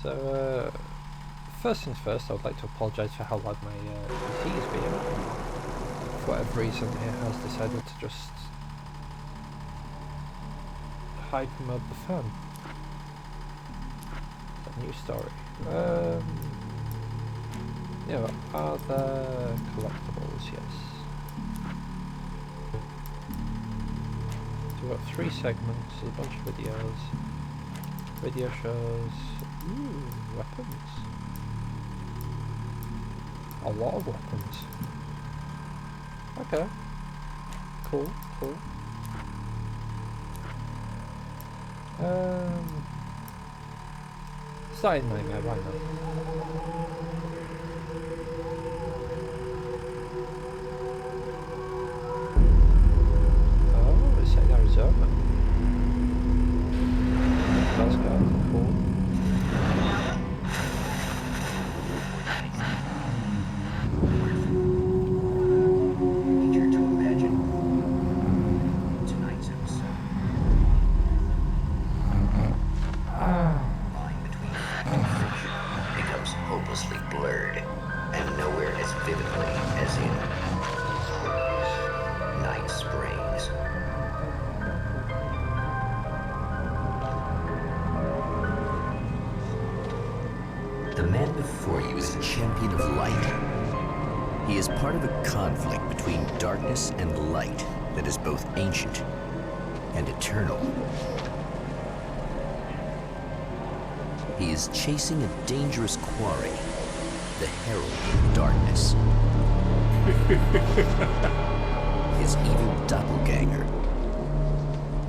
So, first things first, I would like to apologise for how loud my PC is being. For whatever reason, it has decided to just hyper-mode the fan. It's a new story. Other collectibles, yes. So we've got 3 segments, a bunch of videos, video shows, weapons. A lot of weapons. Okay. Cool. Starting Nightmare, why not? Oh, it's in Arizona. That's kind of cool. The man before you is a champion of light. He is part of a conflict between darkness and light that is both ancient and eternal. He is chasing a dangerous quarry, the Herald of Darkness. His evil doppelganger,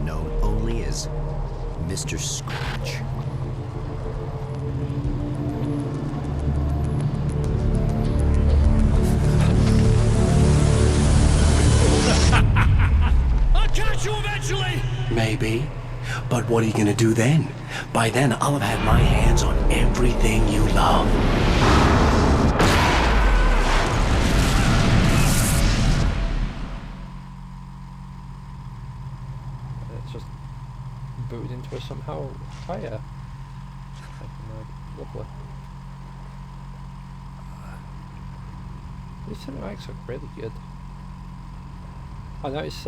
known only as Mr. Scratch. Maybe. But what are you gonna do then? By then, I'll have had my hands on everything you love. It's just booted into us somehow higher. Lovely. These cinematics look really good. I noticed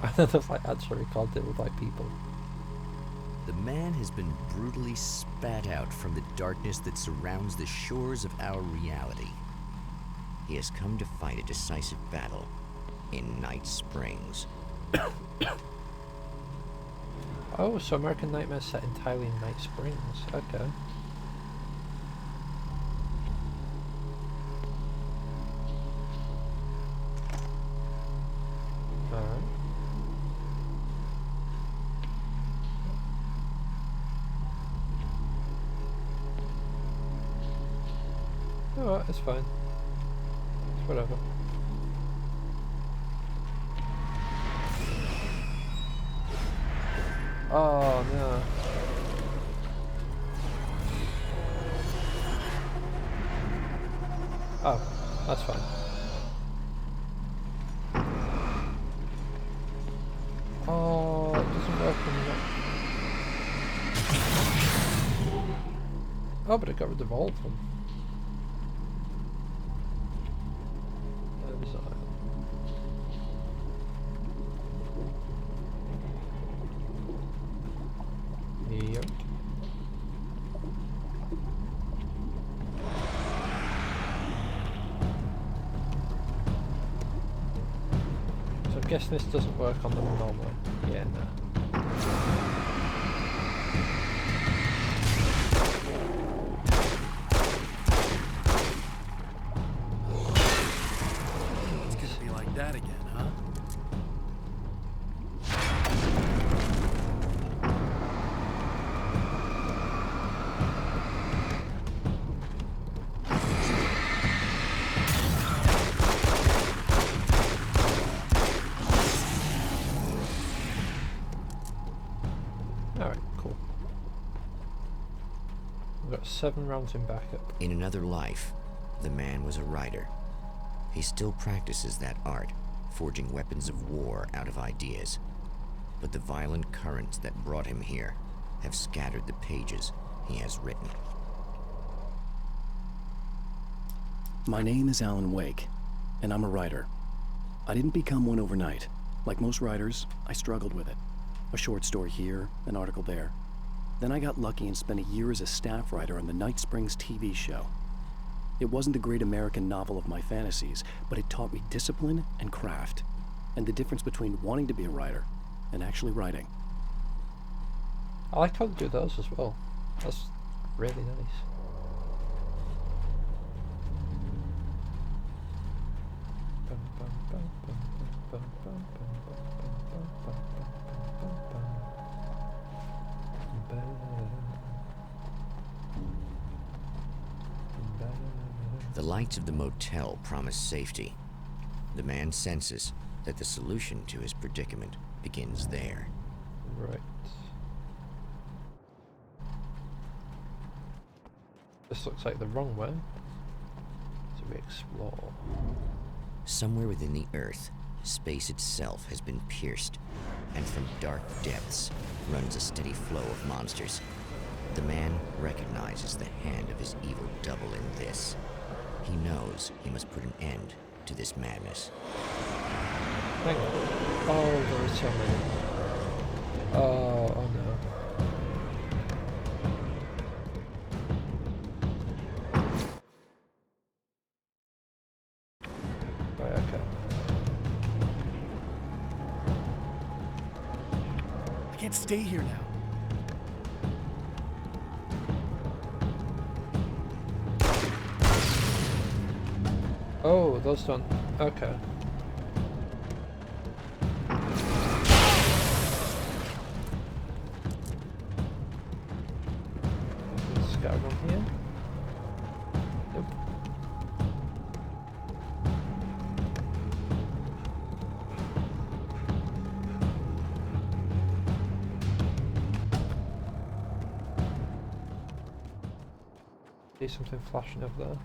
I never actually recorded it with people. The man has been brutally spat out from the darkness that surrounds the shores of our reality. He has come to fight a decisive battle in Night Springs. Oh, so American Nightmare set entirely in Night Springs. Okay. Alright. Alright, it's fine. It's whatever. Oh no. Oh, that's fine. Oh, it doesn't work when you're not... Oh, but it got rid of all of them. Yep. So I'm guessing this doesn't work on them normally. Yeah, no. It's gonna be like that again, huh? Alright, cool. We've got 7 rounds in backup. In another life, the man was a writer. He still practices that art, forging weapons of war out of ideas. But the violent currents that brought him here have scattered the pages he has written. My name is Alan Wake, and I'm a writer. I didn't become one overnight. Like most writers, I struggled with it. A short story here, an article there. Then I got lucky and spent a year as a staff writer on the Night Springs TV show. It wasn't the great American novel of my fantasies, but it taught me discipline and craft, and the difference between wanting to be a writer and actually writing. I like how they do those as well. That's really nice. The lights of the motel promise safety. The man senses that the solution to his predicament begins there. Right. This looks like the wrong way. So we explore. Somewhere within the earth, space itself has been pierced, and from dark depths runs a steady flow of monsters. The man recognizes the hand of his evil double in this. He knows he must put an end to this madness. Hang on. Oh, there are so many. Oh no. Right, okay. I can't stay here now. Oh, those don't. Okay. Scout on here. Yep. See something flashing over there.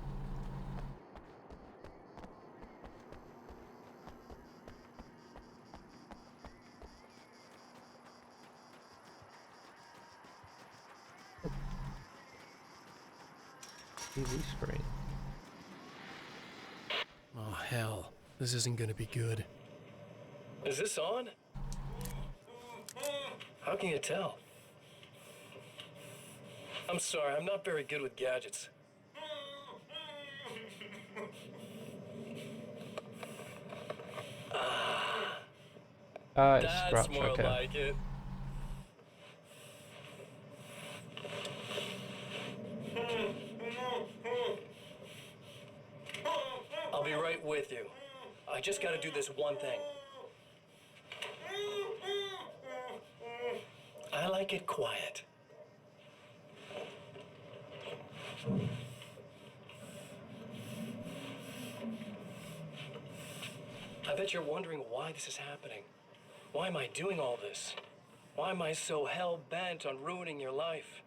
TV screen. Oh, hell. This isn't gonna be good. Is this on? How can you tell? I'm sorry, I'm not very good with gadgets. It's That's scratch, more okay. like it. I'll be right with you. I just gotta do this one thing. I like it quiet. I bet you're wondering why this is happening. Why am I doing all this? Why am I so hell-bent on ruining your life?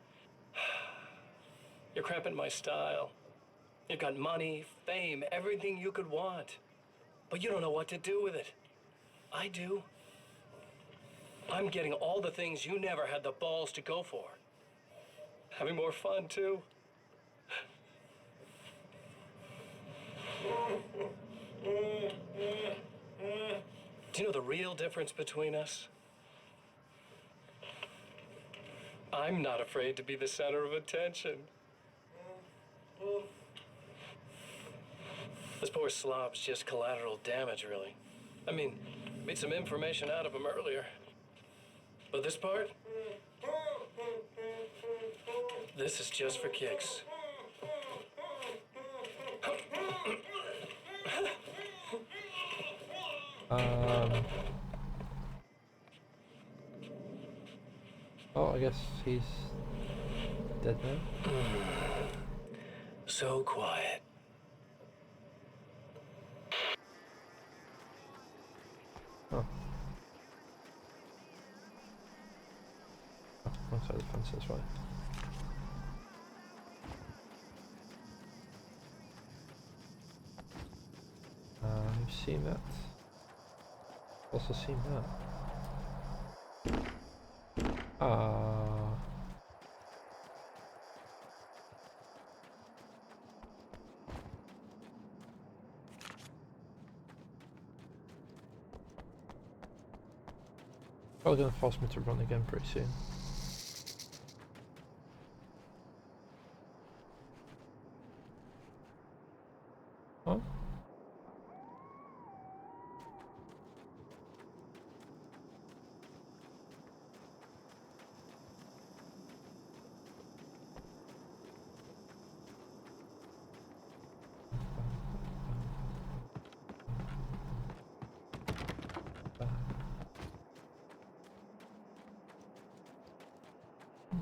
You're cramping my style. You've got money, fame, everything you could want. But you don't know what to do with it. I do. I'm getting all the things you never had the balls to go for. Having more fun, too. Do you know the real difference between us? I'm not afraid to be the center of attention. This poor slob's just collateral damage, really. I mean, made some information out of him earlier. But this part? This is just for kicks. Oh, I guess he's dead now. So quiet. Oh. Oh, one side of the fence, that's right. I've seen that. Also seen that. Probably gonna force me to run again pretty soon. Oh.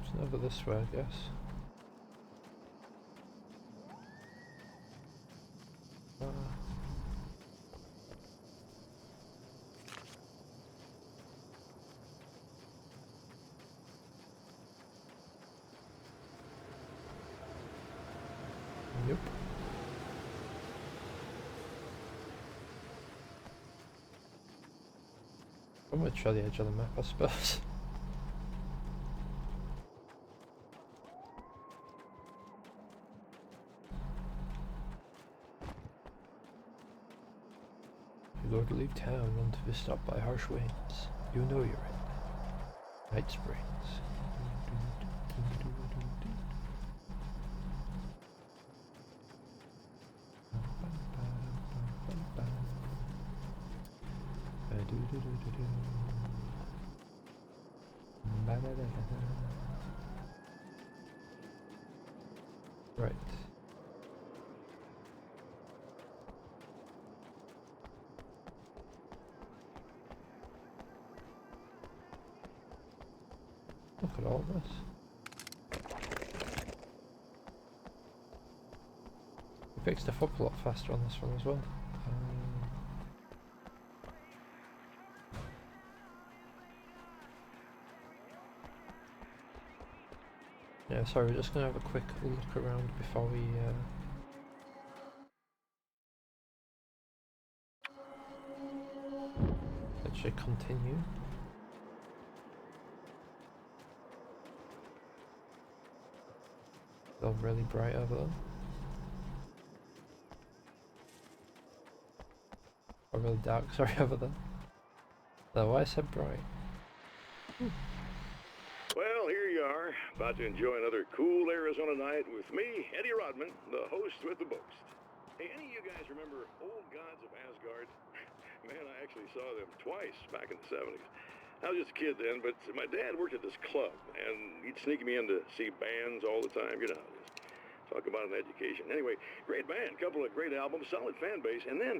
It's over this way, I guess. Yep. I'm gonna try the edge of the map, I suppose. You Lord, leave town and to be stopped by harsh winds. You know you're in Night Springs. Right. Look at all this. We picked stuff up a lot faster on this one as well. Yeah, sorry, we're just going to have a quick look around before we actually continue. It's all really bright over there. Or really dark, sorry, over there. No, why I said bright? Well, here you are, about to enjoy another cool Arizona night with me, Eddie Rodman, the host with the boast. Hey, any of you guys remember Old Gods of Asgard? Man, I actually saw them twice back in the 70s. I was just a kid then, but my dad worked at this club, and he'd sneak me in to see bands all the time. You know how it is. Talk about an education. Anyway, great band, couple of great albums, solid fan base, and then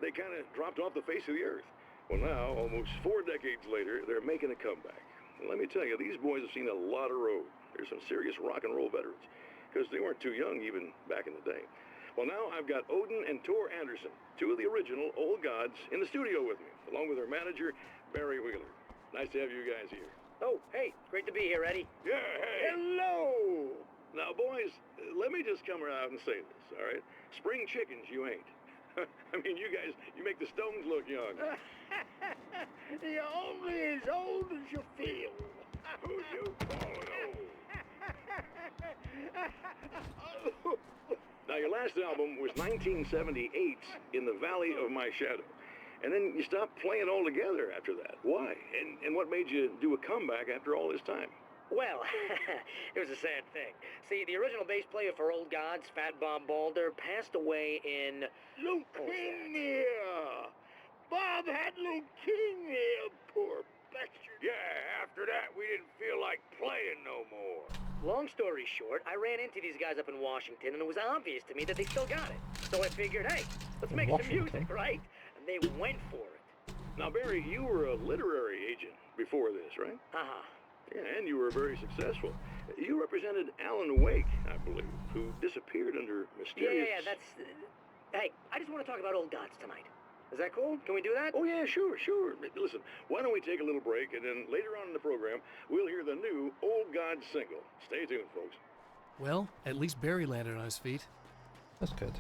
they kind of dropped off the face of the earth. Well, now, almost 4 decades later, they're making a comeback. And let me tell you, these boys have seen a lot of road. They're some serious rock and roll veterans, because they weren't too young even back in the day. Well, now I've got Odin and Tor Anderson, two of the original Old Gods, in the studio with me, along with their manager, Barry Wheeler. Nice to have you guys here. Oh, hey, great to be here, Eddie. Yeah, hey. Hello! Now, boys, let me just come around and say this, all right? Spring chickens, you ain't. I mean, you guys, you make the Stones look young. You're only as old as you feel. Who you calling old? Now, your last album was 1978, In the Valley of My Shadow. And then you stopped playing altogether after that. Why? And what made you do a comeback after all this time? Well, it was a sad thing. See, the original bass player for Old Gods, Fat Bob Balder, passed away in... Leukemia! Bob had leukemia, poor bastard. Yeah, after that, we didn't feel like playing no more. Long story short, I ran into these guys up in Washington, and it was obvious to me that they still got it. So I figured, hey, let's make some music, right? And they went for it. Now, Barry, you were a literary agent before this, right? Uh-huh. Yeah, and you were very successful. You represented Alan Wake, I believe, who disappeared under mysterious... Yeah, that's... Hey, I just want to talk about Old Gods tonight. Is that cool? Can we do that? Oh, yeah, sure. Listen, why don't we take a little break, and then later on in the program, we'll hear the new Old Gods single. Stay tuned, folks. Well, at least Barry landed on his feet. That's good.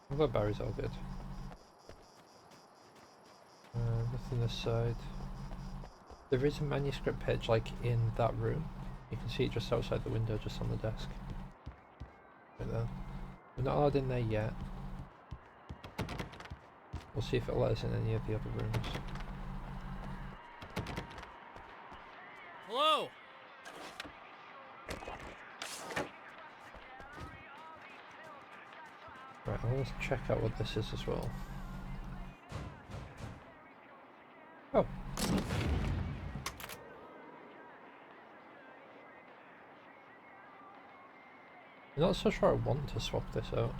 I'm glad Barry's all good. Nothing this side. There is a manuscript page, like, in that room. You can see it just outside the window, just on the desk. Right there. We're not allowed in there yet. We'll see if it'll let us in any of the other rooms. Right, I want to check out what this is as well. Oh. I'm not so sure I want to swap this out.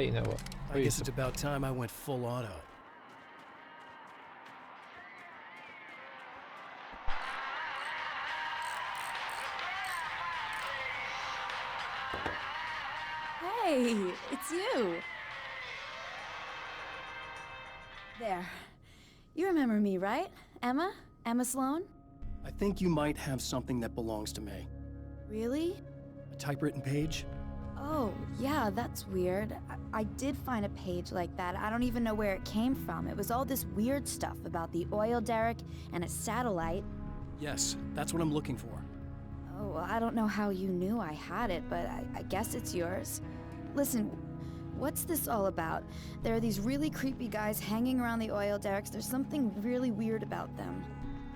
You know what? I guess it's about time I went full auto. Hey, it's you. There. You remember me, right? Emma? Emma Sloan? I think you might have something that belongs to me. Really? A typewritten page? Oh, yeah, that's weird. I did find a page like that. I don't even know where it came from. It was all this weird stuff about the oil derrick and a satellite. Yes, that's what I'm looking for. Oh, well, I don't know how you knew I had it, but I guess it's yours. Listen, what's this all about? There are these really creepy guys hanging around the oil derricks. There's something really weird about them.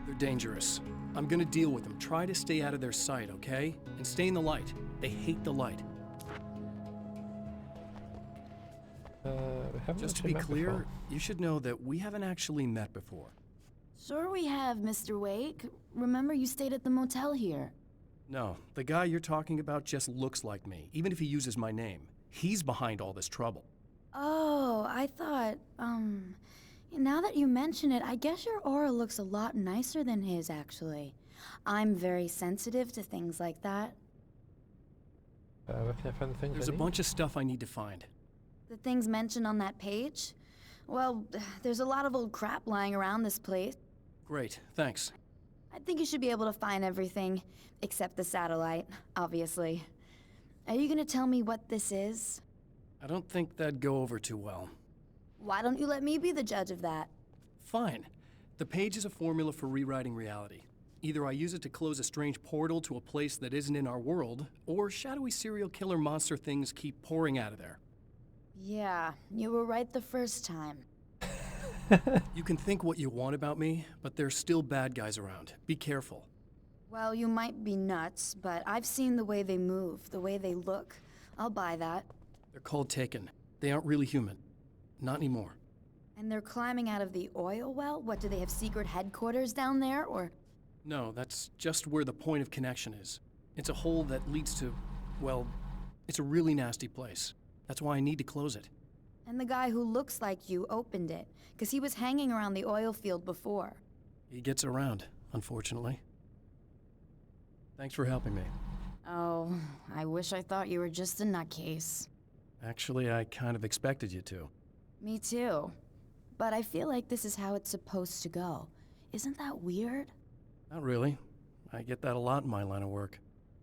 They're dangerous. I'm gonna deal with them. Try to stay out of their sight, okay? And stay in the light. They hate the light. We haven't Just to actually be met clear, before. you should know that we haven't actually met before. Sure we have, Mr. Wake. Remember you stayed at the motel here. No, the guy you're talking about just looks like me, even if he uses my name. He's behind all this trouble. Oh, I thought, now that you mention it, I guess your aura looks a lot nicer than his, actually. I'm very sensitive to things like that. Where can I find the things There's I a need? bunch of stuff I need to find. The things mentioned on that page? Well, there's a lot of old crap lying around this place. Great, thanks. I think you should be able to find everything, except the satellite, obviously. Are you gonna tell me what this is? I don't think that'd go over too well. Why don't you let me be the judge of that? Fine. The page is a formula for rewriting reality. Either I use it to close a strange portal to a place that isn't in our world, or shadowy serial killer monster things keep pouring out of there. Yeah, you were right the first time. You can think what you want about me, but there's still bad guys around. Be careful. Well, you might be nuts, but I've seen the way they move, the way they look. I'll buy that. They're called Taken. They aren't really human. Not anymore. And they're climbing out of the oil well? What, do they have secret headquarters down there, or...? No, that's just where the point of connection is. It's a hole that leads to, well, it's a really nasty place. That's why I need to close it. And the guy who looks like you opened it, because he was hanging around the oil field before. He gets around, unfortunately. Thanks for helping me. Oh, I wish I thought you were just a nutcase. Actually, I kind of expected you to. Me too. But I feel like this is how it's supposed to go. Isn't that weird? Not really. I get that a lot in my line of work.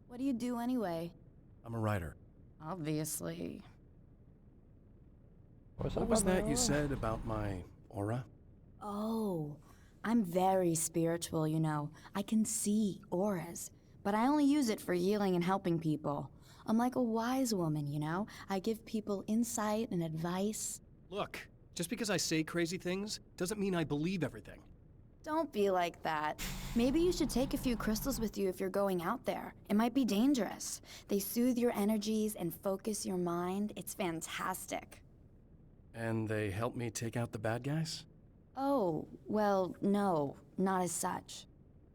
What do you do anyway? I'm a writer. Obviously. What was that you said about my aura? Oh, I'm very spiritual, you know. I can see auras, but I only use it for healing and helping people. I'm like a wise woman, you know? I give people insight and advice. Look, just because I say crazy things doesn't mean I believe everything. Don't be like that. Maybe you should take a few crystals with you if you're going out there. It might be dangerous. They soothe your energies and focus your mind. It's fantastic. And they help me take out the bad guys? Oh, well, no, not as such.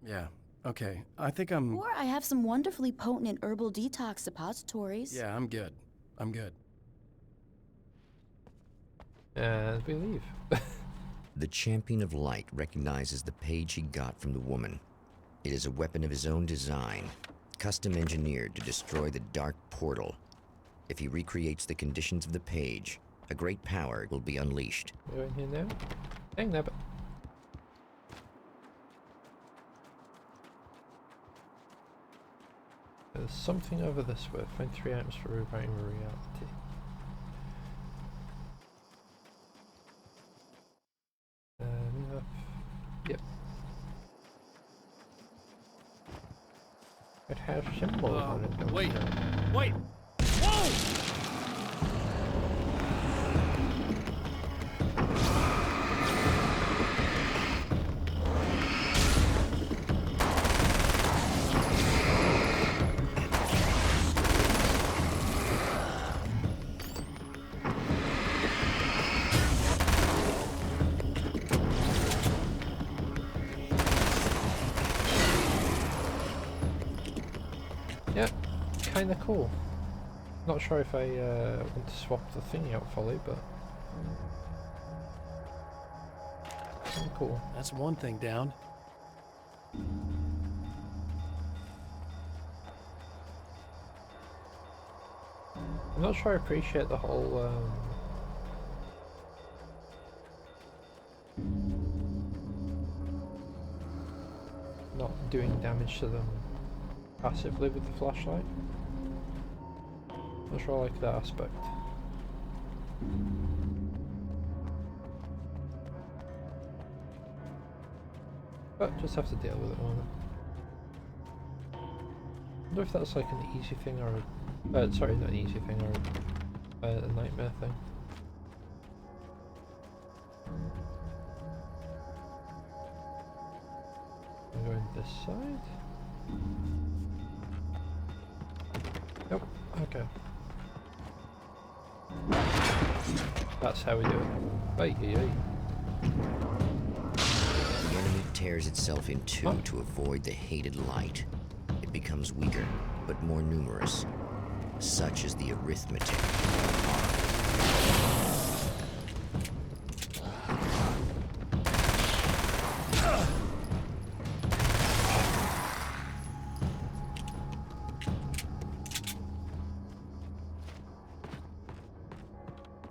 Yeah, okay. I think I'm... Or I have some wonderfully potent herbal detox suppositories. Yeah, I'm good. I'm good. And we leave. The Champion of Light recognizes the page he got from the woman. It is a weapon of his own design, custom engineered to destroy the dark portal. If he recreates the conditions of the page, a great power will be unleashed. We're in here now. Dang nabbit. There's something over this way. Find 3 items for rewriting reality. Yep. It has symbols on it. Don't Wait! it? Wait! Whoa! kind of cool. Not sure if I want to swap the thingy out fully, but kind of cool. That's one thing down. I'm not sure I appreciate the whole not doing damage to them passively with the flashlight. Not sure I like that aspect. But just have to deal with it, won't I? I wonder if that's like an easy thing or sorry, not an easy thing, or a nightmare thing. I'm going this side. Nope. Okay. That's how we do it. Bye. The enemy tears itself in two to avoid the hated light. It becomes weaker, but more numerous. Such is the arithmetic.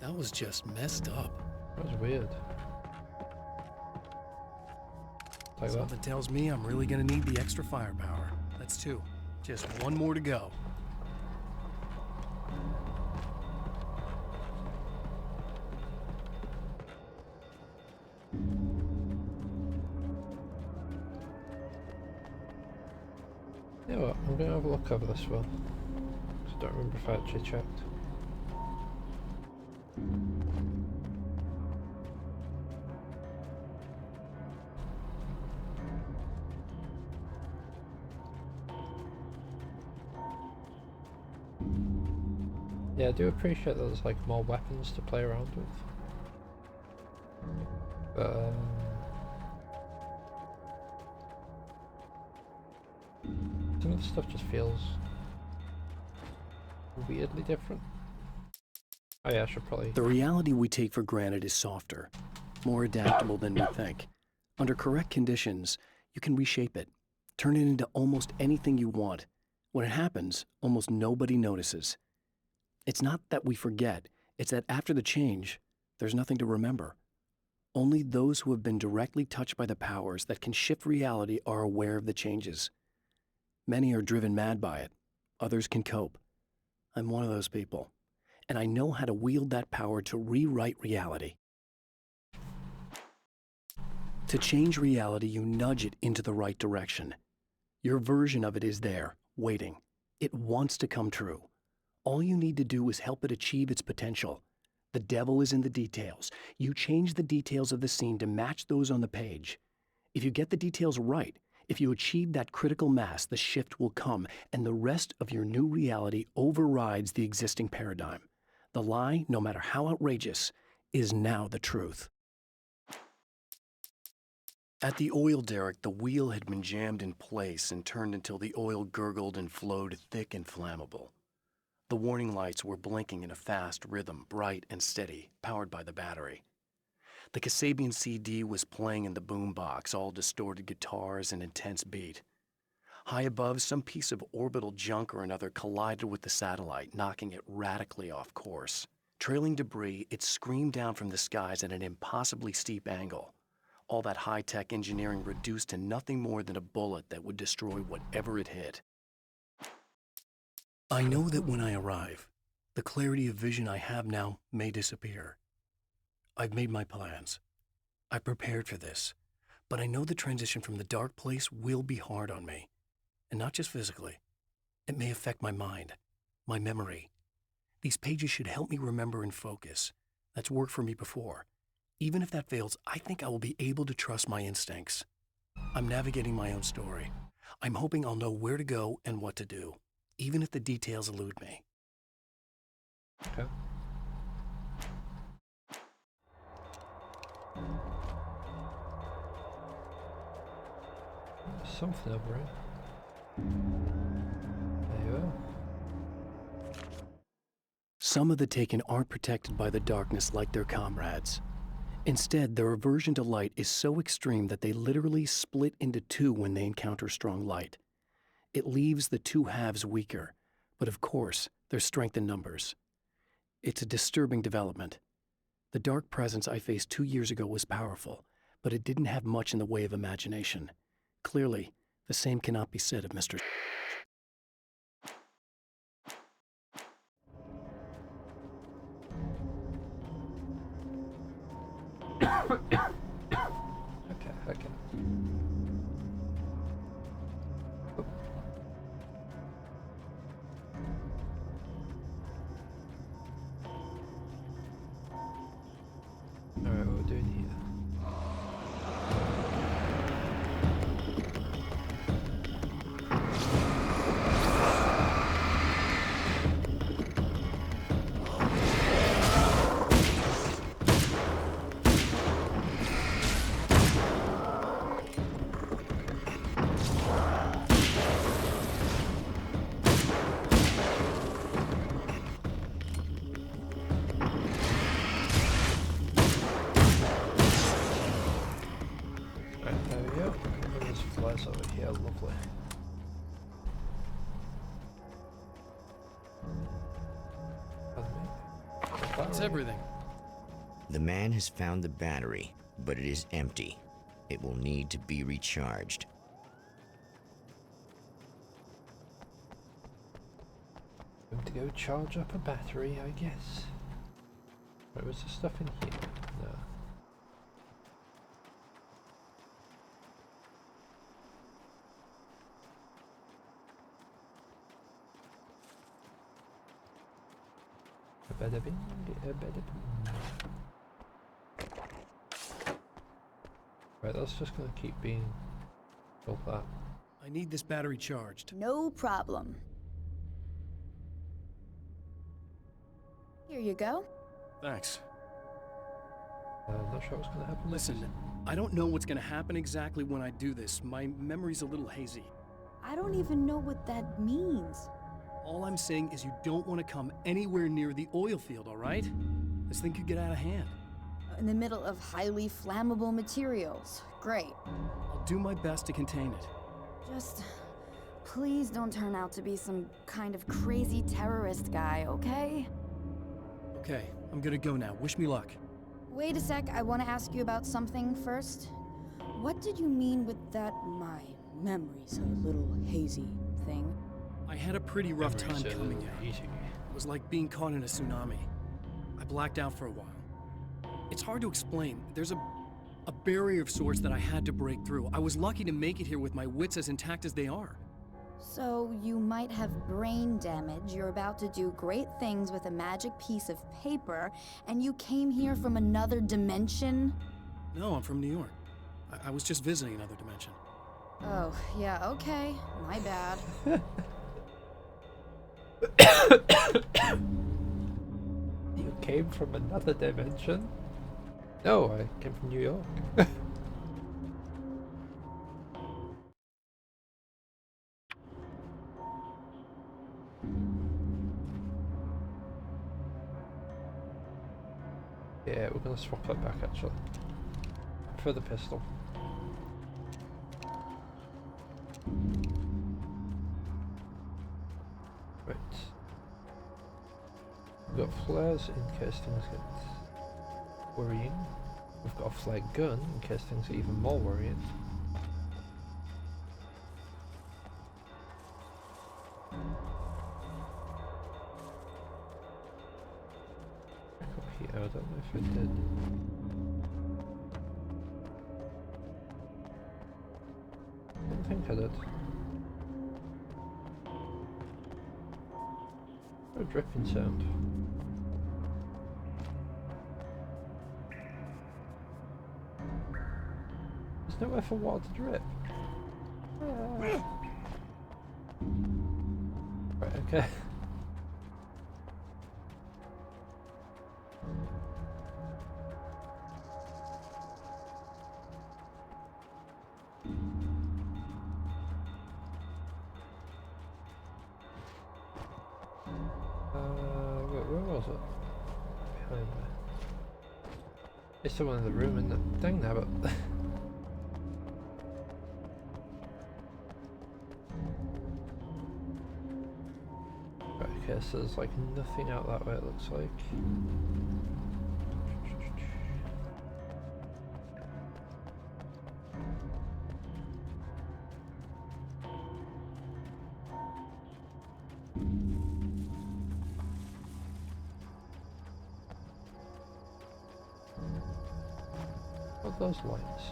That was just messed up. That was weird. Like that. Something tells me I'm really gonna need the extra firepower. That's two. Just one more to go. You know what, I'm going to have a look over this one. I don't remember if I actually checked. Yeah, I do appreciate that there's like more weapons to play around with. But some of the stuff just feels weirdly different. Oh yeah, I should probably... The reality we take for granted is softer, more adaptable than we think. Under correct conditions, you can reshape it, turn it into almost anything you want. When it happens, almost nobody notices. It's not that we forget, it's that after the change, there's nothing to remember. Only those who have been directly touched by the powers that can shift reality are aware of the changes. Many are driven mad by it, others can cope. I'm one of those people, and I know how to wield that power to rewrite reality. To change reality, you nudge it into the right direction. Your version of it is there, waiting. It wants to come true. All you need to do is help it achieve its potential. The devil is in the details. You change the details of the scene to match those on the page. If you get the details right, if you achieve that critical mass, the shift will come, and the rest of your new reality overrides the existing paradigm. The lie, no matter how outrageous, is now the truth. At the oil derrick, the wheel had been jammed in place and turned until the oil gurgled and flowed thick and flammable. The warning lights were blinking in a fast rhythm, bright and steady, powered by the battery. The Kasabian CD was playing in the boombox, all distorted guitars and intense beat. High above, some piece of orbital junk or another collided with the satellite, knocking it radically off course. Trailing debris, it screamed down from the skies at an impossibly steep angle. All that high-tech engineering reduced to nothing more than a bullet that would destroy whatever it hit. I know that when I arrive, the clarity of vision I have now may disappear. I've made my plans. I prepared for this, but I know the transition from the dark place will be hard on me. And not just physically. It may affect my mind, my memory. These pages should help me remember and focus. That's worked for me before. Even if that fails, I think I will be able to trust my instincts. I'm navigating my own story. I'm hoping I'll know where to go and what to do, even if the details elude me. Okay. There's something over it. There you are. Some of the Taken aren't protected by the darkness like their comrades. Instead, their aversion to light is so extreme that they literally split into two when they encounter strong light. It leaves the two halves weaker, but of course, there's strength in numbers. It's a disturbing development. The dark presence I faced 2 years ago was powerful, but it didn't have much in the way of imagination. Clearly, the same cannot be said of Mr. Okay. Oh. Alright, what we're doing here. Over here, lovely. That's everything. The man has found the battery, but it is empty. It will need to be recharged. Going to go charge up a battery, I guess. Wait, was there stuff in here? No. Bada bing, bada boom. Right, that's just gonna keep being all that. I need this battery charged. No problem. Here you go. Thanks. I'm not sure what's gonna happen. Listen, I don't know what's gonna happen exactly when I do this. My memory's a little hazy. I don't even know what that means. All I'm saying is you don't want to come anywhere near the oil field, all right? This thing could get out of hand. In the middle of highly flammable materials. Great. I'll do my best to contain it. Just please don't turn out to be some kind of crazy terrorist guy, okay? Okay, I'm gonna go now. Wish me luck. Wait a sec, I want to ask you about something first. What did you mean with that my memory's a little hazy thing? I had a pretty rough time coming out. It was like being caught in a tsunami. I blacked out for a while. It's hard to explain. There's a barrier of sorts that I had to break through. I was lucky to make it here with my wits as intact as they are. So you might have brain damage, you're about to do great things with a magic piece of paper, and you came here from another dimension? No, I'm from New York. I was just visiting another dimension. Oh, yeah, okay. My bad. You came from another dimension? No, I came from New York. Yeah, we're gonna swap that back actually. For the pistol. Right. We've got flares in case things get worrying. We've got a flare gun in case things are even more worrying. Back up here, I don't know if I did. I don't think I did. A dripping sound. There's nowhere for water to drip. Right, okay. Where was it? Behind me. It's the one in the room, isn't it? Dang nabbit. Right, okay, so there's like nothing out that way, it looks like. What are those lights?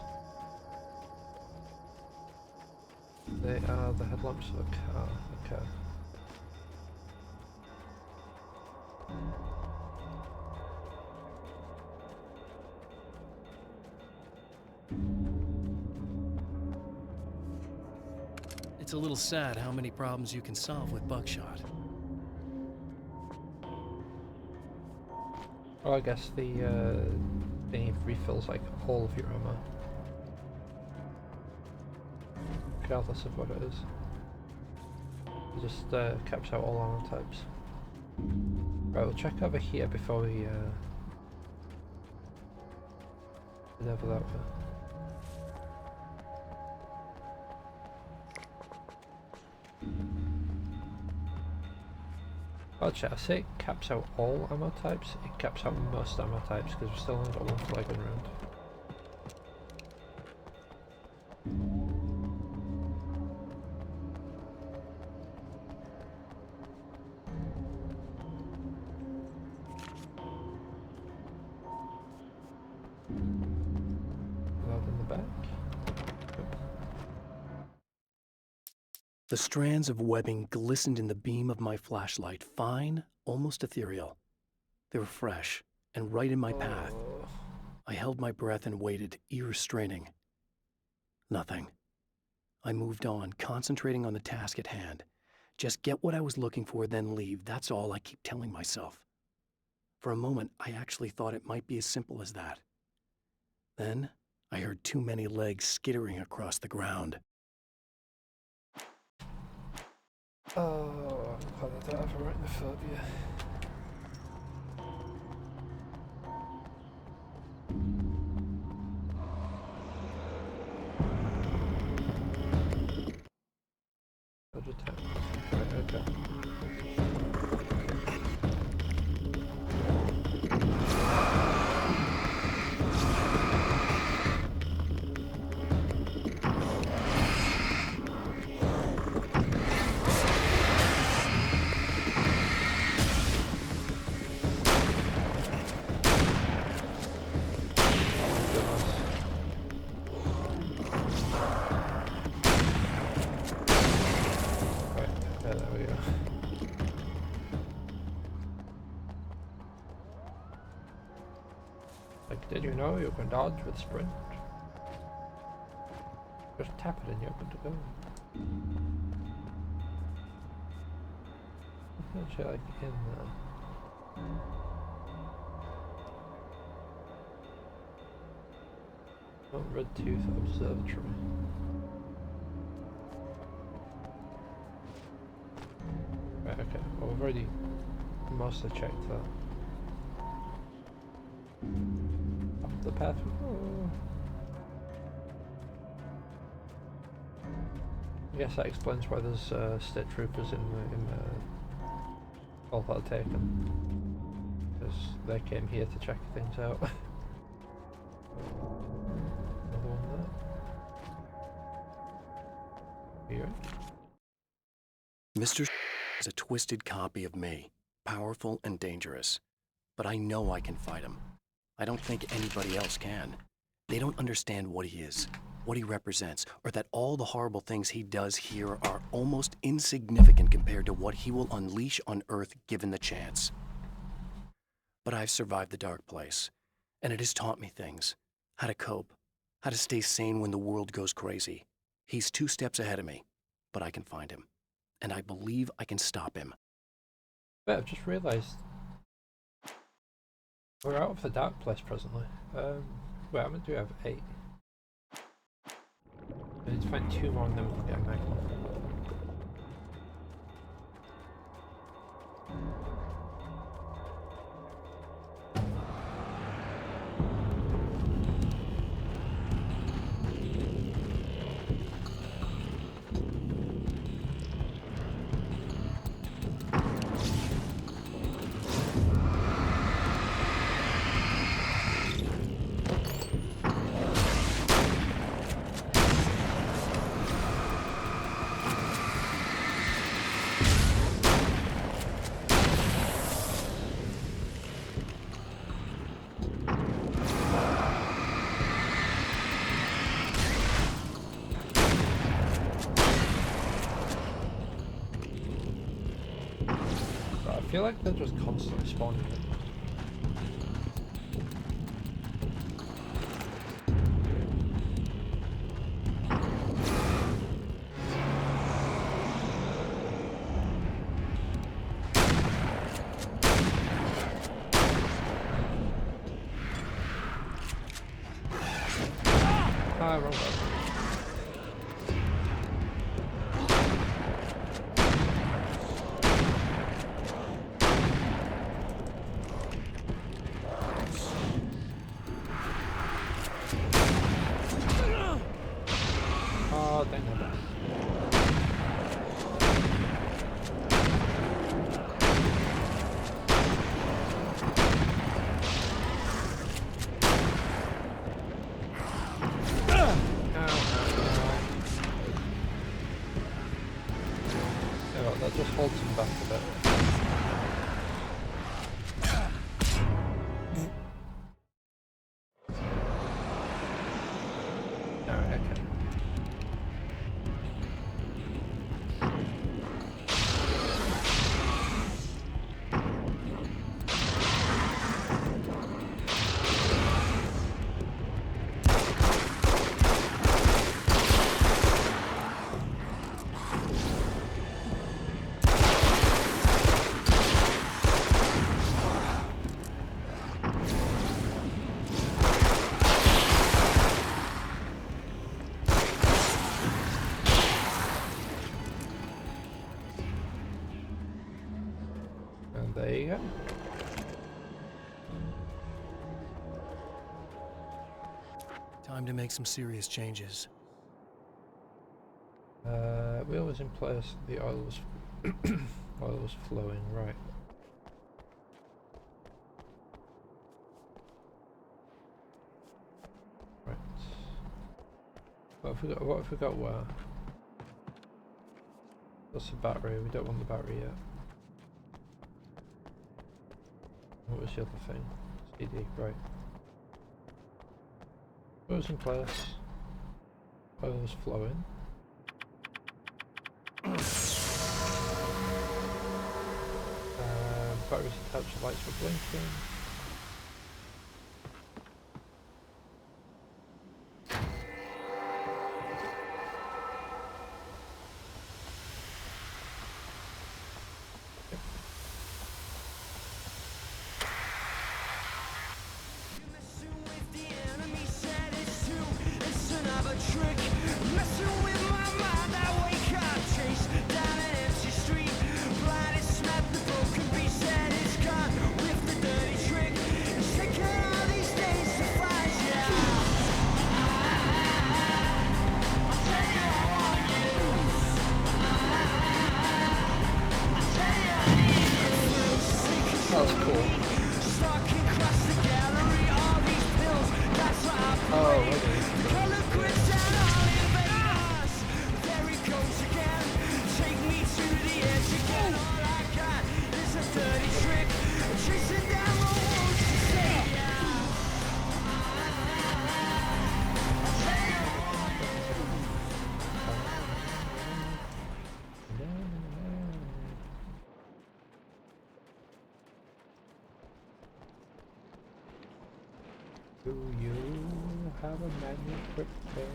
They are the headlamps of a car. Okay. It's a little sad how many problems you can solve with buckshot. Well, I guess the thing refills like all of your ammo, regardless of what it is. It just caps out all ammo types. Right, we'll check over here before we head over that way. Actually, I say it caps out all ammo types, it caps out most ammo types because we've still only got one flag on round. Loud in the back. The strands of webbing glistened in the beam of my flashlight, fine, almost ethereal. They were fresh and right in my path. I held my breath and waited, ears straining. Nothing. I moved on, concentrating on the task at hand. Just get what I was looking for, then leave. That's all I keep telling myself. For a moment, I actually thought it might be as simple as that. Then, I heard too many legs skittering across the ground. Oh, I'm glad I don't have arachnophobia. Dodge attack. Right, okay. Did you know you can dodge with sprint? Just tap it and you're good to go. Actually, like in Red Tooth Observatory. Right, okay. Well, we've already mostly checked that. The path. Oh. I guess that explains why there's state troopers in all that are taken, because they came here to check things out. Another one there. Here. Mr. is a twisted copy of me, powerful and dangerous, but I know I can fight him. I don't think anybody else can. They don't understand what he is, what he represents, or that all the horrible things he does here are almost insignificant compared to what he will unleash on Earth given the chance. But I've survived the dark place, and it has taught me things. How to cope, how to stay sane when the world goes crazy. He's 2 steps ahead of me, but I can find him, and I believe I can stop him. But I've just realised we're out of the dark place presently. Wait, how many do we have? 8. I need to find 2 more and then we can get a magnum. feel like they're just constantly spawning it. Ah, wrong button. Oh, dang it. That just holds him back a bit. Alright, okay. And there you go. Time to make some serious changes. Wheel was in place, the oil was oil was flowing, right. Right. What have we got where? That's the battery, we don't want the battery yet. What was the other thing? CD, right. Oil was in place. Oil was flowing. Batteries attached, lights were blinking. That was cool. Oh, wait. Do you have a manuscript there?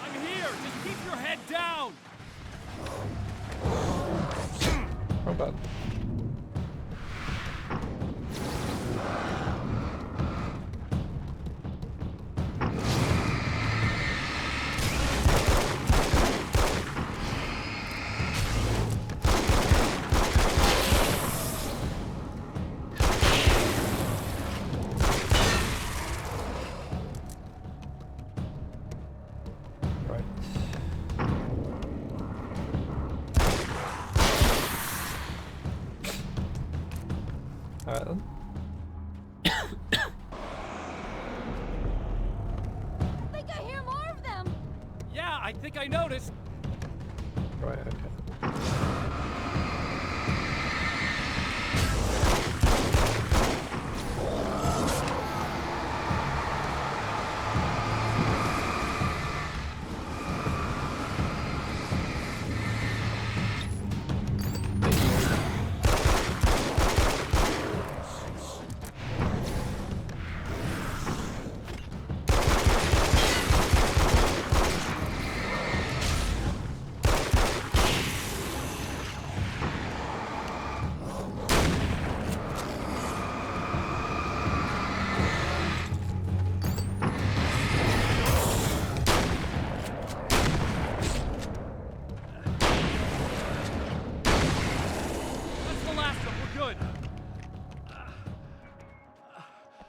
I'm here! Just keep your head down! How bad? Alright then. I think I hear more of them. Yeah, I think I noticed. Right, okay.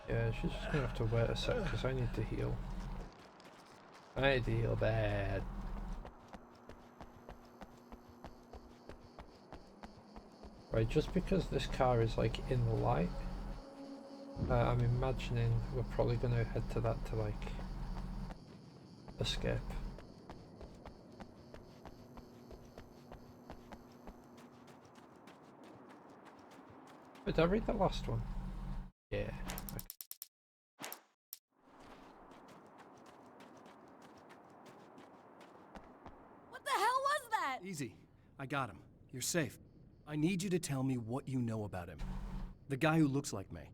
Yeah, she's just gonna have to wait a sec because I need to heal. I need to heal bad. Right, just because this car is like in the light, I'm imagining we're probably gonna head to that to like escape. Did I read the last one? Yeah. Okay. What the hell was that? Easy. I got him. You're safe. I need you to tell me what you know about him. The guy who looks like me.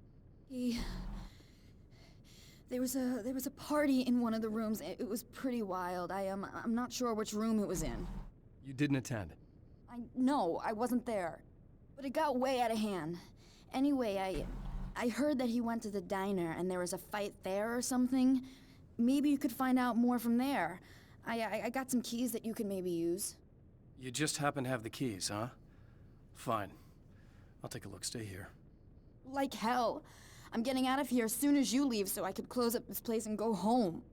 There was a party in one of the rooms. It was pretty wild. I'm not sure which room it was in. You didn't attend. No, I wasn't there. But it got way out of hand. Anyway, I heard that he went to the diner and there was a fight there or something. Maybe you could find out more from there. I got some keys that you could maybe use. You just happen to have the keys, huh? Fine. I'll take a look. Stay here. Like hell. I'm getting out of here as soon as you leave so I could close up this place and go home.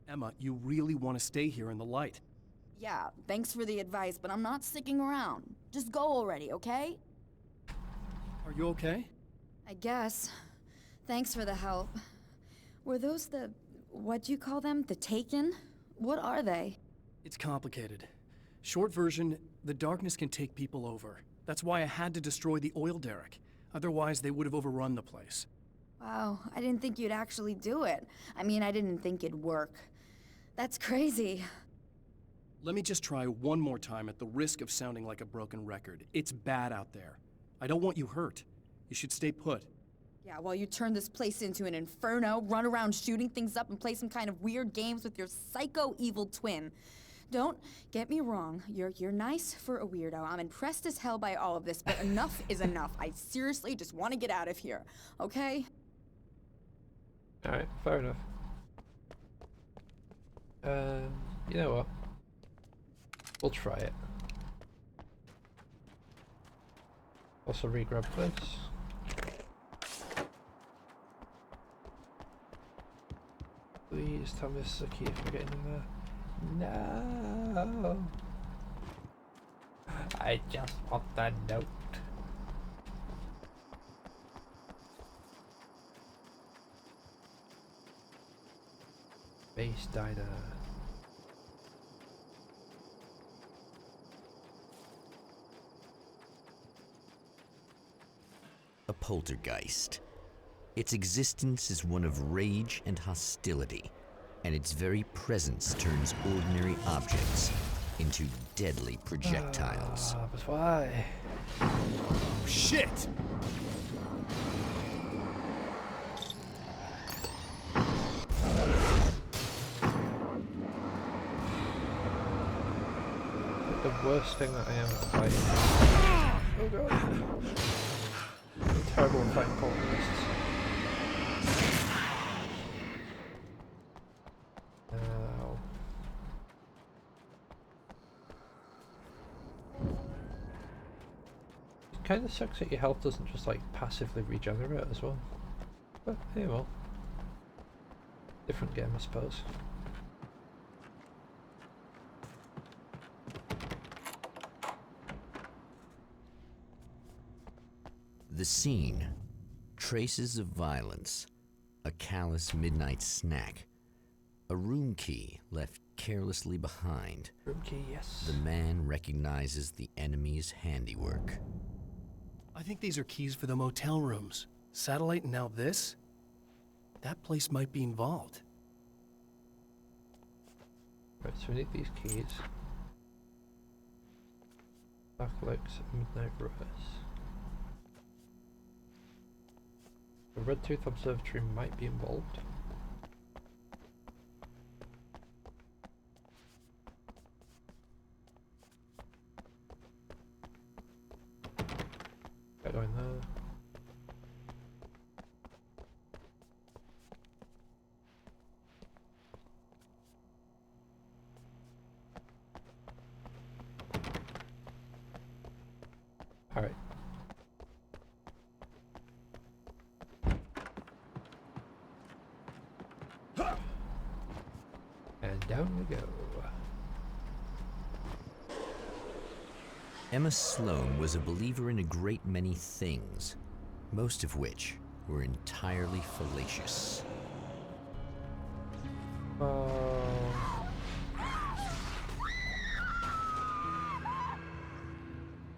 Emma, you really want to stay here in the light? Yeah, thanks for the advice, but I'm not sticking around. Just go already, okay? Are you okay? I guess. Thanks for the help. Were those what'd you call them? The Taken? What are they? It's complicated. Short version, the darkness can take people over. That's why I had to destroy the oil derrick. Otherwise, they would have overrun the place. Wow, I didn't think you'd actually do it. I mean, I didn't think it'd work. That's crazy. Let me just try one more time at the risk of sounding like a broken record. It's bad out there. I don't want you hurt. You should stay put. Yeah, while you turn this place into an inferno, run around shooting things up and play some kind of weird games with your psycho evil twin. Don't get me wrong, you're nice for a weirdo. I'm impressed as hell by all of this, but enough is enough. I seriously just want to get out of here, okay? Alright, fair enough. You know what? We'll try it. Also re-grab this. Please tell me this is a key if we're getting in there. No! I just want the note. Base diner. A poltergeist. Its existence is one of rage and hostility, and its very presence turns ordinary objects into deadly projectiles. But why? Oh, shit! The worst thing that I am at fighting. Oh god. I'm terrible at fighting poltergeists. Ow. It kind of sucks that your health doesn't just like passively regenerate as well. But hey, well. Different game, I suppose. The scene. Traces of violence. A callous midnight snack. A room key left carelessly behind. Room key, yes. The man recognizes the enemy's handiwork. I think these are keys for the motel rooms. Satellite and now this? That place might be involved. Right, so we need these keys. Backlegs, Midnight Rise. The Red Tooth Observatory might be involved. Go in there. Alright. Down we go. Emma Sloan was a believer in a great many things, most of which were entirely fallacious.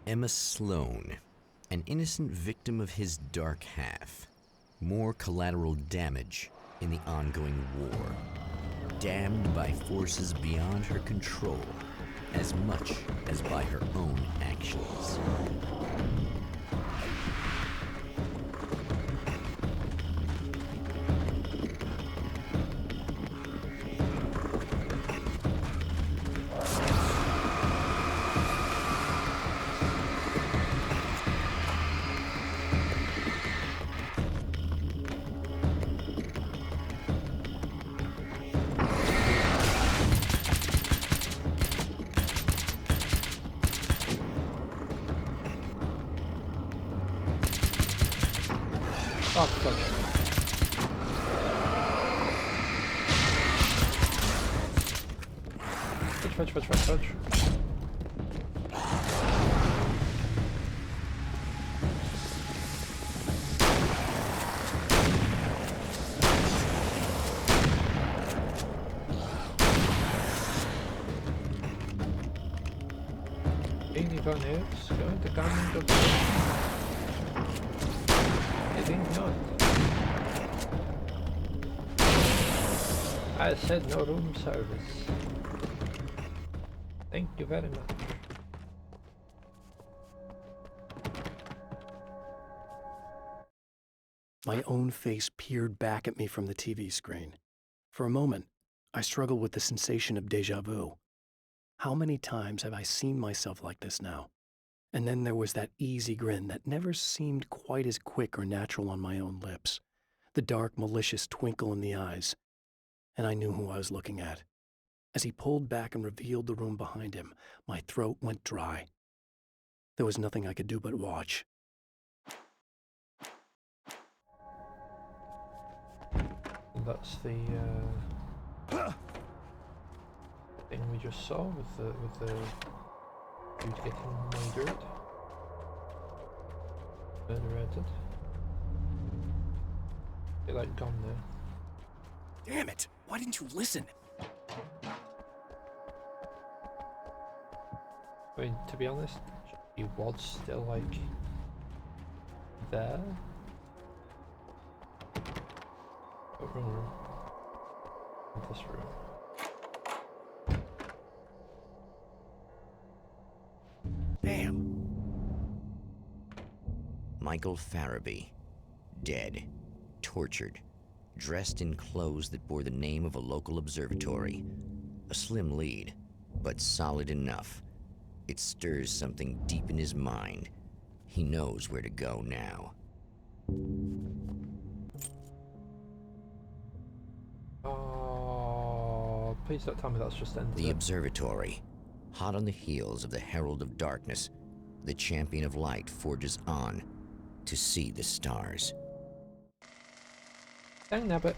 Emma Sloan, an innocent victim of his dark half. More collateral damage in the ongoing war. Damned by forces beyond her control, as much as by her own actions. Oh, fuck. Fudge. Inigon is going to come into play. I think not. I said no room service. Thank you very much. My own face peered back at me from the TV screen. For a moment, I struggled with the sensation of déjà vu. How many times have I seen myself like this now? And then there was that easy grin that never seemed quite as quick or natural on my own lips, the dark, malicious twinkle in the eyes. And I knew who I was looking at. As he pulled back and revealed the room behind him, my throat went dry. There was nothing I could do but watch. And that's the thing we just saw with the dude getting murdered. They're like gone now. Damn it! Why didn't you listen? I mean, to be honest, he was still like there. Oh, wrong room. In this room. Damn. Michael Farabee, dead, tortured, dressed in clothes that bore the name of a local observatory. A slim lead, but solid enough. It stirs something deep in his mind. He knows where to go now. Oh, please don't tell me that's just ended. The observatory, hot on the heels of the Herald of Darkness, the champion of light forges on to see the stars. Dang nabbit.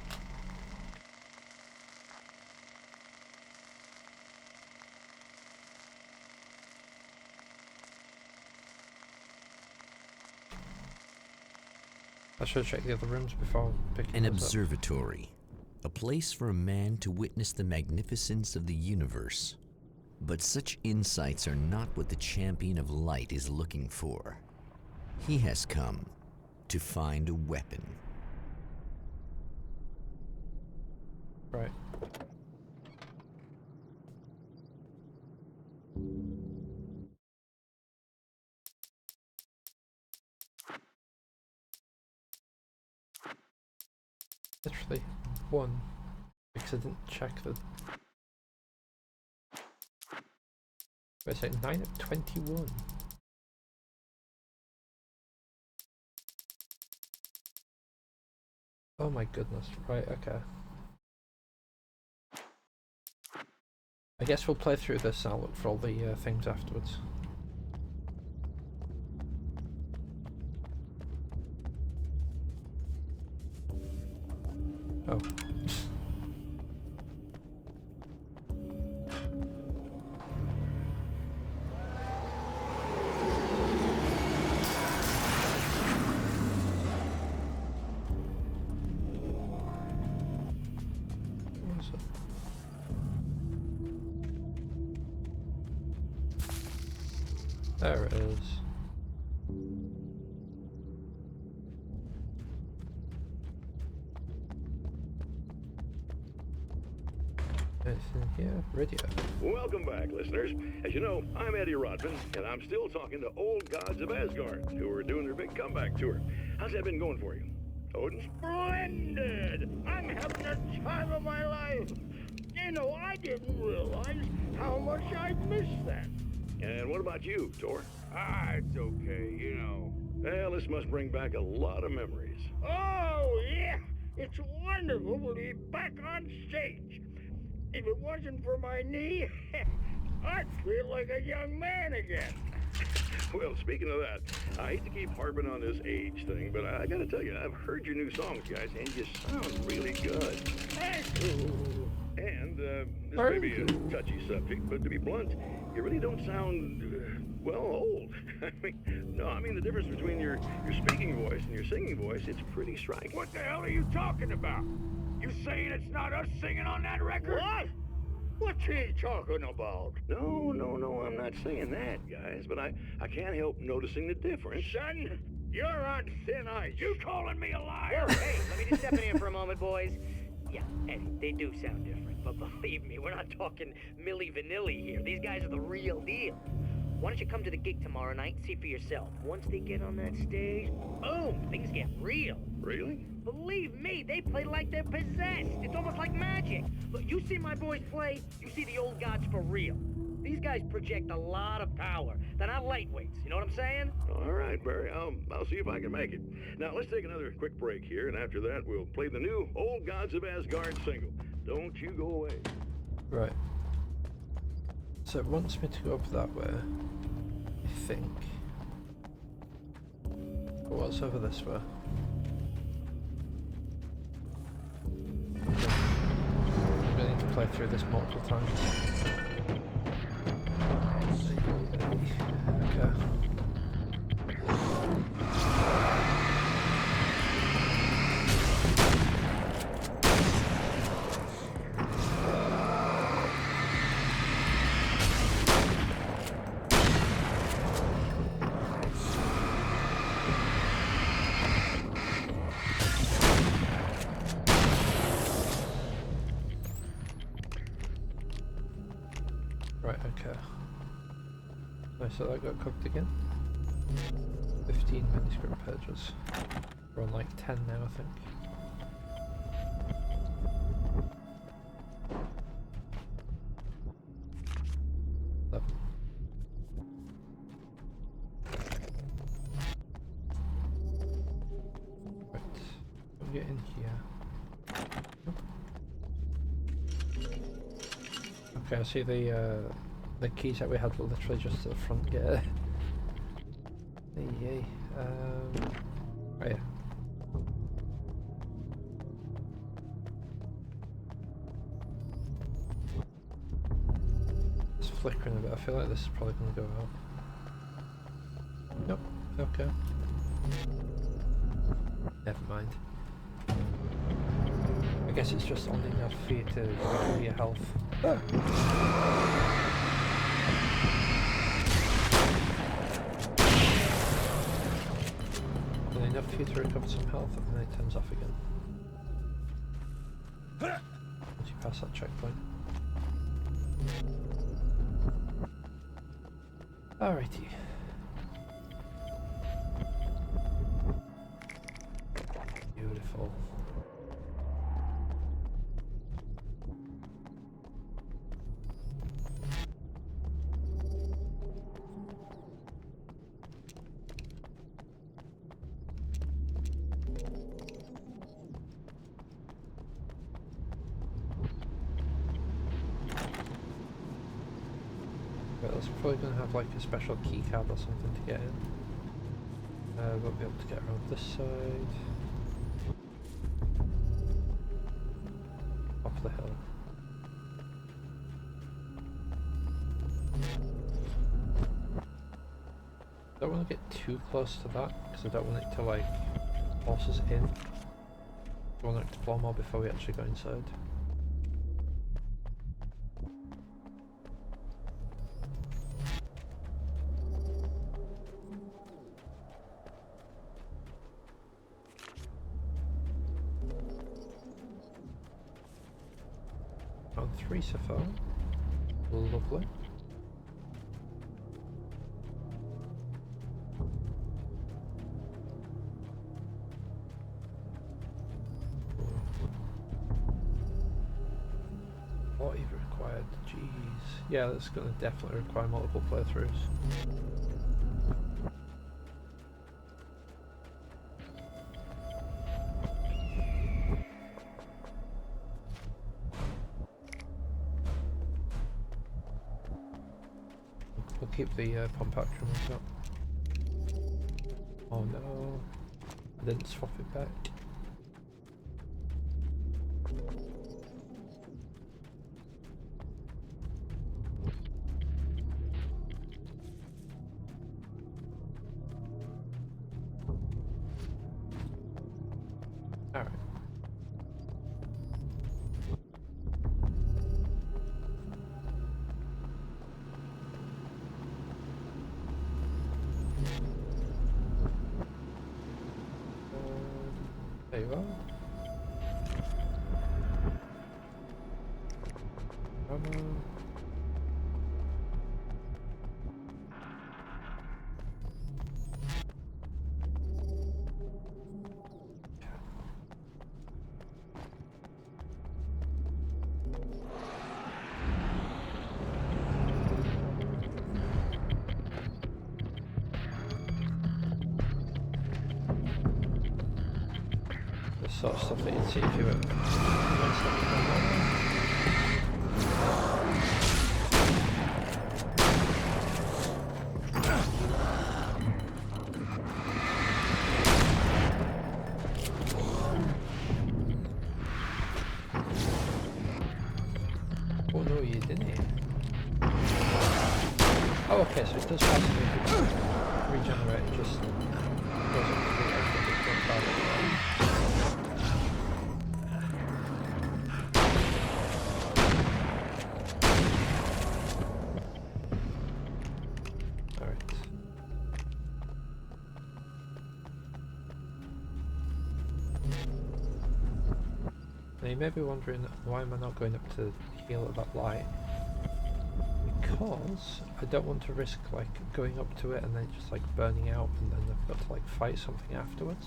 I should check the other rooms before picking An those up. observatory, a place for a man to witness the magnificence of the universe. But such insights are not what the champion of light is looking for. He has come to find a weapon. Right. Literally one, because I didn't check the. Wait a second, 9 of 21. Oh my goodness, right, okay. I guess we'll play through this and I'll look for all the things afterwards. Oh. There it is. Anything here? Radio. Welcome back, listeners. As you know, I'm Eddie Rodman, and I'm still talking to old gods of Asgard, who are doing their big comeback tour. How's that been going for you? Odin? Splendid! I'm having the time of my life. You know, I didn't realize how much I'd missed that. And what about you, Thor? Ah, it's okay, you know. Well, this must bring back a lot of memories. Oh, yeah! It's wonderful to be back on stage. If it wasn't for my knee, I'd feel like a young man again. Well, speaking of that, I hate to keep harping on this age thing, but I gotta tell you, I've heard your new songs, guys, and you sound really good. Thank you. And this may be a touchy subject, but to be blunt, you really don't sound, well, old. I mean the difference between your speaking voice and your singing voice, it's pretty striking. What the hell are you talking about? You saying it's not us singing on that record? What? What's he talking about? No, I'm not saying that, guys, but I can't help noticing the difference. Son, you're on thin ice. You calling me a liar? Whoa, hey, let me just step in here for a moment, boys. Yeah, Eddie, they do sound different, but believe me, we're not talking Milli Vanilli here. These guys are the real deal. Why don't you come to the gig tomorrow night and see for yourself? Once they get on that stage, boom, things get real. Really? Believe me, they play like they're possessed. It's almost like magic. Look, you see my boys play, you see the old gods for real. These guys project a lot of power. They're not lightweights, you know what I'm saying? All right, Barry, I'll see if I can make it. Now, let's take another quick break here, and after that, we'll play the new Old Gods of Asgard single. Don't you go away. Right. So it wants me to go up that way, I think. But what's over this way? I really need to play through this multiple times. Okay. Right, okay. Nice, so that got cooked again. 15 manuscript pages. We're on like 10 now, I think. Right, we'll get in here. Okay, I see the keys that we had were literally just to the front gate. Yay. Oh yeah. It's flickering a bit. I feel like this is probably going to go out. Nope. Okay. Never mind. I guess it's just only enough for you to recover your health. Only enough for you to recover some health, and then it turns off again. Once you pass that checkpoint. Alrighty. Beautiful. But that's probably going to have like a special key card or something to get in. We'll be able to get around this side. Up the hill. Don't want to get too close to that because I don't want it to like force us in. I want to explore more before we actually go inside. 3 so far. Lovely. What even required? Jeez. Yeah, that's going to definitely require multiple playthroughs. We'll keep the pump action ones up. Oh no, I didn't swap it back. Alright. There you are. Come on. The sort of stuff that you'd see if you were doing stuff like that. Oh no, you didn't. Oh, okay, so it does possibly regenerate, it just goes up to the extra target. Alright. Now you may be wondering, why am I not going up to heal at that light? Because I don't want to risk like going up to it and then just like burning out and then I've got to like fight something afterwards.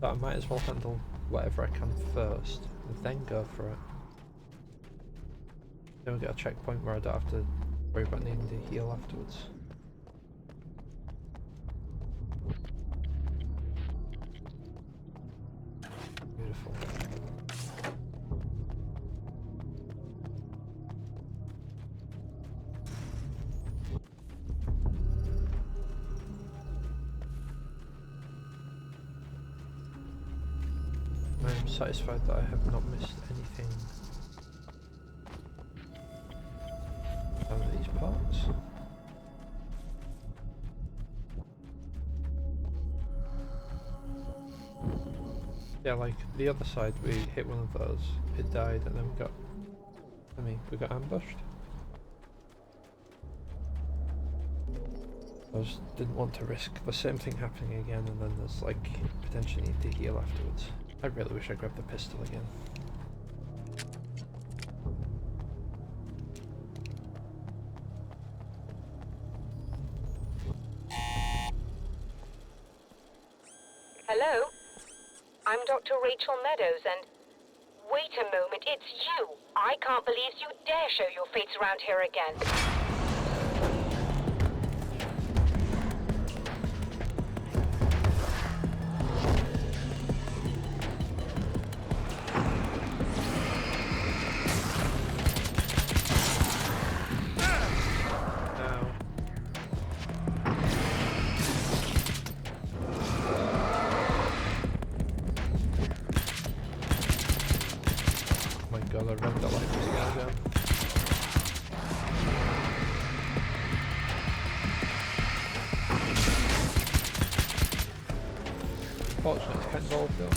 But I might as well handle whatever I can first and then go for it. Then we get a checkpoint where I don't have to worry about needing to heal afterwards. Beautiful. I am satisfied that I have not missed anything out of these parts. Yeah, like the other side, we hit one of those, it died, and then we got ambushed. I just didn't want to risk the same thing happening again, and then there's like potentially need to heal afterwards. I really wish I grabbed the pistol again. Hello? I'm Dr. Rachel Meadows, and... Wait a moment, it's you! I can't believe you dare show your face around here again. God, I read that like this guy down. Fortunately, it's kind of old though.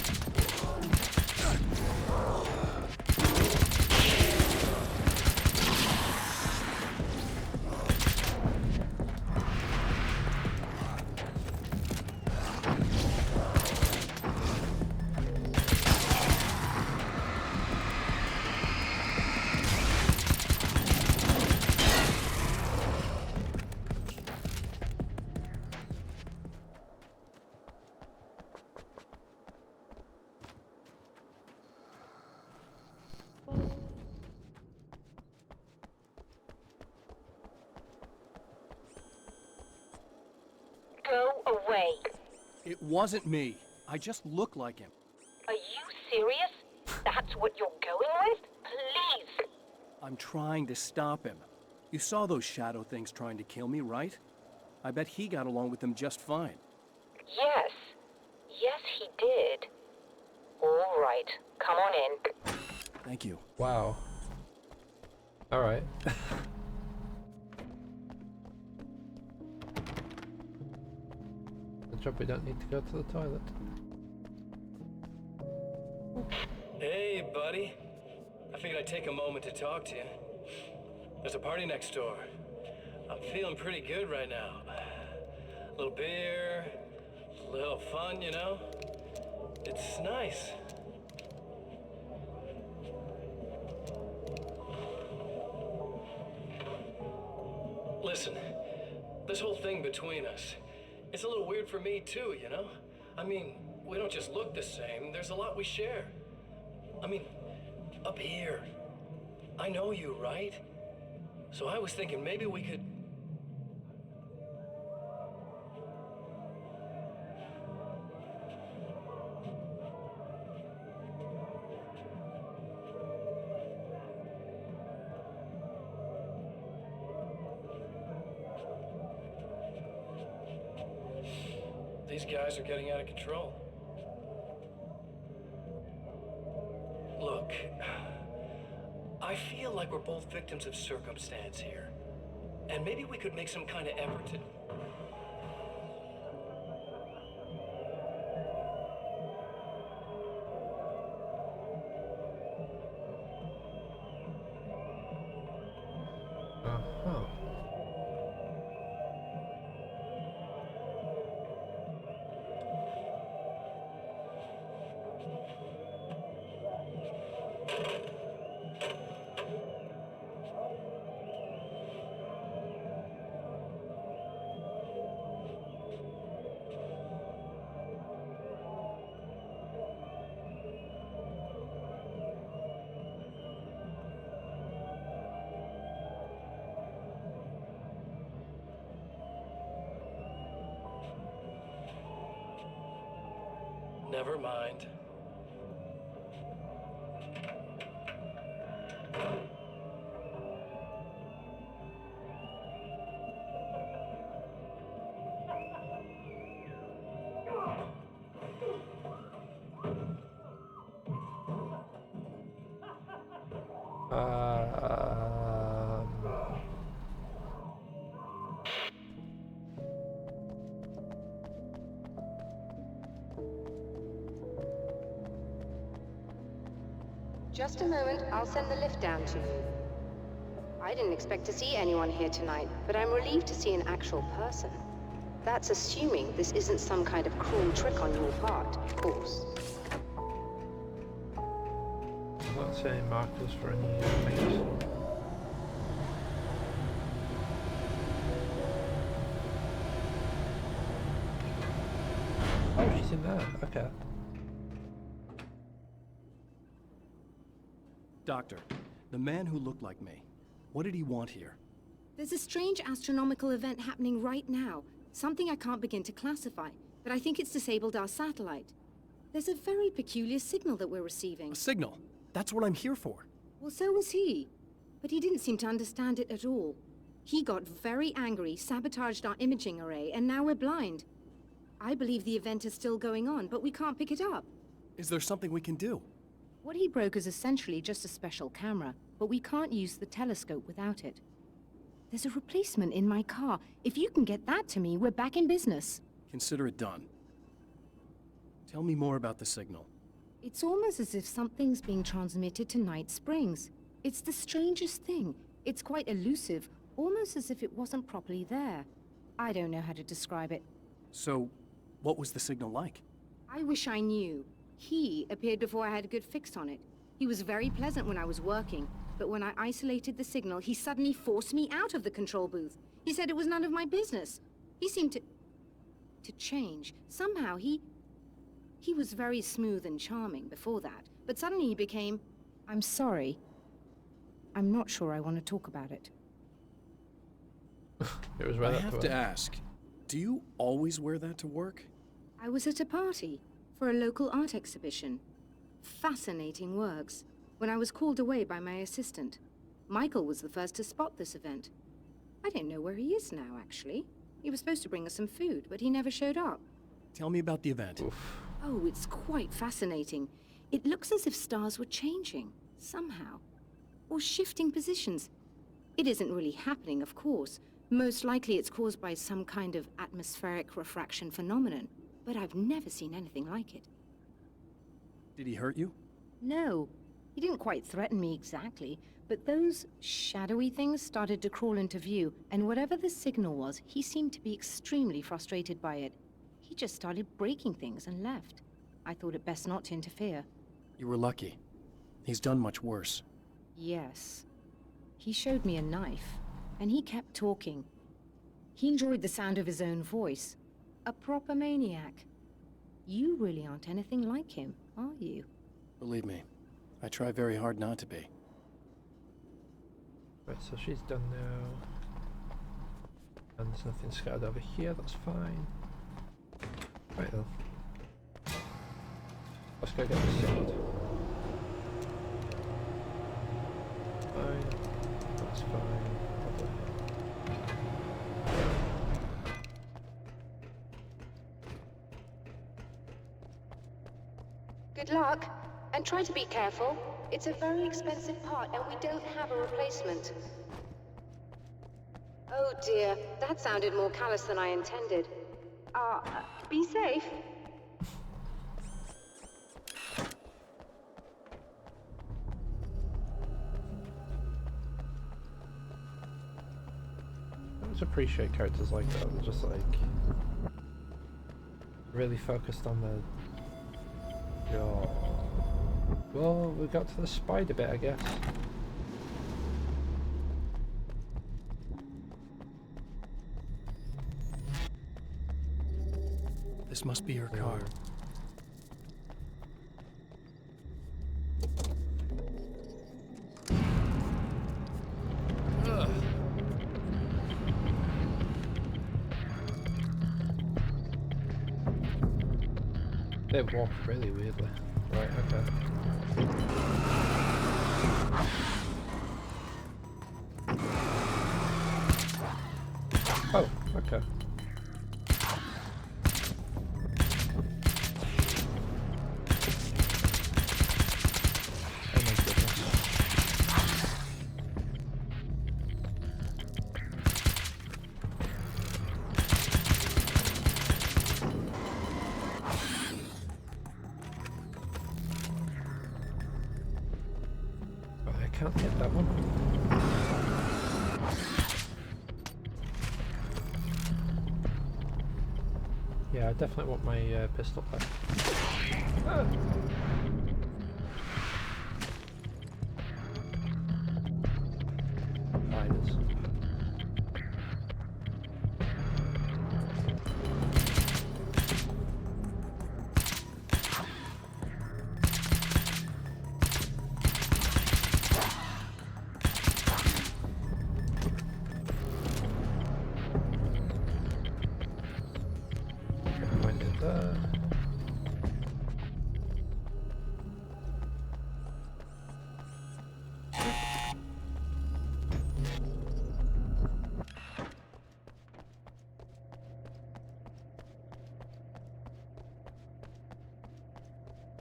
It wasn't me. I just look like him. Are you serious? That's what you're going with? Please! I'm trying to stop him. You saw those shadow things trying to kill me, right? I bet he got along with them just fine. Yes. Yes, he did. All right. Come on in. Thank you. Wow. Alright. Good job we don't need to go to the toilet. Hey, buddy. I figured I'd take a moment to talk to you. There's a party next door. I'm feeling pretty good right now. A little beer, a little fun, you know? It's nice. Listen, this whole thing between us, it's a little weird for me too, you know? I mean, we don't just look the same, there's a lot we share. I mean, up here. I know you, right? So I was thinking maybe we could... These guys are getting out of control. Look, I feel like we're both victims of circumstance here. And maybe we could make some kind of effort to... Uh-huh. Never mind. Just a moment, I'll send the lift down to you. I didn't expect to see anyone here tonight, but I'm relieved to see an actual person. That's assuming this isn't some kind of cruel trick on your part, of course. I'm not saying markers for any things. Oh, she's in there. Okay. Doctor, the man who looked like me, what did he want here? There's a strange astronomical event happening right now. Something I can't begin to classify, but I think it's disabled our satellite. There's a very peculiar signal that we're receiving. A signal? That's what I'm here for. Well, so was he. But he didn't seem to understand it at all. He got very angry, sabotaged our imaging array, and now we're blind. I believe the event is still going on, but we can't pick it up. Is there something we can do? What he broke is essentially just a special camera, but we can't use the telescope without it. There's a replacement in my car. If you can get that to me, we're back in business. Consider it done. Tell me more about the signal. It's almost as if something's being transmitted to Night Springs. It's the strangest thing. It's quite elusive, almost as if it wasn't properly there. I don't know how to describe it. So, what was the signal like? I wish I knew. He appeared before I had a good fix on it. He was very pleasant when I was working, but when I isolated the signal, he suddenly forced me out of the control booth. He said it was none of my business. He seemed to change. Somehow he was very smooth and charming before that, but suddenly he became... I'm sorry. I'm not sure I want to talk about it. It was right I up have to to ask, do you always wear that to work? I was at a party for a local art exhibition. Fascinating works. When I was called away by my assistant, Michael was the first to spot this event. I don't know where he is now, actually. He was supposed to bring us some food, but he never showed up. Tell me about the event. Oof. Oh, it's quite fascinating. It looks as if stars were changing, somehow. Or shifting positions. It isn't really happening, of course. Most likely it's caused by some kind of atmospheric refraction phenomenon. But I've never seen anything like it. Did he hurt you? No. He didn't quite threaten me exactly, but those shadowy things started to crawl into view, and whatever the signal was, he seemed to be extremely frustrated by it. He just started breaking things and left. I thought it best not to interfere. You were lucky. He's done much worse. Yes. He showed me a knife, and he kept talking. He enjoyed the sound of his own voice. A proper maniac. You really aren't anything like him, are you? Believe me, I try very hard not to be. Right, so she's done now. And there's nothing scattered over here, that's fine. Right then. Let's go get the seed. Fine. That's fine. Lovely. Good luck, and try to be careful. It's a very expensive part, and we don't have a replacement. Oh dear, that sounded more callous than I intended. Be safe. I always appreciate characters like that. They're just like really focused on the. Oh. Well, we got to the spider bit, I guess. This must be her car. They walk really weirdly. Right, okay. Oh, okay. Oh my goodness. I can't hit that one. Yeah, I definitely want my pistol back. Ah. Spiders.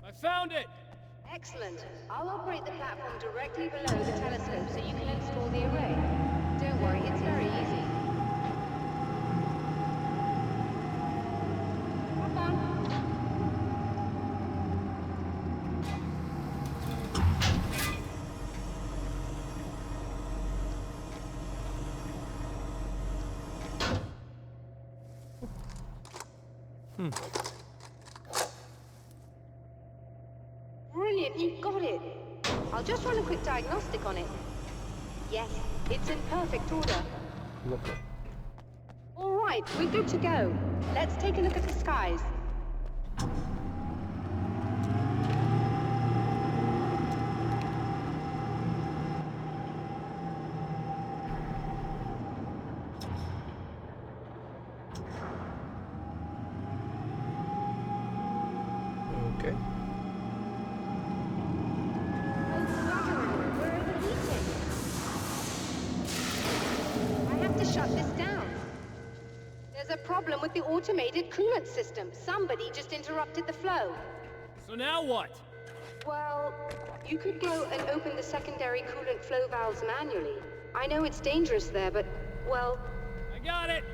I found it! Excellent. I'll operate the platform directly below the telescope so you can install the array. Don't worry, it's very easy. Have fun. Brilliant, you got it. I'll just run a quick diagnostic on it. Yes, it's in perfect order. Lovely. All right, we're good to go. Let's take a look at the skies. shut this down. There's a problem with the automated coolant system. Somebody just interrupted the flow. So now what? Well, you could go and open the secondary coolant flow valves manually. I know it's dangerous there, but, well... I got it!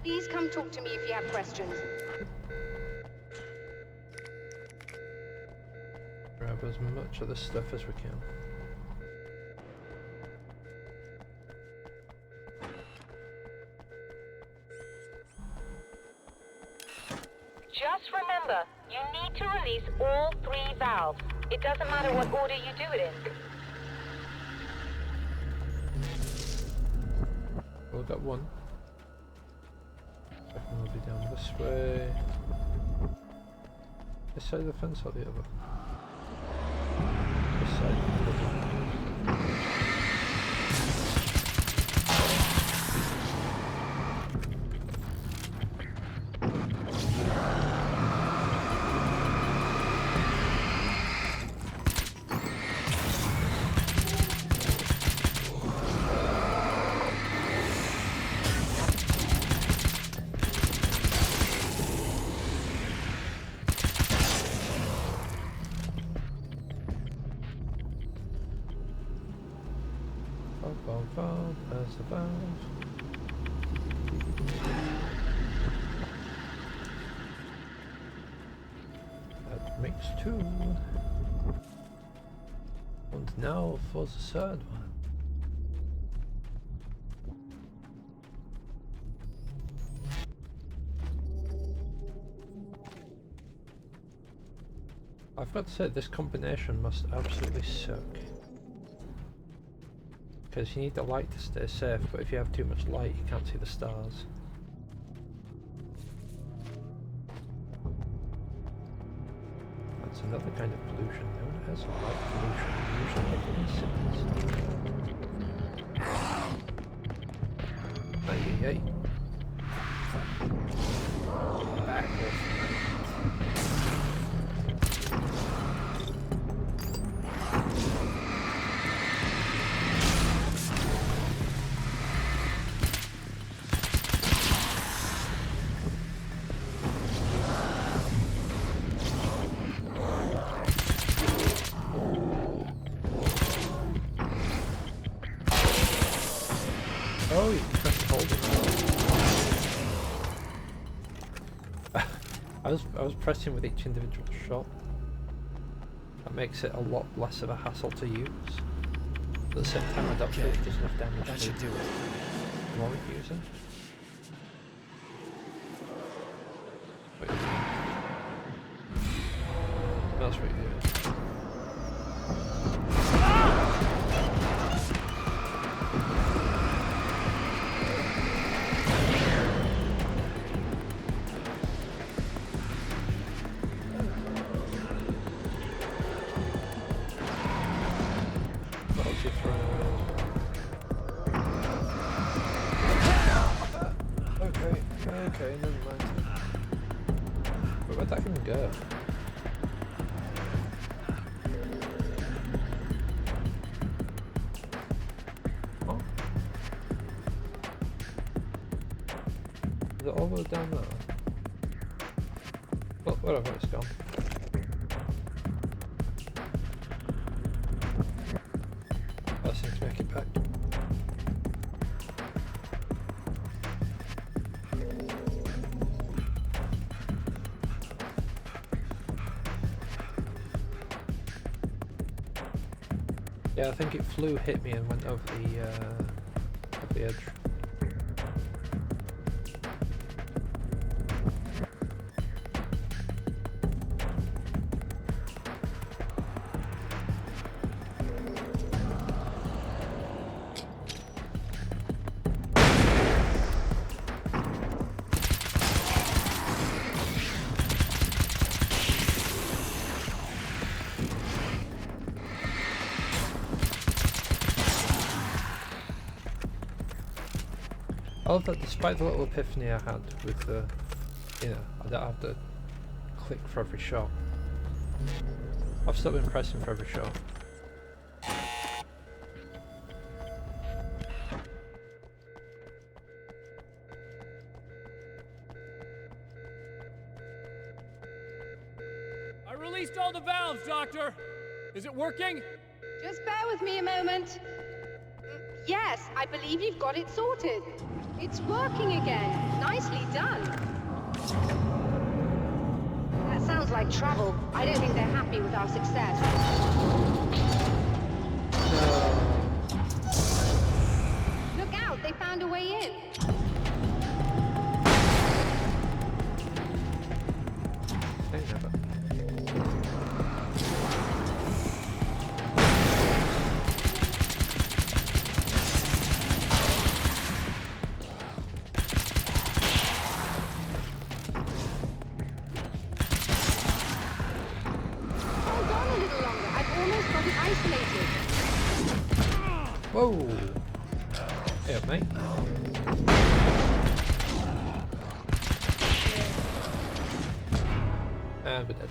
Please come talk to me if you have questions. Grab as much of this stuff as we can. Just remember, you need to release all 3 valves. It doesn't matter what order you do it in. We've got one. Second will be down this way. This side of the fence or the other? This side. Valve, there's the valve. That makes 2. And now for the third one. I've got to say, this combination must absolutely suck. Because you need the light to stay safe, but if you have too much light you can't see the stars. That's another kind of pollution known as light pollution, usually in cities. Back off. Oh, you can press and hold it. I was pressing with each individual shot. That makes it a lot less of a hassle to use. At the same time, I don't feel it does enough damage. That should do it. Warwick using. Wait. That's what you do. Okay, never mind. But where'd that even go? Oh. Is it all the way down there? Well, whatever, it's gone. I seem to make it back. Yeah, I think it flew, hit me, and went over the edge. I love that despite the little epiphany I had with the, you know, I don't have to click for every shot. I've still been pressing for every shot. released all the valves, Doctor. Is it working? Just bear with me a moment. Yes, I believe you've got it sorted. It's working again. Nicely done. That sounds like trouble. I don't think they're happy with our success. Look out, they found a way in. Whoa! Hey up, mate. And we're dead.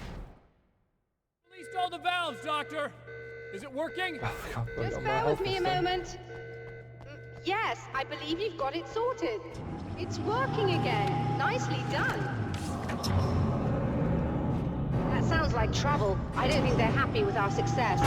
Released all the valves, Doctor. Is it working? Oh, God, just bear with me a moment. Yes, I believe you've got it sorted. It's working again. Nicely done. That sounds like trouble. I don't think they're happy with our success.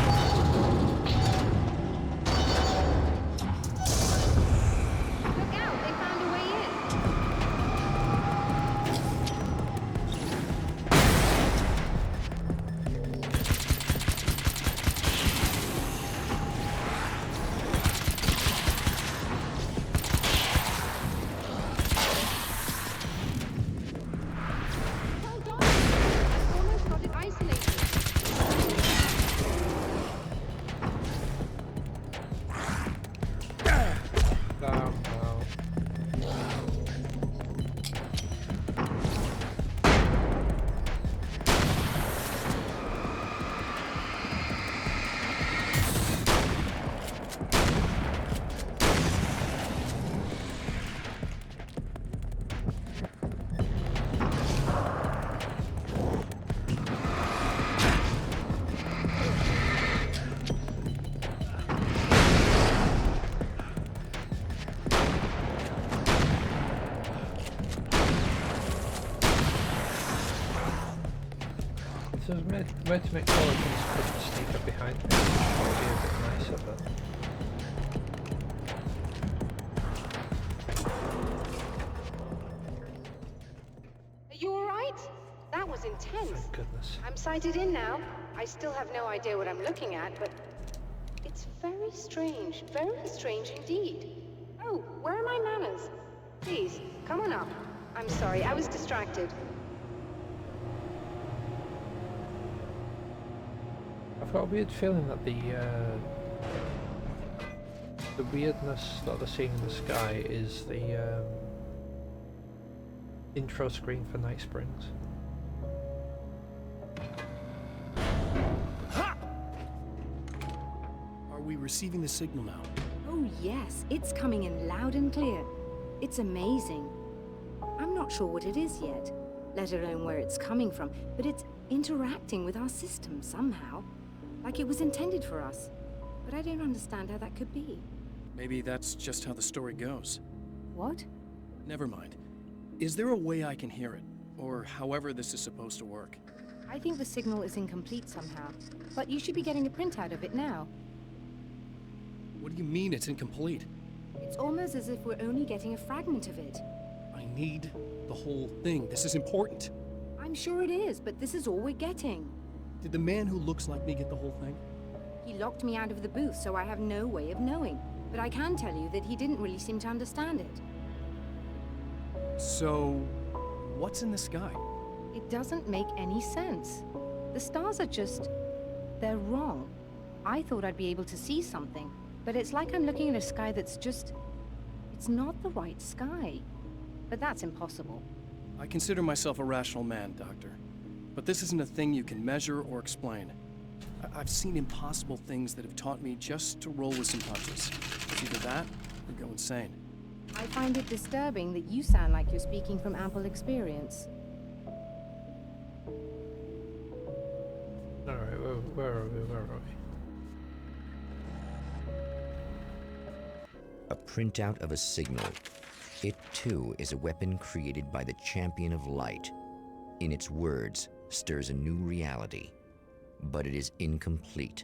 So there's way to make sure things couldn't sneak up behind me. That would be a bit nicer, but... Are you alright? That was intense. Thank goodness. I'm sighted in now. I still have no idea what I'm looking at, but... it's very strange indeed. Oh, where are my manners? Please, come on up. I'm sorry, I was distracted. I've got a weird feeling that the weirdness that they're seeing in the sky is the intro screen for Night Springs. Are we receiving the signal now? Oh yes, it's coming in loud and clear. It's amazing. I'm not sure what it is yet, let alone where it's coming from, but it's interacting with our system somehow. Like it was intended for us. But I don't understand how that could be. Maybe that's just how the story goes. What? Never mind. Is there a way I can hear it? Or however this is supposed to work? I think the signal is incomplete somehow. But you should be getting a printout of it now. What do you mean it's incomplete? It's almost as if we're only getting a fragment of it. I need the whole thing. This is important. I'm sure it is, but this is all we're getting. Did the man who looks like me get the whole thing? He locked me out of the booth, so I have no way of knowing. But I can tell you that he didn't really seem to understand it. So, what's in the sky? It doesn't make any sense. The stars are just... they're wrong. I thought I'd be able to see something, but it's like I'm looking at a sky that's just... it's not the right sky. But that's impossible. I consider myself a rational man, Doctor. But this isn't a thing you can measure or explain. I've seen impossible things that have taught me just to roll with some punches. It's either that or go insane. I find it disturbing that you sound like you're speaking from ample experience. Alright, where are we? A printout of a signal. It too is a weapon created by the Champion of Light. In its words, stirs a new reality, but it is incomplete,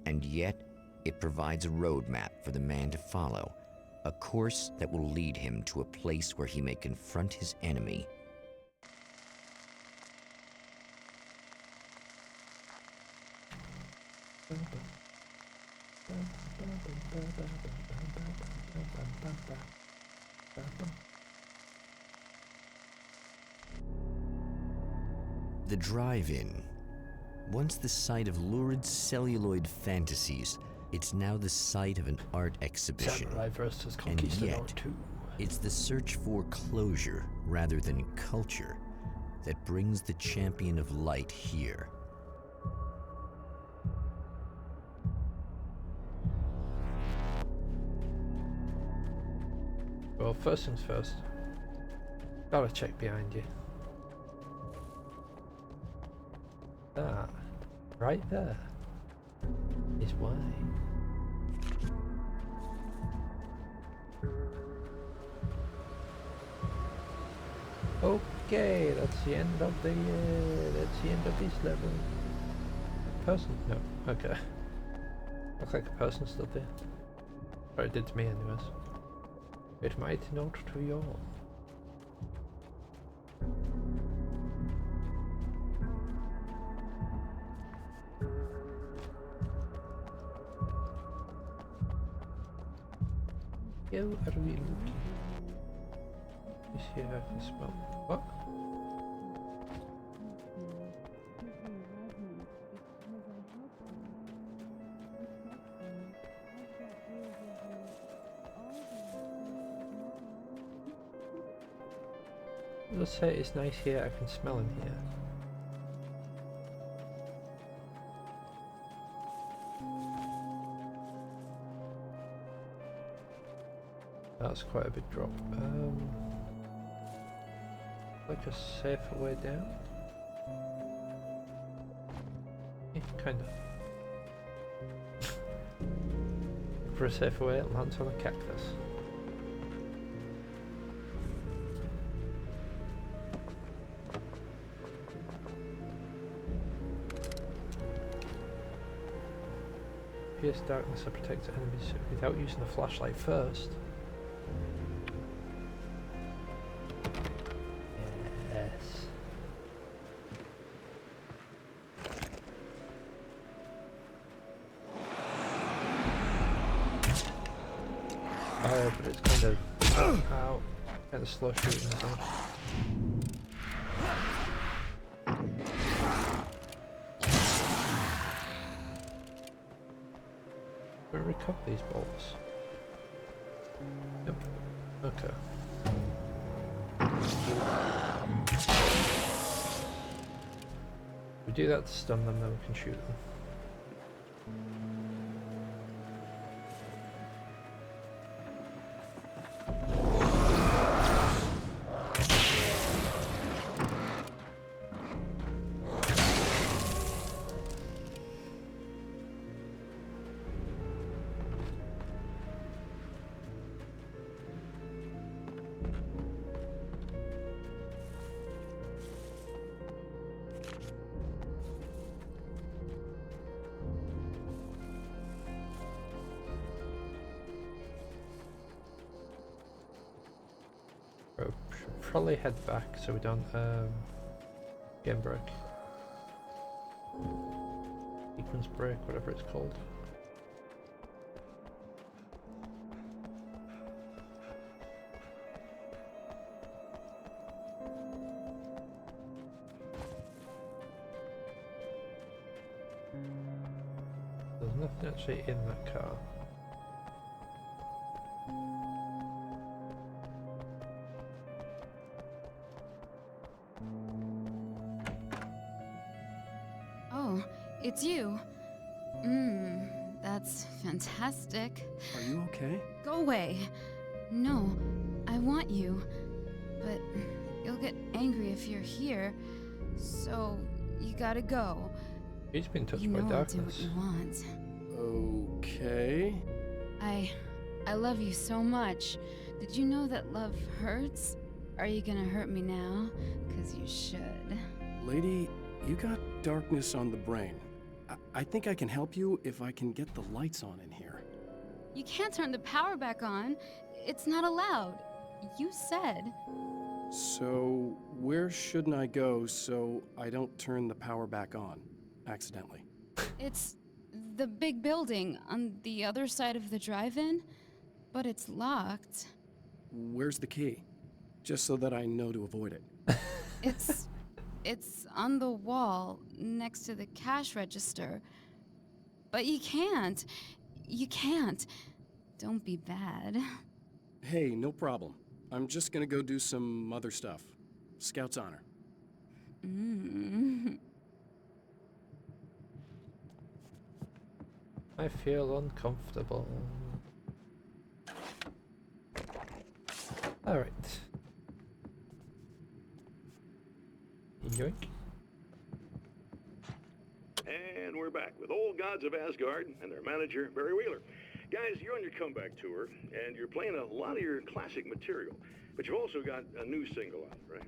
and yet it provides a roadmap for the man to follow, a course that will lead him to a place where he may confront his enemy. The drive-in. Once the site of lurid celluloid fantasies, it's now the site of an art exhibition. Samurai versus And Conquistador yet, 2. it's the search for closure rather than culture that brings the champion of light here. Well, first things first. Gotta check behind you. That, right there, is why. Okay, that's the end of the this level. Person? No. Okay. Looks like a person stood there. Or it did to me anyways. It might not to you all. How are we looking? You see, I can smell. What? Let's say it's nice here, I can smell him here. That's quite a big drop. Like a safer way down? Yeah, kinda. For a safer way, it lands on a cactus. Pierce darkness to protect enemies without using a flashlight first. Yes. Oh, but it's kind of out, kind of slow shooting, isn't it? We'll recover these bolts. Yep. Okay. We do that to stun them, then we can shoot them. Should probably head back so we don't game break. Sequence break, whatever it's called. There's nothing actually in that car. It's you. That's fantastic. Are you okay? Go away. No, I want you. But you'll get angry if you're here. So you gotta go. He's been touched you by know darkness. I'll do what you want. Okay. I love you so much. Did you know that love hurts? Are you gonna hurt me now? 'Cause you should. Lady, You got darkness on the brain. I think I can help you if I can get the lights on in here. You can't turn the power back on. It's not allowed. You said. So, where shouldn't I go so I don't turn the power back on accidentally? It's the big building on the other side of the drive-in, but it's locked. Where's the key? Just so that I know to avoid it. It's on the wall next to the cash register. But you can't. You can't. Don't be bad. Hey, no problem. I'm just gonna go do some other stuff. Scout's honor. I feel uncomfortable. Alright. Yoink. And we're back with Old Gods of Asgard and their manager, Barry Wheeler. Guys, you're on your comeback tour, and you're playing a lot of your classic material, but you've also got a new single out, right?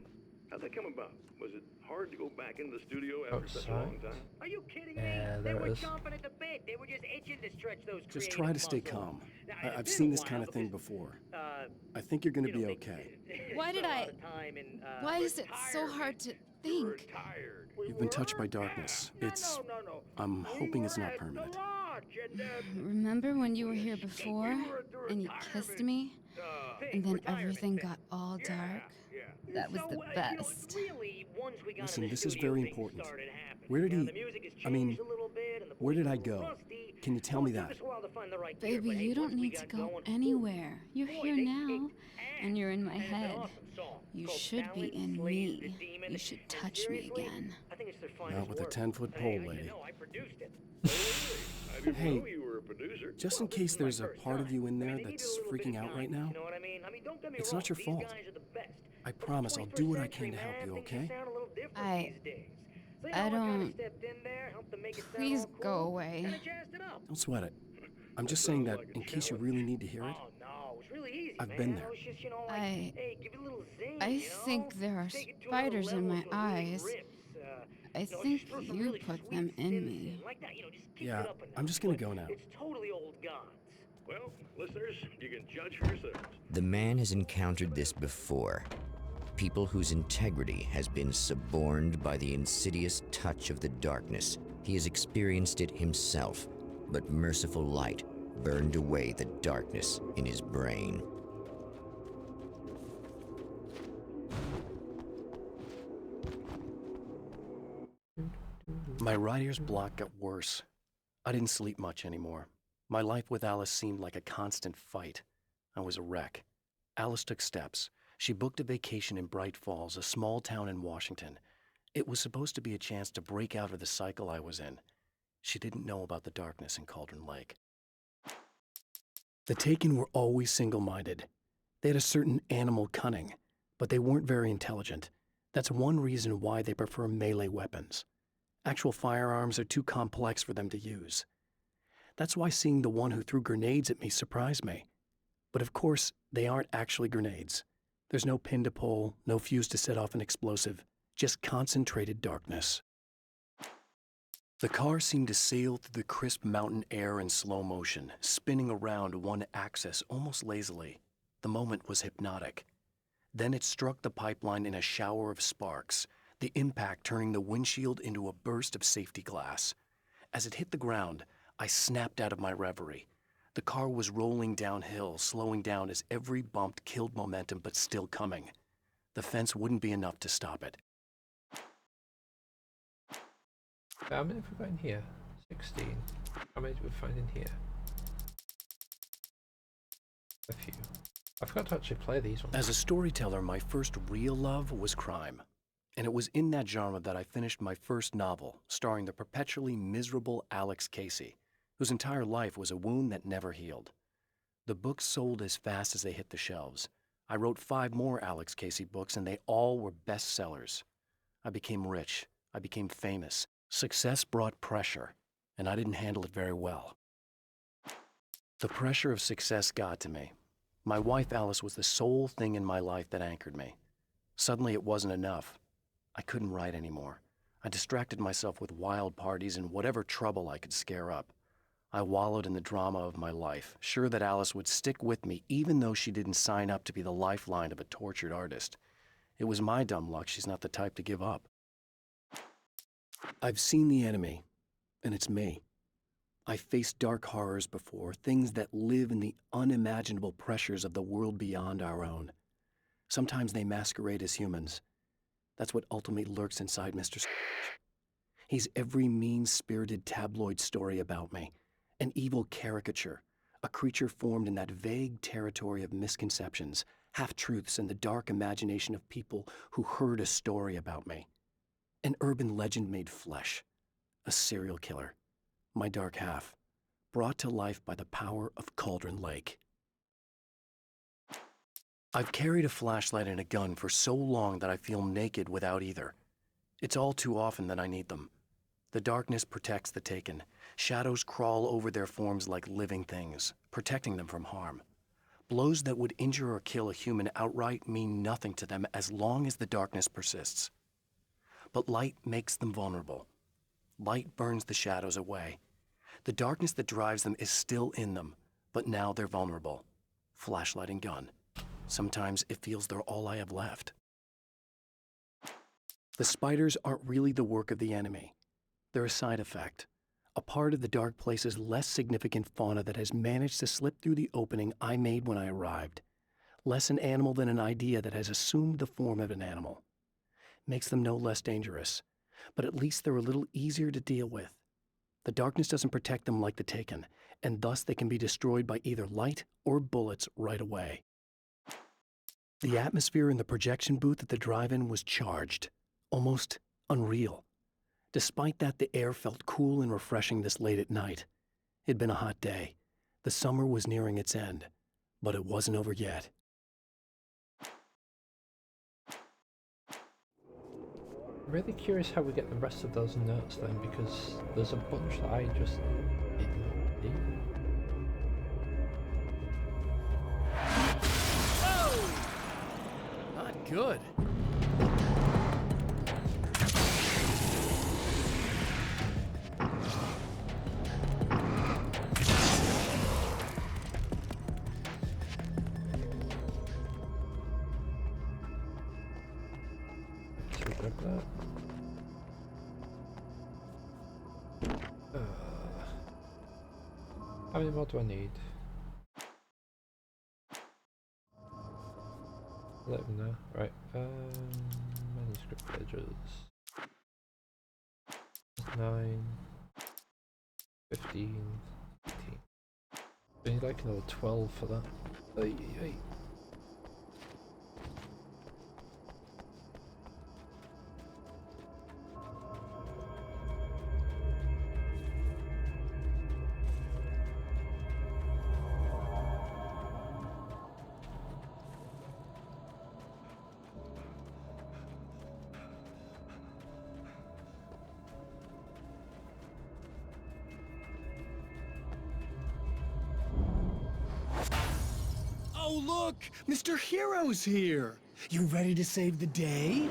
How'd that come about? Was it hard to go back into the studio after such a long time? Are you kidding me? Yeah, They there were it is. chomping at the bit. They were just itching to stretch those Just creative try to stay muscles. calm. Now, I've it's seen been this a kind while of thing because, before. I think you're gonna be okay. Why did I... Why is it so hard to think? You've been touched by darkness. I'm hoping it's not permanent. Remember when you were here before, and you kissed me? And then everything got all dark? That was the best. Listen, this is very important. Where did where did I go? Can you tell me that? Baby, you don't need to go anywhere. You're here now, and you're in my head. You should be in me. You should touch me again. Not with a 10-foot pole, lady. Hey, just in case there's a part of you in there that's freaking out right now, it's not your fault. I promise I'll do what I can to help you, okay? I don't... Please go away. Don't sweat it. I'm just saying that in case you really need to hear it. I've been there. I think there are spiders in my eyes. I think you put them in me. Yeah, I'm just gonna go now. Well, listeners, you can judge for yourselves. The man has encountered this before. People whose integrity has been suborned by the insidious touch of the darkness. He has experienced it himself, but merciful light burned away the darkness in his brain. My writer's block got worse. I didn't sleep much anymore. My life with Alice seemed like a constant fight. I was a wreck. Alice took steps. She booked a vacation in Bright Falls, a small town in Washington. It was supposed to be a chance to break out of the cycle I was in. She didn't know about the darkness in Cauldron Lake. The Taken were always single-minded. They had a certain animal cunning, but they weren't very intelligent. That's one reason why they prefer melee weapons. Actual firearms are too complex for them to use. That's why seeing the one who threw grenades at me surprised me. But of course, they aren't actually grenades. There's no pin to pull, no fuse to set off an explosive, just concentrated darkness. The car seemed to sail through the crisp mountain air in slow motion, spinning around one axis almost lazily. The moment was hypnotic. Then it struck the pipeline in a shower of sparks, the impact turning the windshield into a burst of safety glass. As it hit the ground, I snapped out of my reverie. The car was rolling downhill, slowing down as every bump killed momentum but still coming. The fence wouldn't be enough to stop it. How many have we got in here? 16. How many do we find in here? A few. I forgot to actually play these ones. As a storyteller, my first real love was crime. And it was in that genre that I finished my first novel, starring the perpetually miserable Alex Casey, whose entire life was a wound that never healed. The books sold as fast as they hit the shelves. I wrote 5 more Alex Casey books, and they all were bestsellers. I became rich. I became famous. Success brought pressure, and I didn't handle it very well. The pressure of success got to me. My wife Alice was the sole thing in my life that anchored me. Suddenly it wasn't enough. I couldn't write anymore. I distracted myself with wild parties and whatever trouble I could scare up. I wallowed in the drama of my life, sure that Alice would stick with me even though she didn't sign up to be the lifeline of a tortured artist. It was my dumb luck she's not the type to give up. I've seen the enemy, and it's me. I've faced dark horrors before, things that live in the unimaginable pressures of the world beyond our own. Sometimes they masquerade as humans. That's what ultimately lurks inside Mr. Scrooge. He's every mean-spirited tabloid story about me, an evil caricature, a creature formed in that vague territory of misconceptions, half-truths, and the dark imagination of people who heard a story about me. An urban legend made flesh, a serial killer, my dark half, brought to life by the power of Cauldron Lake. I've carried a flashlight and a gun for so long that I feel naked without either. It's all too often that I need them. The darkness protects the taken. Shadows crawl over their forms like living things, protecting them from harm. Blows that would injure or kill a human outright mean nothing to them as long as the darkness persists. But light makes them vulnerable. Light burns the shadows away. The darkness that drives them is still in them, but now they're vulnerable. Flashlight and gun. Sometimes it feels they're all I have left. The spiders aren't really the work of the enemy. They're a side effect, a part of the dark place's less significant fauna that has managed to slip through the opening I made when I arrived. Less an animal than an idea that has assumed the form of an animal. Makes them no less dangerous, but at least they're a little easier to deal with. The darkness doesn't protect them like the Taken, and thus they can be destroyed by either light or bullets right away. The atmosphere in the projection booth at the drive-in was charged, almost unreal. Despite that, the air felt cool and refreshing this late at night. It'd been a hot day. The summer was nearing its end, but it wasn't over yet. I'm really curious how we get the rest of those notes then, because there's a bunch that I just didn't see. Not good. How many more do I need? 11 now. Right. Manuscript pages. 9, 15, 18. I need like another 12 for that. Ay, ay, ay. Oh, look! Mr. Hero's here! You ready to save the day?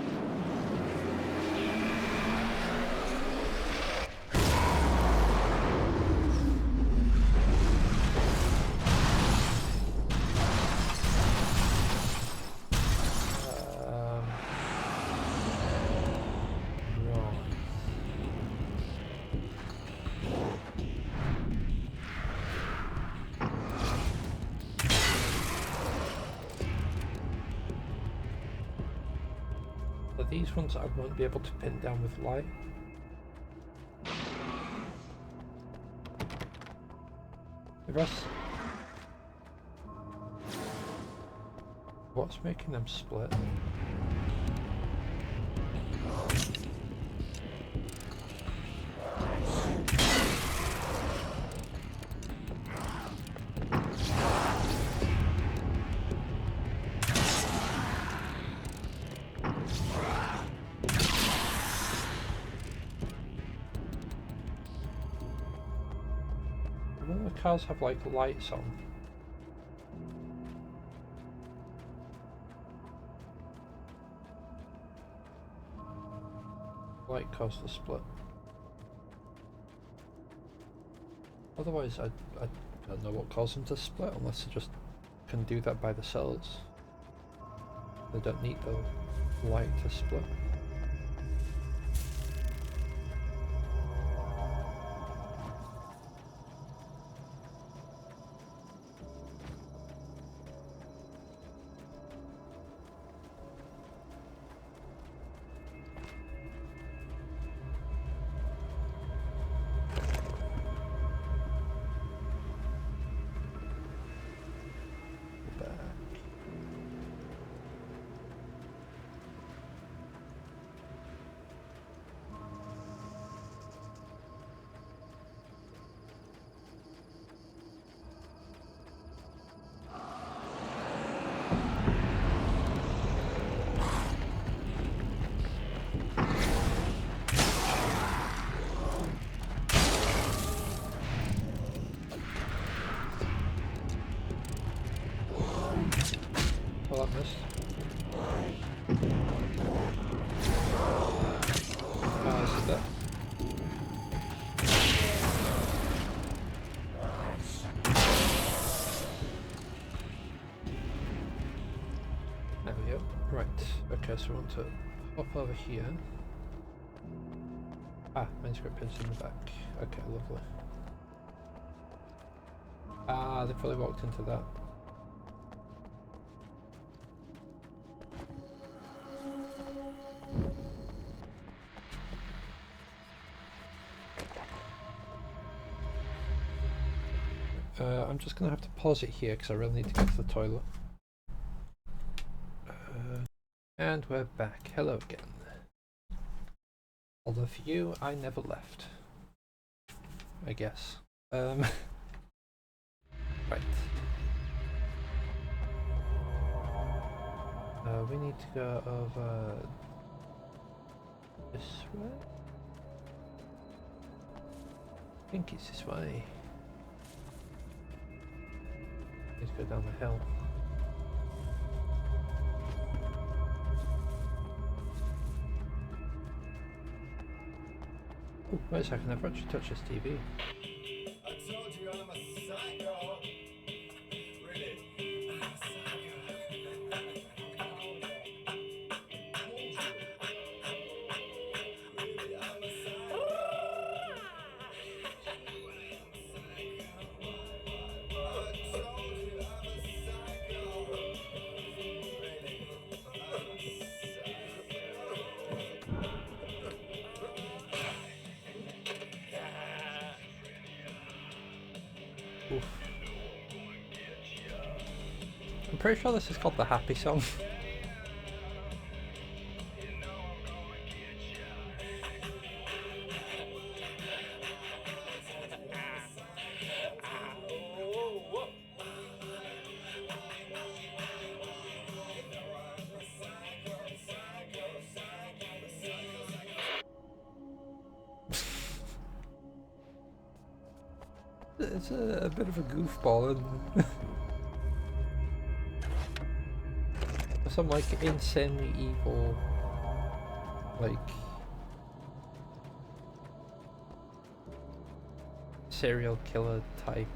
These ones I won't be able to pin down with light. The rest... What's making them split? Cars have like lights on. light caused the split. Otherwise, I don't know what caused them to split unless they just can do that by themselves. They don't need the light to split. Well, I missed. This is that. There we go. Right. Okay, so we want to hop over here. Ah, manuscript pins in the back. Okay, lovely. Ah, they probably walked into that. I'm just going to have to pause it here because I really need to get to the toilet. And we're back. Hello again. Although for you, I never left. I guess. Right. We need to go over this way. I think it's this way. Let's go down the hill. Oh, wait a second, I've actually touched this TV. I told you I'm a psycho. Really? I'm a psycho. Really, I'm a psycho. Oof. I'm pretty sure this is called the Happy Song. It's a bit of a goofball, isn't it? Some like insanely evil, like serial killer type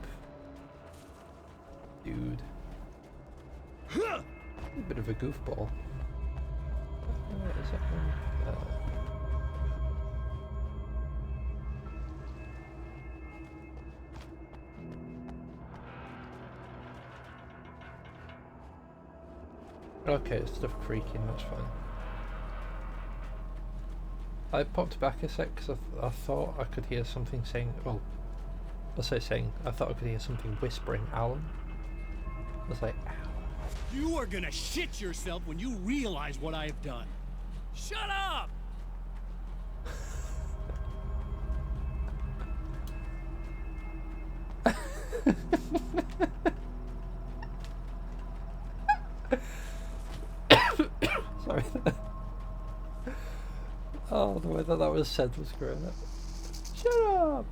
dude. A bit of a goofball. Is that one? Okay, it's stuff creaking, that's fine. I popped back a sec because I thought I could hear something saying, well, I thought I could hear something whispering Alan. I was like, ow. You are gonna shit yourself when you realize what I have done. Shut up! Sorry. Oh, the way that was said was great. Shut up!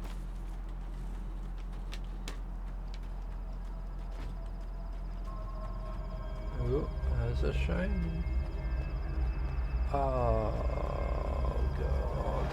Oh, there's a shiny. Oh, God.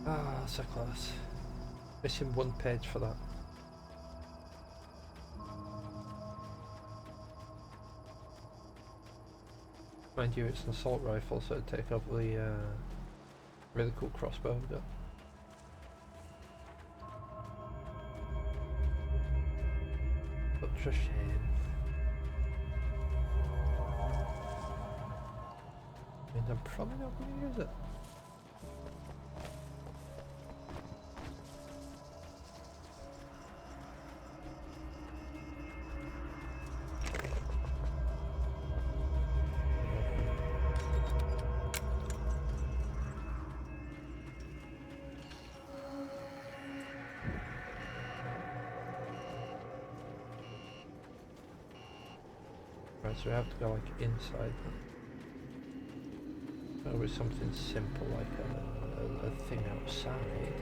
Ah, so close. Missing one page for that. Mind you, it's an assault rifle, so it'd take over the really cool crossbow I've got. Such a shame. I mean, I'm probably not going to use it. Right, so we have to go like inside them. Or with something simple like a thing outside.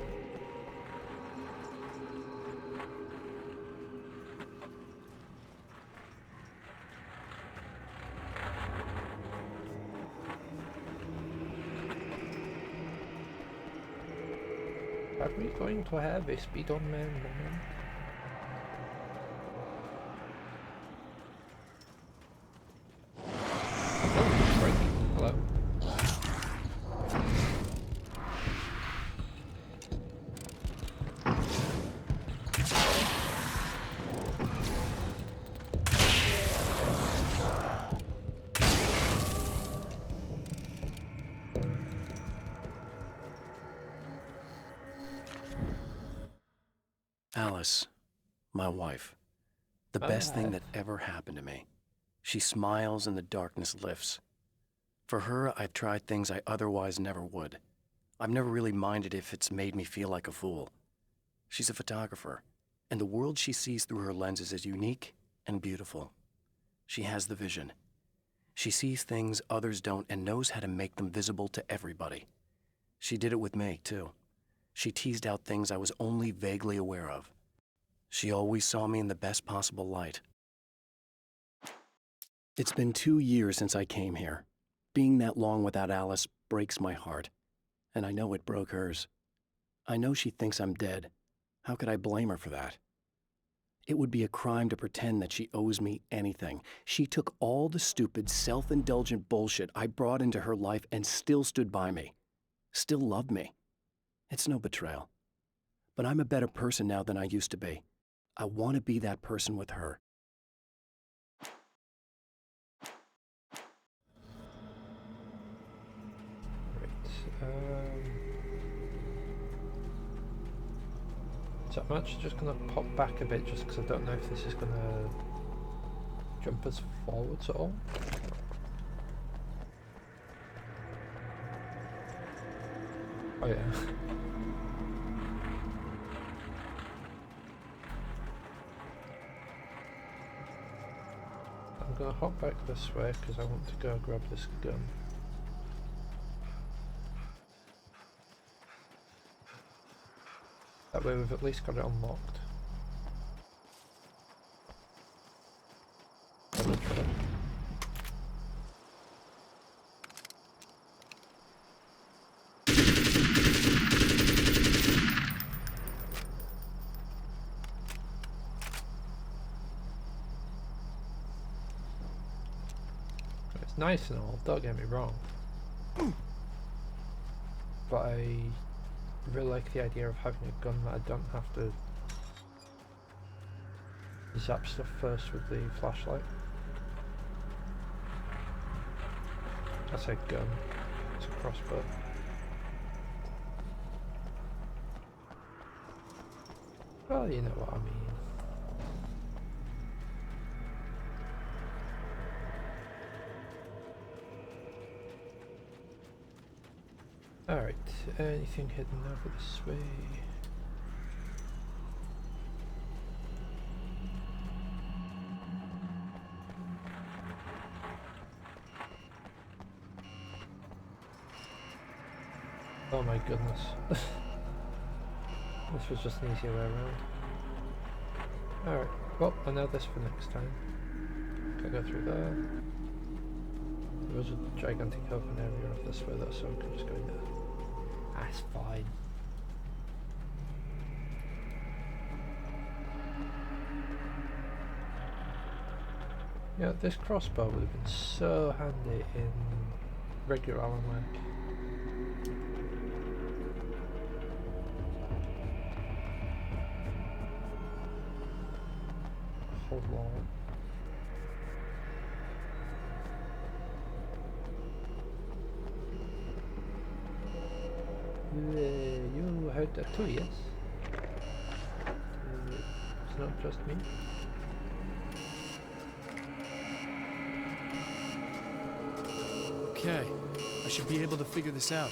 Are we going to have a speed-on man moment? Hello. Alice, my wife. The best thing that ever happened to me. She smiles and the darkness lifts. For her, I've tried things I otherwise never would. I've never really minded if it's made me feel like a fool. She's a photographer, and the world she sees through her lenses is unique and beautiful. She has the vision. She sees things others don't and knows how to make them visible to everybody. She did it with me, too. She teased out things I was only vaguely aware of. She always saw me in the best possible light. It's been 2 years since I came here. Being that long without Alice breaks my heart, and I know it broke hers. I know she thinks I'm dead. How could I blame her for that? It would be a crime to pretend that she owes me anything. She took all the stupid, self-indulgent bullshit I brought into her life and still stood by me. Still loved me. It's no betrayal. But I'm a better person now than I used to be. I want to be that person with her. So I'm actually just going to pop back a bit just because I don't know if this is going to jump us forwards at all. Oh yeah. I'm going to hop back this way because I want to go grab this gun. That way we've at least got it unlocked. It's nice and all, don't get me wrong. But I really like the idea of having a gun that I don't have to zap stuff first with the flashlight. I say gun, it's a crossbow. Well, you know what I mean. Alright, anything hidden over this way? Oh my goodness. This was just an easier way around. Alright, well, I know this for next time. Can I go through there? There was a gigantic open area of this way though, so we can just go in there. That's fine. Yeah, this crossbow would have been so handy in regular Alan Wake. Hold on. You heard that too, yes? It's not just me. Okay, I should be able to figure this out.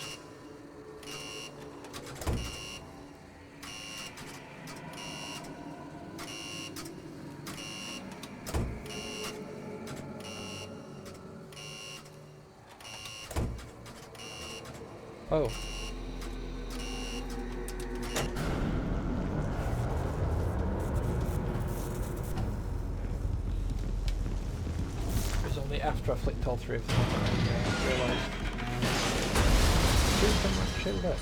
Oh. It was only after I flicked all three of them that I realised. Shoot them, shoot it.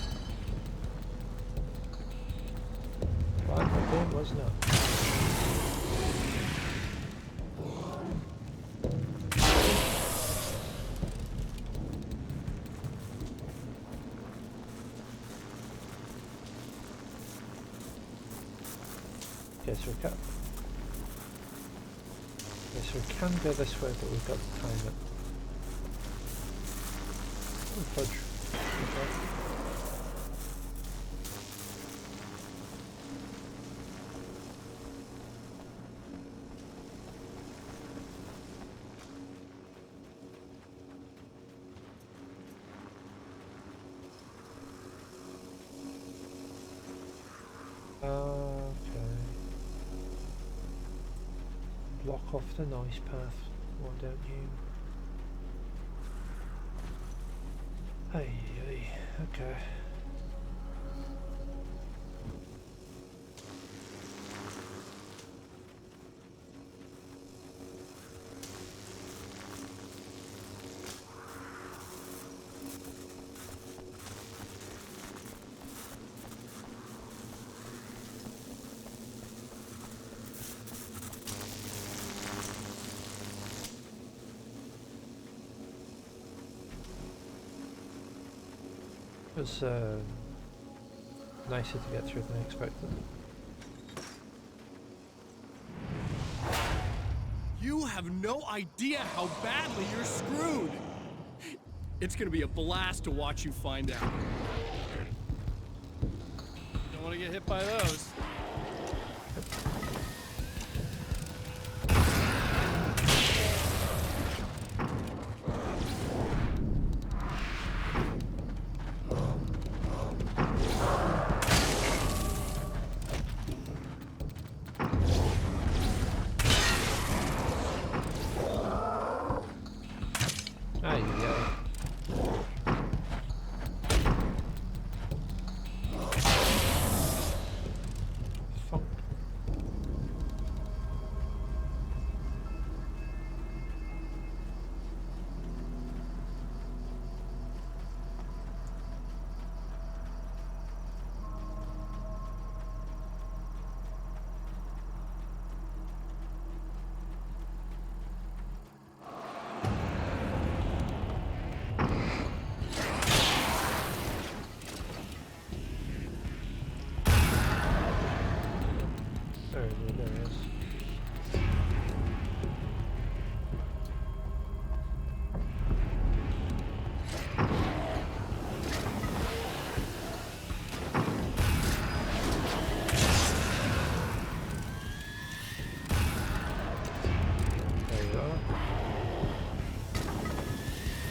What the game was not. Okay, so we can. Okay, so we can go this way, but we've got to time it. Oh, fudge. Okay. Block off the noise path, why don't you? Hey, okay. It was nicer to get through than I expected. You have no idea how badly you're screwed! It's gonna be a blast to watch you find out. Don't want to get hit by those.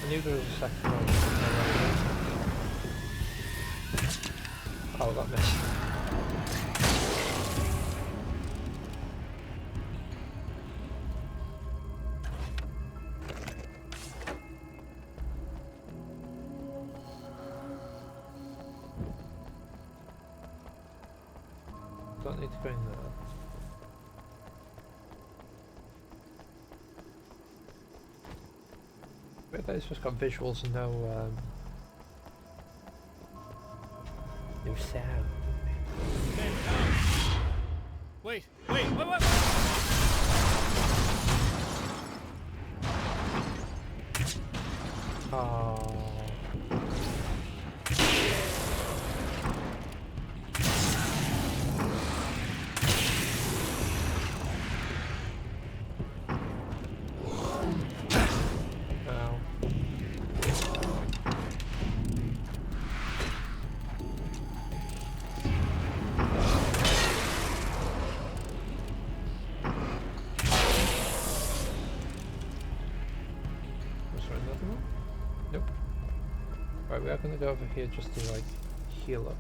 I knew there was a second one. Oh, that missed. Don't need to go in there. But it's just got visuals and no sound. Wait. Oh. Right, we are going to go over here just to like heal up.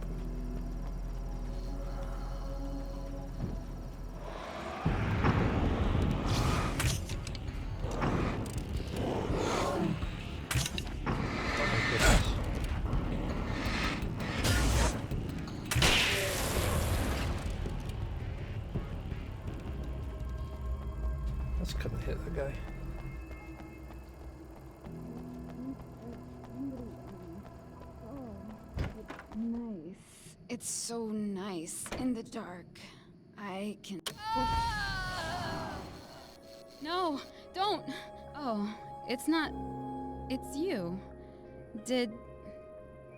Let's come and hit that guy. Nice. It's so nice in the dark. I can. No, don't. Oh, it's not. It's you. Did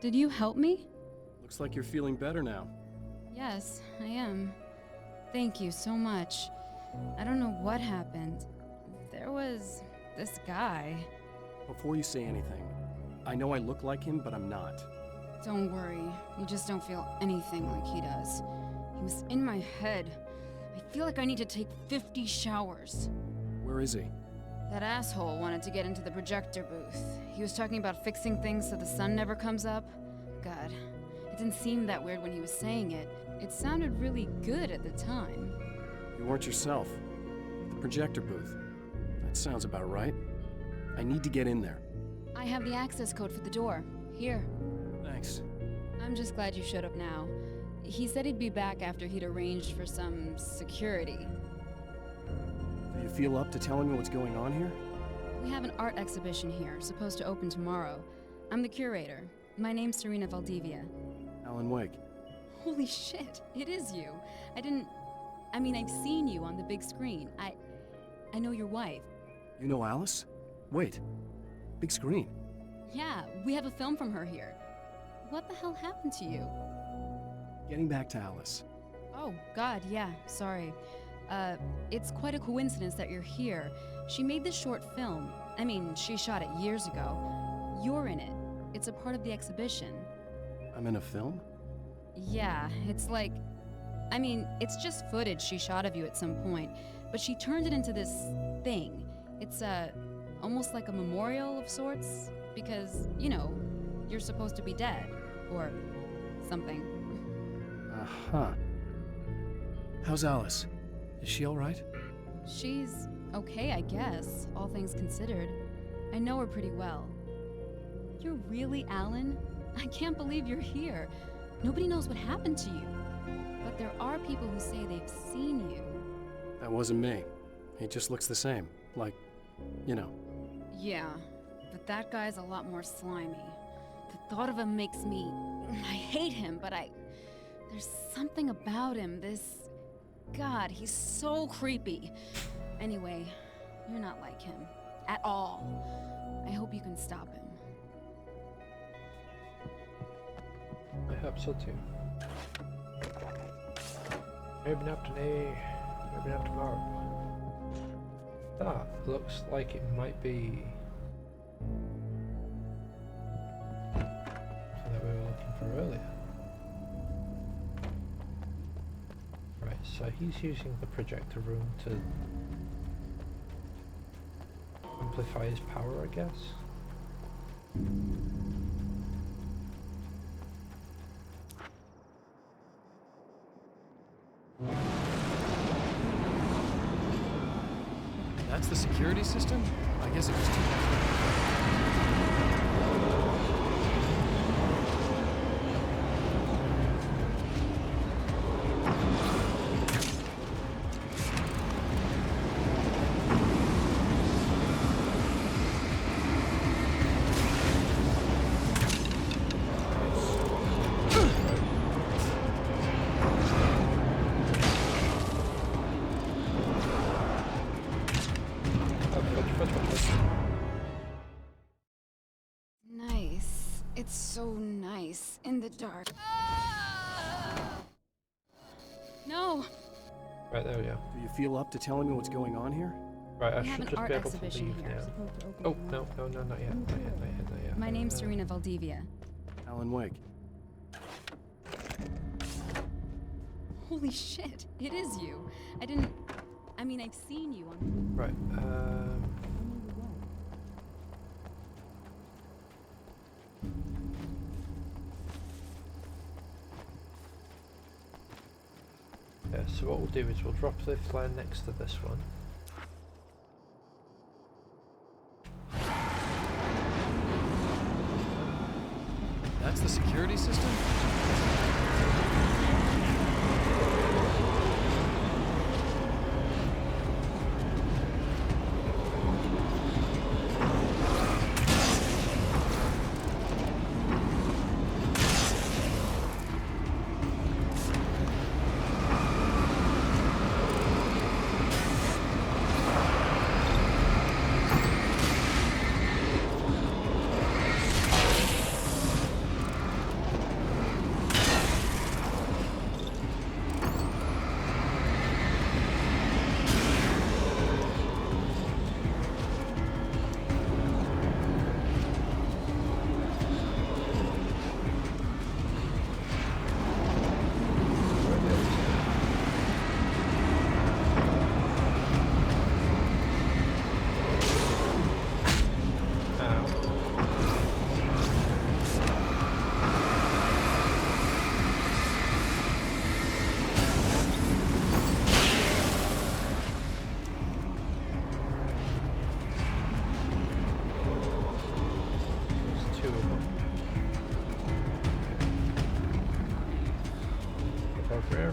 you help me? Looks like you're feeling better now. Yes, I am. Thank you so much. I don't know what happened. There was this guy. Before you say anything, I know I look like him, but I'm not. Don't worry, you just don't feel anything like he does. He was in my head. I feel like I need to take 50 showers. Where is he? That asshole wanted to get into the projector booth. He was talking about fixing things so the sun never comes up. God, it didn't seem that weird when he was saying it. It sounded really good at the time. You weren't yourself. The projector booth. That sounds about right. I need to get in there. I have the access code for the door. Here. Thanks. I'm just glad you showed up now. He said he'd be back after he'd arranged for some security. Do you feel up to telling me what's going on here? We have an art exhibition here, supposed to open tomorrow. I'm the curator. My name's Serena Valdivia. Alan Wake. Holy shit, it is you. I've seen you on the big screen. I know your wife. You know Alice? Wait. Big screen. Yeah, we have a film from her here. What the hell happened to you? Getting back to Alice. Oh, God, yeah, sorry. It's quite a coincidence that you're here. She made this short film. She shot it years ago. You're in it. It's a part of the exhibition. I'm in a film? Yeah, it's like... it's just footage she shot of you at some point, but she turned it into this thing. It's almost like a memorial of sorts, because, you're supposed to be dead, or something. Uh-huh. How's Alice? Is she all right? She's okay, I guess, all things considered. I know her pretty well. You're really Alan? I can't believe you're here. Nobody knows what happened to you. But there are people who say they've seen you. That wasn't me. He just looks the same. Like, Yeah, but that guy's a lot more slimy. The thought of him makes me... I hate him, but there's something about him, God, he's so creepy. Anyway, you're not like him. At all. I hope you can stop him. I hope so too. Maybe not today, maybe not tomorrow. That looks like it might be something that we were looking for earlier. Right, so he's using the projector room to amplify his power, I guess. That's the security system? I guess it was too bad. so nice in the dark. No! Right, there we go. Do you feel up to telling me what's going on here? Right, I We have should an just art be able to exhibition leave here. now. Oh, no, not yet, not yet. My name's Serena Valdivia. Alan Wake. Holy shit, it is you. I mean, I've seen you on... Right, yeah, so what we'll do is we'll drop the flare next to this one. That's the security system?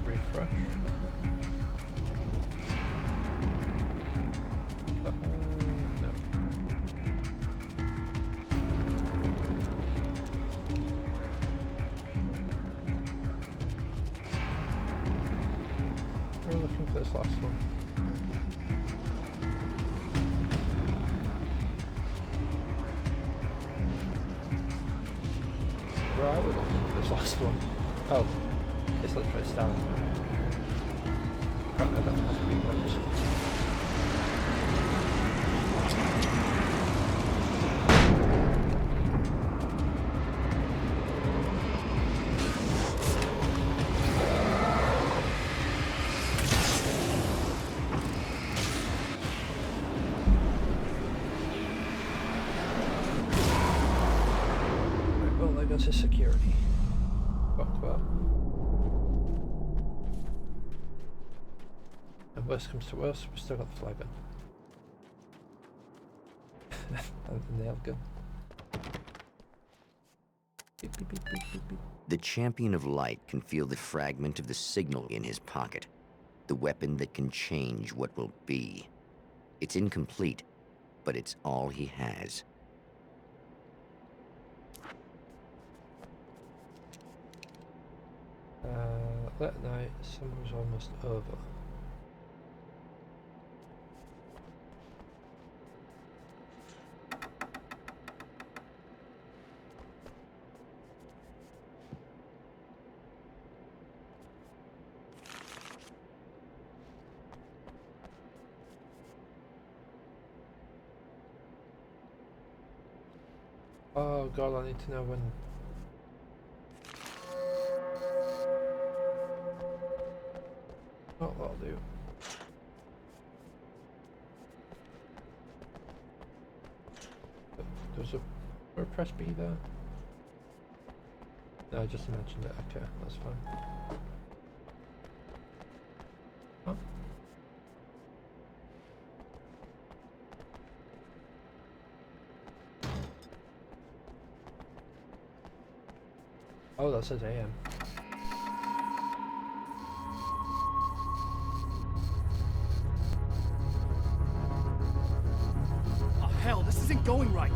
Refresh. No. We're looking for this last one. Right, we're looking for this last one. Oh. It's literally down. I don't have to be much. Right, well, there goes his security. Fuck that. Worst comes to worst, we've still got the fly gun. And the nail gun. Beep, beep, beep, beep, beep, beep. The champion of light can feel the fragment of the signal in his pocket, the weapon that can change what will be. It's incomplete, but it's all he has. That night, summer was almost over. Oh god, I need to know when. Oh, that'll do. There's a WordPress B there? No, I just imagined it. Okay, that's fine. Huh? Oh, that says AM. Oh, hell, this isn't going right.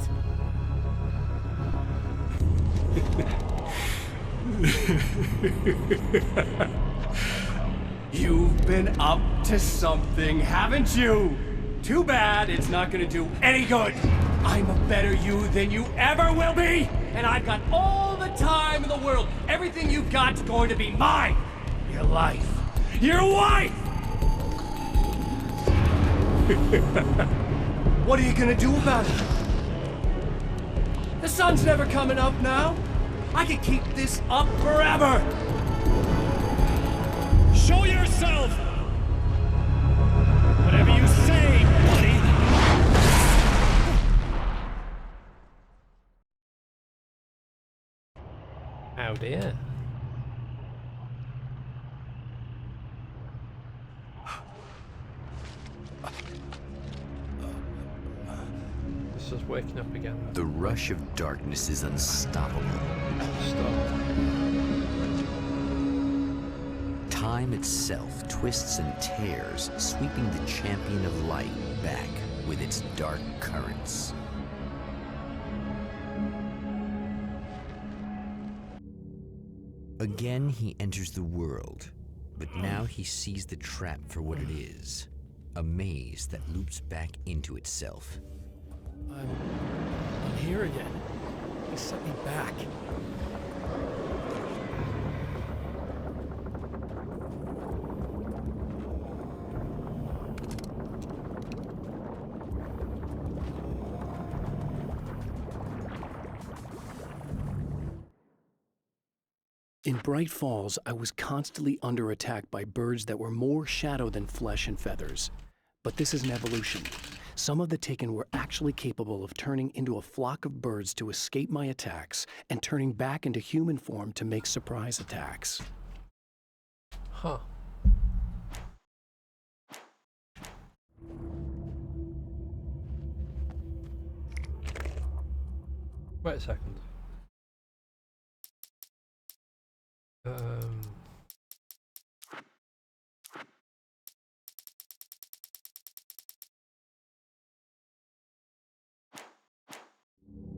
You've been up to something, haven't you? Too bad it's not gonna do any good. I'm a better you than you ever will be, and I've got all the the time in the world. Everything you've got's going to be mine. Your life. Your wife! What are you gonna do about it? The sun's never coming up now. I can keep this up forever. Show yourself! Whatever you say, buddy. Oh dear. This is waking up again. The rush of darkness is unstoppable. Stop. Time itself twists and tears, sweeping the champion of light back with its dark currents. Again, he enters the world, but now he sees the trap for what it is. A maze that loops back into itself. I'm here again. They set me back. In Bright Falls, I was constantly under attack by birds that were more shadow than flesh and feathers. But this is an evolution. Some of the Taken were actually capable of turning into a flock of birds to escape my attacks and turning back into human form to make surprise attacks. Huh. Wait a second.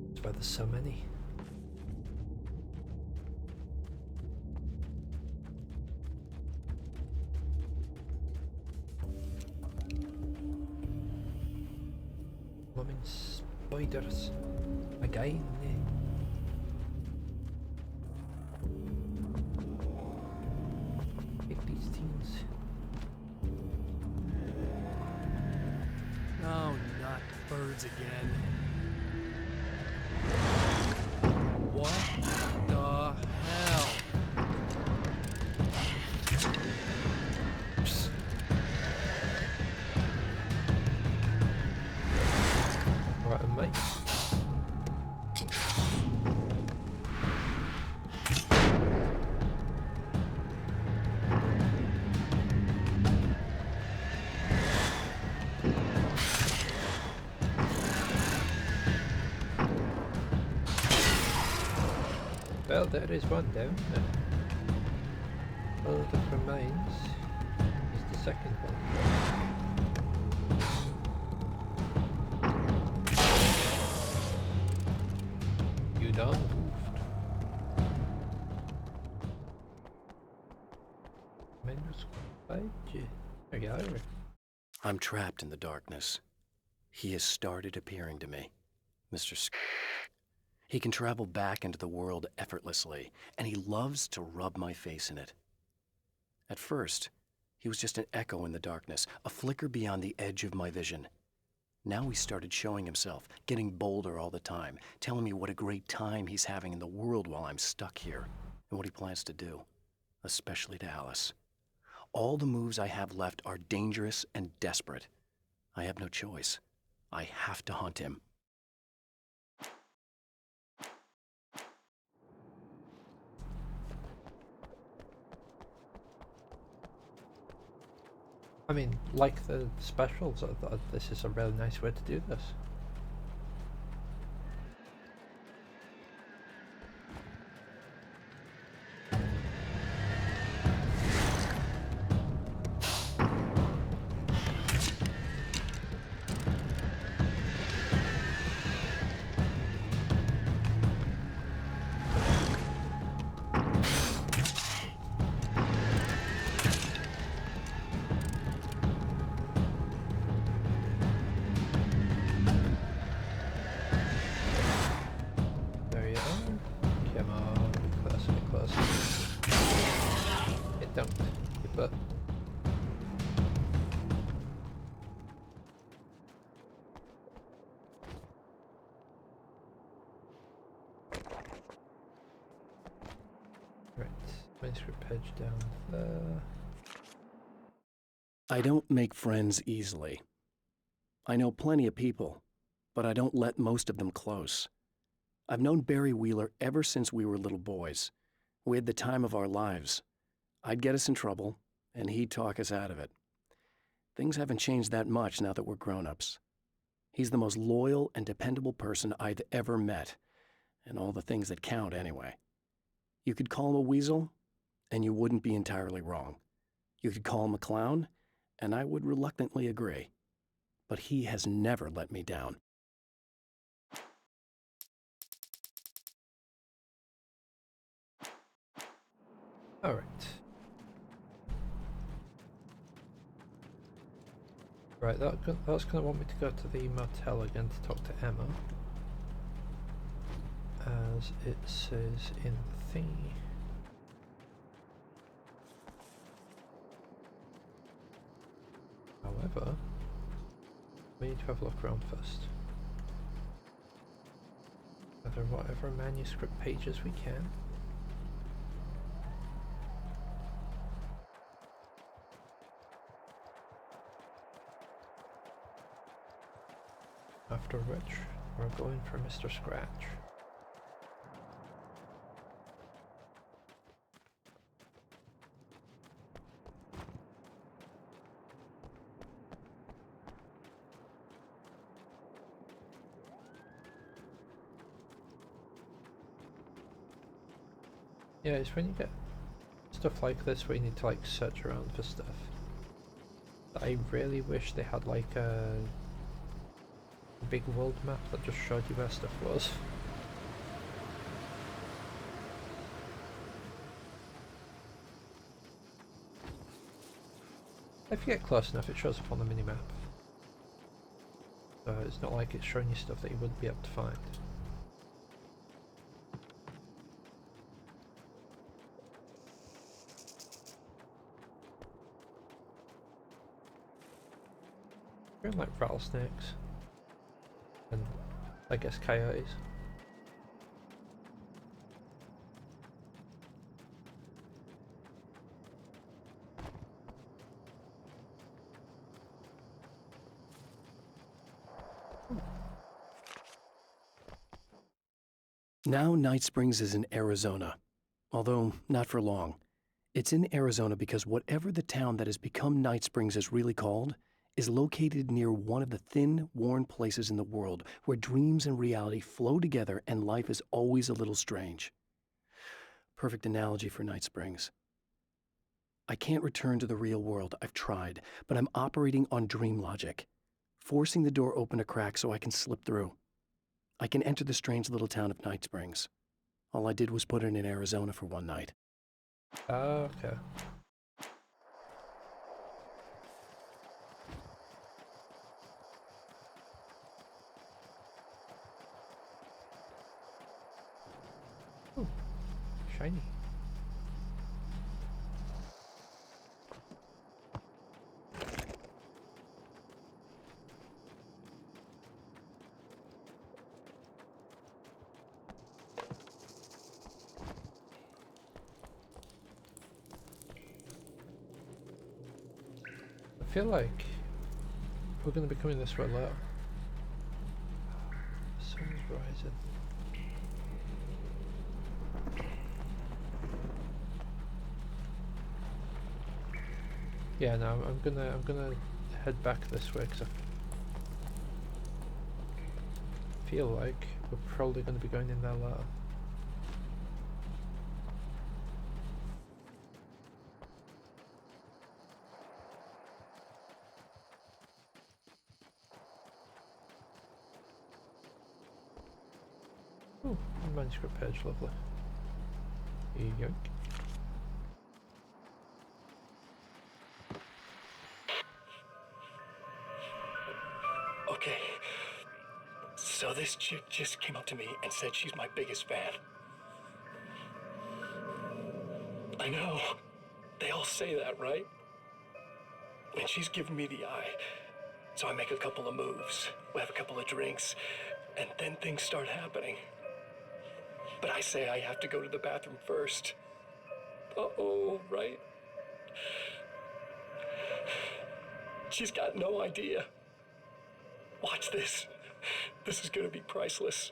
That's why there's so many. Blooming spiders. Again. Take these things. Oh, not birds again. What the hell? Psst. Right, mate. Well, there is one down there. All that remains is the second one. You done? There you go. I'm trapped in the darkness. He has started appearing to me. Mr. He can travel back into the world effortlessly, and he loves to rub my face in it. At first, he was just an echo in the darkness, a flicker beyond the edge of my vision. Now he started showing himself, getting bolder all the time, telling me what a great time he's having in the world while I'm stuck here, and what he plans to do, especially to Alice. All the moves I have left are dangerous and desperate. I have no choice. I have to hunt him. I mean, like the specials, I thought this is a really nice way to do this. Don't. You butt. Right. Manuscript page down there. I don't make friends easily. I know plenty of people, but I don't let most of them close. I've known Barry Wheeler ever since we were little boys. We had the time of our lives. I'd get us in trouble, and he'd talk us out of it. Things haven't changed that much now that we're grown-ups. He's the most loyal and dependable person I've ever met, and all the things that count anyway. You could call him a weasel, and you wouldn't be entirely wrong. You could call him a clown, and I would reluctantly agree. But he has never let me down. All right. Right, that's going to want me to go to the motel again to talk to Emma. As it says in the thingy. However, we need to have a look around first. Gather whatever manuscript pages we can. After which, we're going for Mr. Scratch. Yeah, it's when you get stuff like this where you need to like search around for stuff. I really wish they had like a big world map that just showed you where stuff was. If you get close enough, it shows up on the minimap. So it's not like it's showing you stuff that you wouldn't be able to find. Like rattlesnakes and I guess coyotes. Now Night Springs is in Arizona, although not for long. It's in Arizona because whatever the town that has become Night Springs is really called is located near one of the thin, worn places in the world where dreams and reality flow together and life is always a little strange. Perfect analogy for Night Springs. I can't return to the real world, I've tried, but I'm operating on dream logic, forcing the door open a crack so I can slip through. I can enter the strange little town of Night Springs. All I did was put it in Arizona for one night. Okay. Ooh, shiny. I feel like we're going to be coming this way later. The sun's rising. Yeah, no, I'm gonna head back this way because I feel like we're probably going to be going in there later. Oh, manuscript page, lovely. Yoink. Okay. So this chick just came up to me and said she's my biggest fan. I know. They all say that, right? And she's giving me the eye. So I make a couple of moves, we have a couple of drinks, and then things start happening. But I say I have to go to the bathroom first. Uh-oh, right? She's got no idea. Watch this. This is gonna be priceless.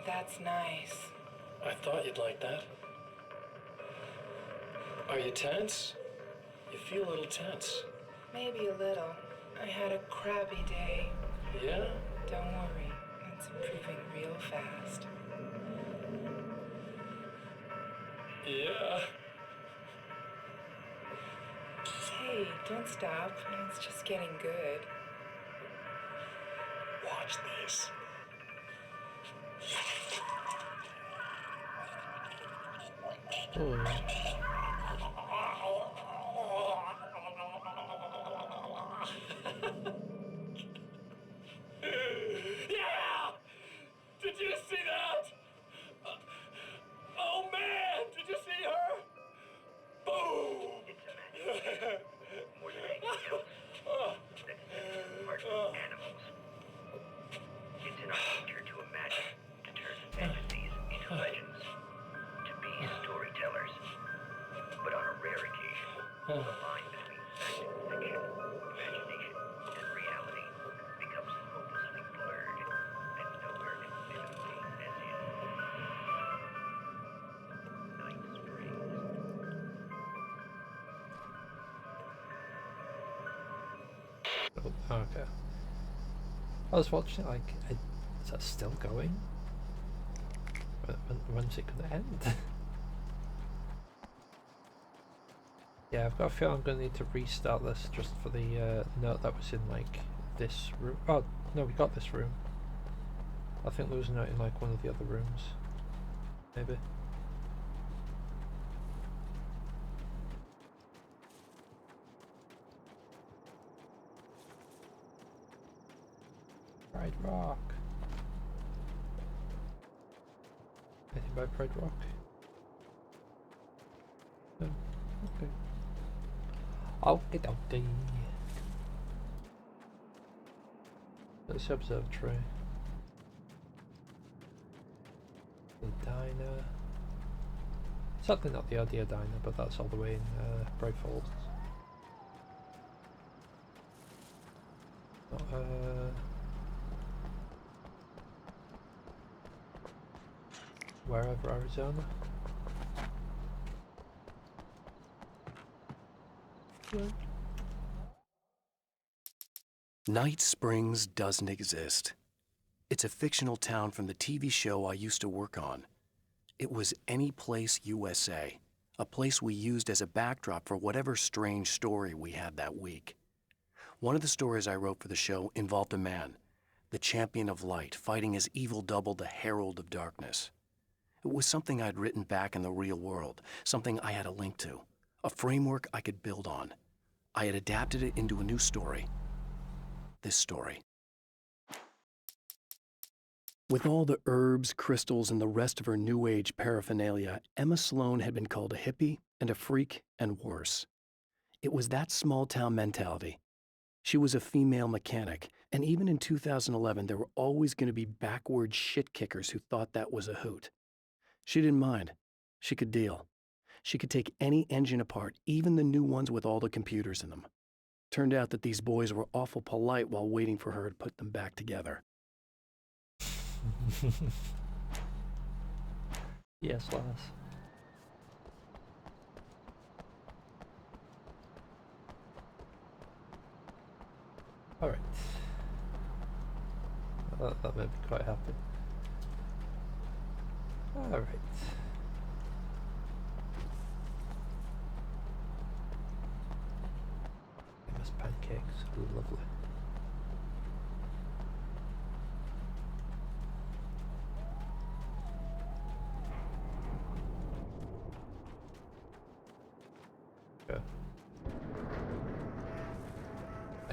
That's nice. I thought you'd like that. Are you tense? You feel a little tense. Maybe a little. I had a crappy day. Yeah? Don't worry. It's improving real fast. Yeah. Hey, don't stop. It's just getting good. Watch this. Yeah! Did you see that? Oh man, did you see her? Boom! More than anything else, that's part of animals. It's in our nature to imagine, to turn fantasies into legends, to be storytellers. But on a rare occasion, the line between fact and fiction, imagination and reality becomes hopelessly blurred, and nowhere as vividly as in Night Springs. Oh, okay. I was watching it like, is that still going? When's it gonna end? Yeah, I've got a feeling I'm gonna need to restart this just for the note that was in like this room. Oh no, we got this room. I think there was a note in like one of the other rooms. Maybe. Pride Rock. Anything about Pride Rock? No. Okay. Okie dokie. That's the observatory. The diner. Certainly not the idea diner, but that's all the way in Bright Falls. Wherever, Arizona. Night Springs doesn't exist. It's a fictional town from the TV show I used to work on. It was Any Place USA, a place we used as a backdrop for whatever strange story we had that week. One of the stories I wrote for the show involved a man, the champion of light, fighting his evil double, the Herald of Darkness. It was something I'd written back in the real world, something I had a link to, a framework I could build on. I had adapted it into a new story. This story. With all the herbs, crystals, and the rest of her New Age paraphernalia, Emma Sloan had been called a hippie and a freak and worse. It was that small-town mentality. She was a female mechanic, and even in 2011, there were always going to be backward shit-kickers who thought that was a hoot. She didn't mind. She could deal. She could take any engine apart, even the new ones with all the computers in them. Turned out that these boys were awful polite while waiting for her to put them back together. Yes, lass. Alright. That made me quite happy. Alright. Famous pancakes. Lovely.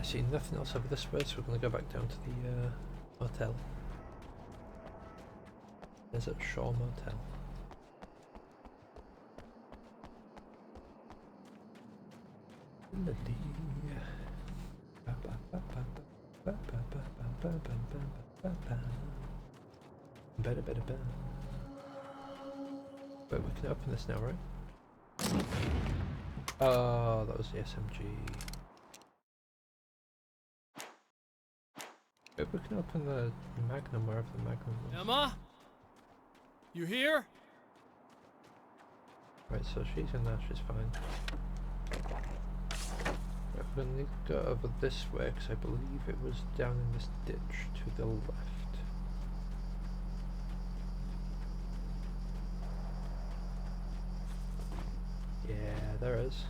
see nothing else over this way, so we're going to go back down to the hotel. Desert Shore Motel. But we can open this now, right? Oh, that was the SMG. Maybe we can open the Magnum wherever the Magnum was. Emma? You here? Right, so she's in there, she's fine. Right, we're gonna need to go over this way, because I believe it was down in this ditch to the left. Yeah, there is.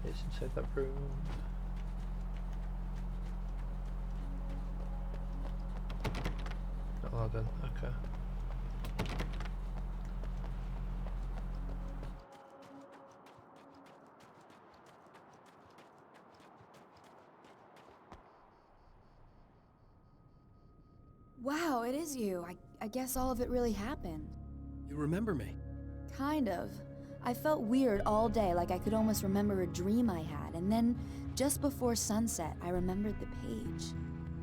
It's inside that room. Not allowed in, okay. Wow, it is you. I guess all of it really happened. You remember me? Kind of. I felt weird all day, like I could almost remember a dream I had, and then, just before sunset, I remembered the page.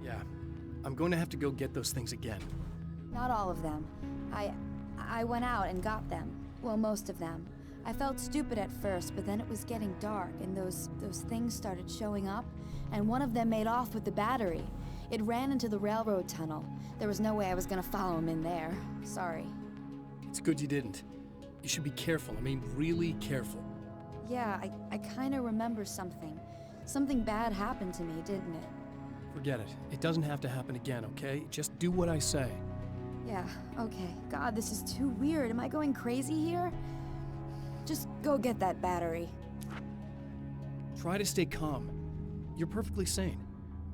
Yeah. I'm going to have to go get those things again. Not all of them. I went out and got them. Well, most of them. I felt stupid at first, but then it was getting dark, and those things started showing up, and one of them made off with the battery. It ran into the railroad tunnel. There was no way I was gonna follow him in there. Sorry. It's good you didn't. You should be careful. I mean, really careful. Yeah, I kinda remember something. Something bad happened to me, didn't it? Forget it. It doesn't have to happen again, okay? Just do what I say. Yeah, okay. God, this is too weird. Am I going crazy here? Just go get that battery. Try to stay calm. You're perfectly sane.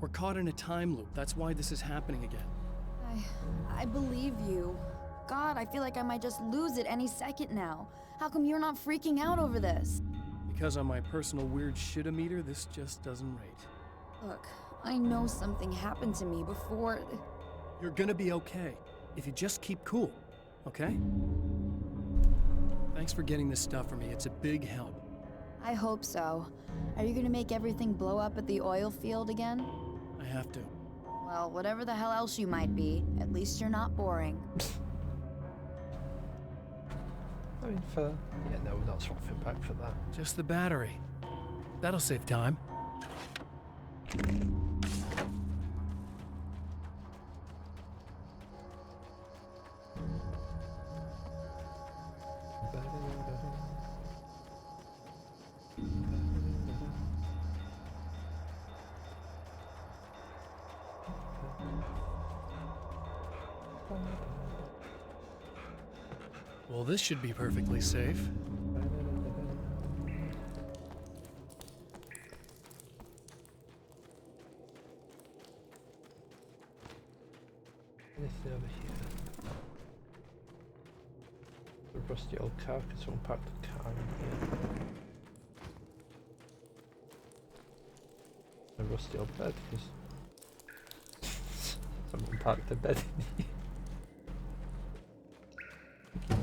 We're caught in a time loop. That's why this is happening again. I believe you. God, I feel like I might just lose it any second now. How come you're not freaking out over this? Because on my personal weird shit-o-meter, this just doesn't rate. Look, I know something happened to me before... You're gonna be okay, if you just keep cool, okay? Thanks for getting this stuff for me. It's a big help. I hope so. Are you gonna make everything blow up at the oil field again? I have to. Well, whatever the hell else you might be, at least you're not boring. I mean, yeah, no, we're not swapping back for that. Just the battery. That'll save time. Well, this should be perfectly safe. Anything over here? The rusty old car, could someone park the car in here? A rusty old bed, because someone parked a bed in here.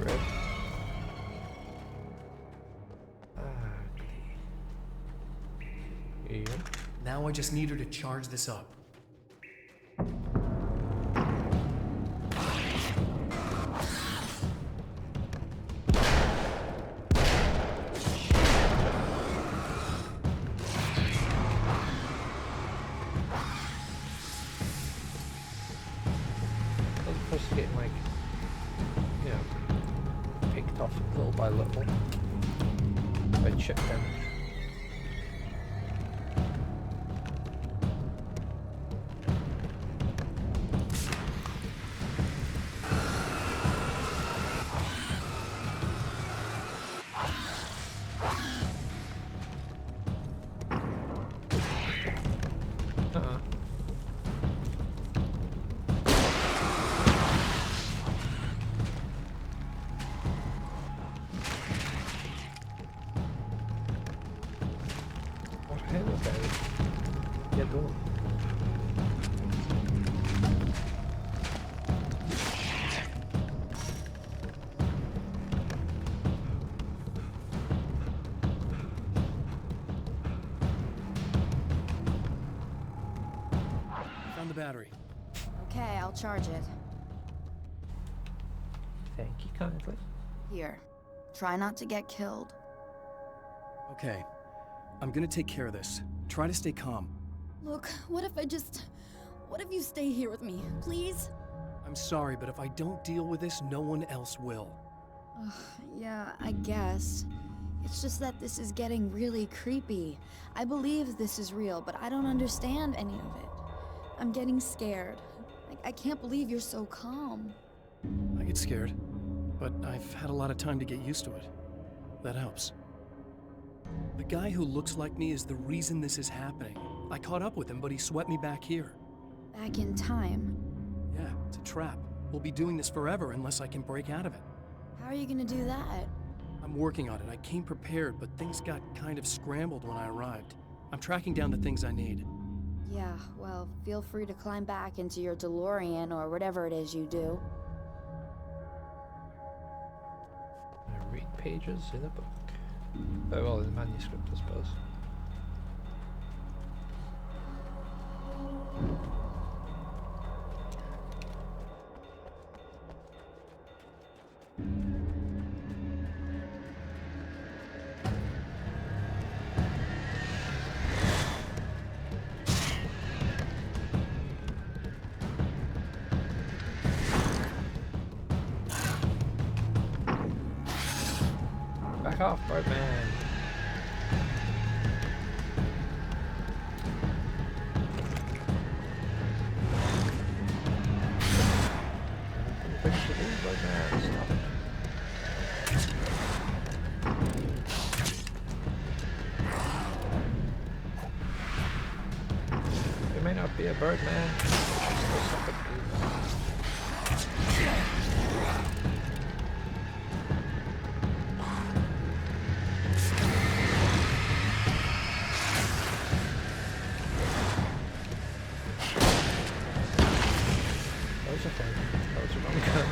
Red. Okay. Yep. Now I just need her to charge this up. As opposed to getting like, you know, picked off little by little by chip damage. right door. Found the battery. Okay, I'll charge it. Thank you kindly. Here. Try not to get killed. Okay. I'm gonna take care of this. Try to stay calm. Look, what if you stay here with me, please? I'm sorry, but if I don't deal with this, no one else will. Ugh, yeah, I guess. It's just that this is getting really creepy. I believe this is real, but I don't understand any of it. I'm getting scared. I can't believe you're so calm. I get scared, but I've had a lot of time to get used to it. That helps. The guy who looks like me is the reason this is happening. I caught up with him, but he swept me back here. Back in time. Yeah, it's a trap. We'll be doing this forever unless I can break out of it. How are you gonna do that? I'm working on it. I came prepared, but things got kind of scrambled when I arrived. I'm tracking down the things I need. Yeah, well, feel free to climb back into your DeLorean or whatever it is you do. I read pages in a book. Oh, well, in the manuscript, I suppose. Back off, Birdman. Stop it. There may not be a Birdman. Still stop it, please. That was a wrong gun.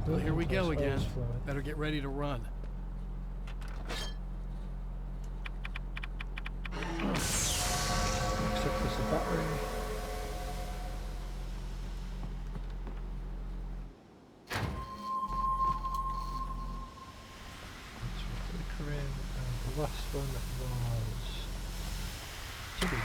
Well, here we go again. Better get ready to run. Except there's a battery. Corinne, and the last one was Chibi.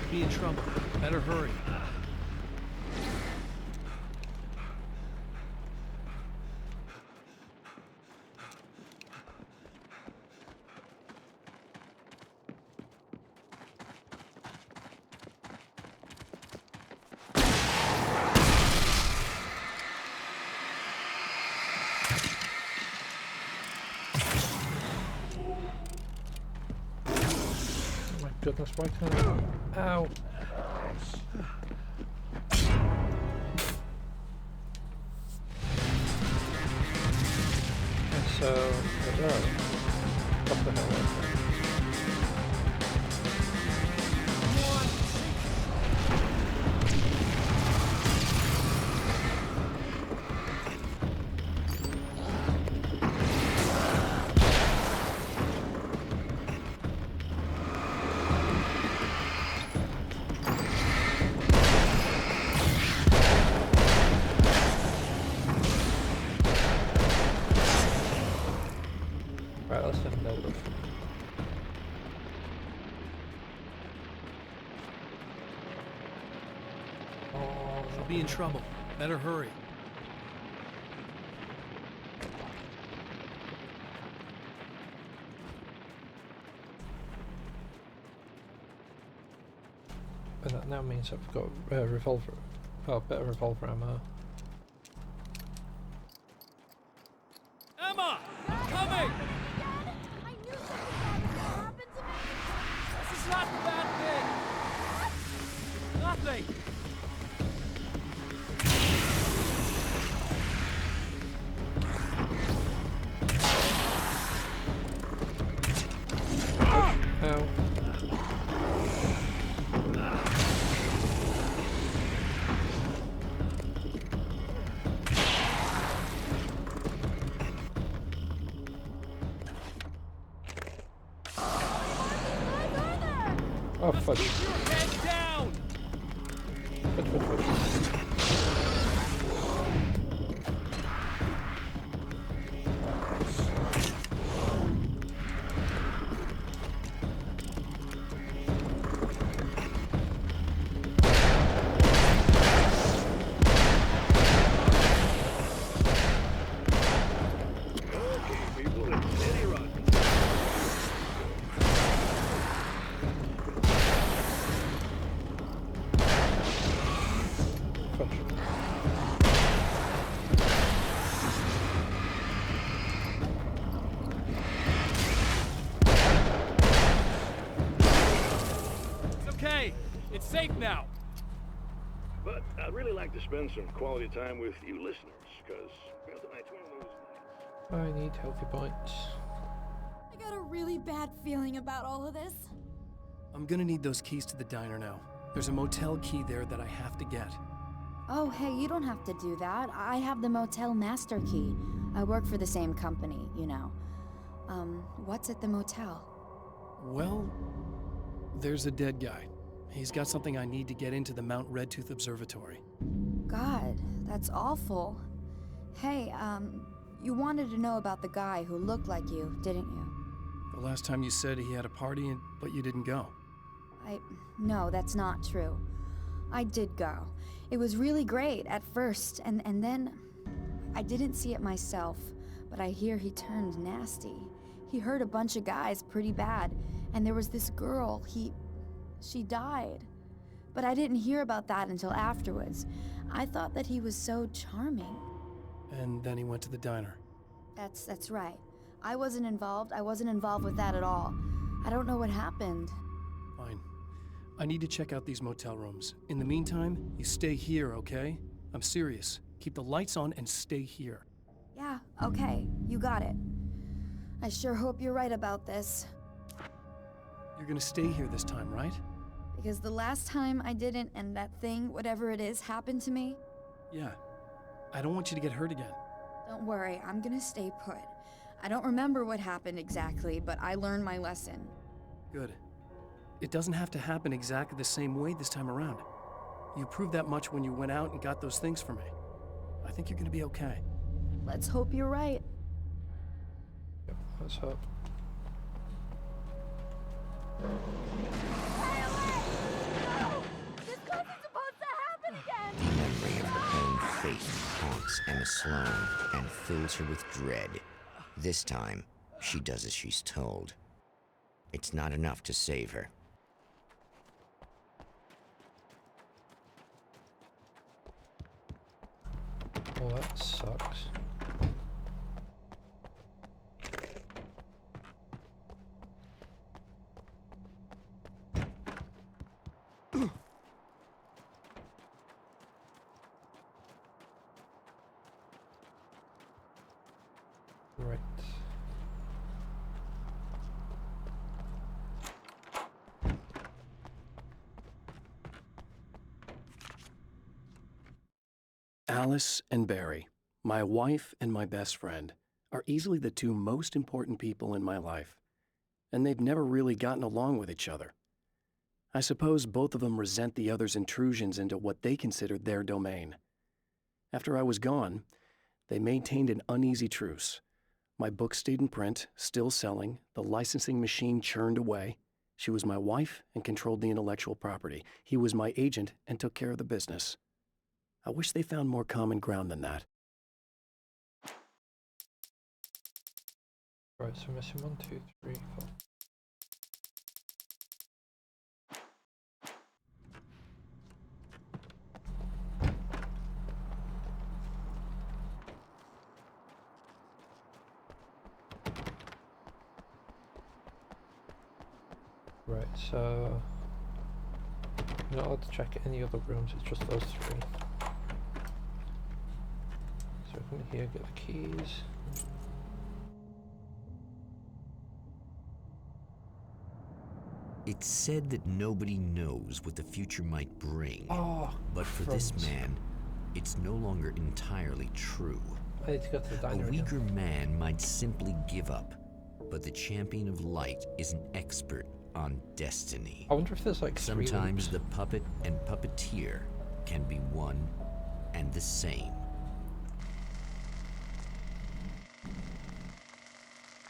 Be in trouble. Better hurry. goodness, why can't I? Ow! And so, there we go. Up the hill, I think. Right, let's have note of. She'll be in trouble. Better hurry. And that now means I've got revolver. Oh, better revolver ammo. Emma! I'm coming! This is not the bad thing! Nothing! Ow. Oh, fudge. Keep your head down! Fudge, fudge, fudge. Okay, people, it's Eddie Rodman. It's okay. It's safe now. But I'd really like to spend some quality time with you listeners, because tonight's one of those nights. I need healthy points. I got a really bad feeling about all of this. I'm gonna need those keys to the diner now. There's a motel key there that I have to get. Oh, hey, you don't have to do that. I have the motel master key. I work for the same company, you know. What's at the motel? Well, there's a dead guy. He's got something I need to get into the Mount Redtooth Observatory. God, that's awful. Hey, you wanted to know about the guy who looked like you, didn't you? The last time you said he had a party, but you didn't go. No, that's not true. I did go. It was really great at first, and then I didn't see it myself, but I hear he turned nasty. He hurt a bunch of guys pretty bad, and there was this girl, she died. But I didn't hear about that until afterwards. I thought that he was so charming. And then he went to the diner. That's right. I wasn't involved. I wasn't involved with that at all. I don't know what happened. Fine. I need to check out these motel rooms. In the meantime, you stay here, okay? I'm serious. Keep the lights on and stay here. Yeah, okay. You got it. I sure hope you're right about this. You're gonna stay here this time, right? Because the last time I didn't, and that thing, whatever it is, happened to me. Yeah. I don't want you to get hurt again. Don't worry, I'm gonna stay put. I don't remember what happened exactly, but I learned my lesson. Good. It doesn't have to happen exactly the same way this time around. You proved that much when you went out and got those things for me. I think you're gonna be okay. Let's hope you're right. Yep, let's hope. This wasn't supposed to happen again! The memory of her own fate haunts Emma Sloan and fills her with dread. This time, she does as she's told. It's not enough to save her. Well, that sucks. Alice and Barry, my wife and my best friend, are easily the two most important people in my life, and they've never really gotten along with each other. I suppose both of them resent the other's intrusions into what they considered their domain. After I was gone, they maintained an uneasy truce. My book stayed in print, still selling, the licensing machine churned away. She was my wife and controlled the intellectual property. He was my agent and took care of the business. I wish they found more common ground than that. Right, so missing 1, 2, 3, 4. Right, so I'm not allowed to check any other rooms, it's just those 3. So come in here, get the keys. It's said that nobody knows what the future might bring. Oh, but for this man, it's no longer entirely true. I need to go to the diner A weaker again. man might simply give up, but the champion of light is an expert on destiny. I wonder if there's like 3 Sometimes loops. the puppet and puppeteer can be one and the same.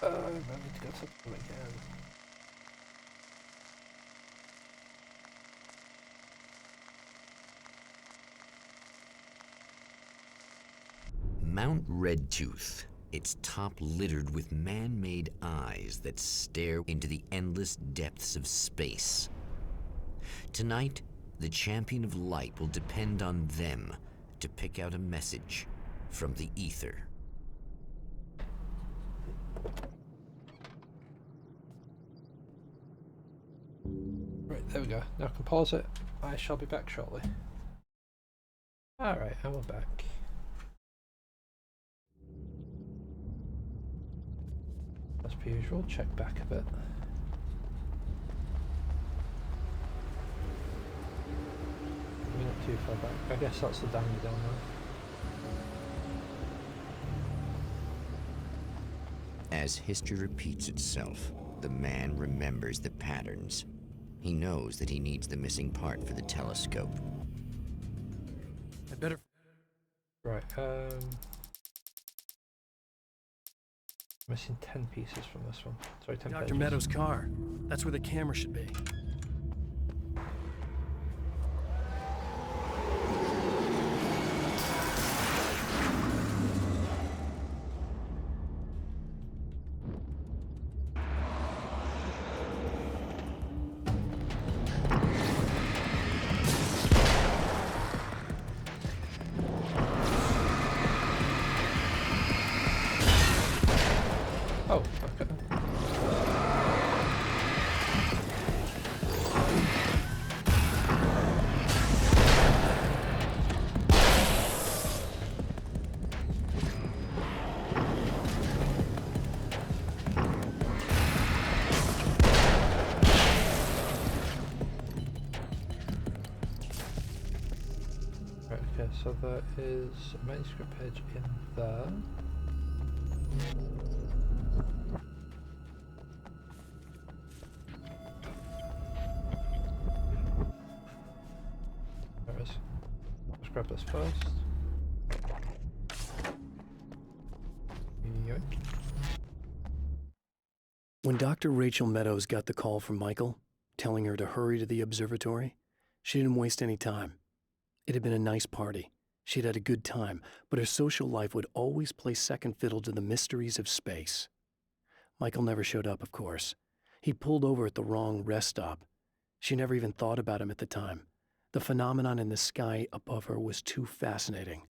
I need to go to them again. Mount Redtooth, its top littered with man-made eyes that stare into the endless depths of space. Tonight, the champion of light will depend on them to pick out a message from the ether. Right, there we go. Now I can pause it. I shall be back shortly. Alright, and we're back. As per usual, check back a bit. We're not too far back. I guess that's the diner down there. As history repeats itself, the man remembers the patterns. He knows that he needs the missing part for the telescope. I better... Right, missing 10 pieces from this one. Sorry, 10 Dr. pages. Meadows' car. That's where the camera should be. Oh, okay. Right, okay, so there is a manuscript page in there. There it is. Let's grab this first. Yoink. When Dr. Rachel Meadows got the call from Michael, telling her to hurry to the observatory, she didn't waste any time. It had been a nice party. She'd had a good time, but her social life would always play second fiddle to the mysteries of space. Michael never showed up, of course. He pulled over at the wrong rest stop. She never even thought about him at the time. The phenomenon in the sky above her was too fascinating.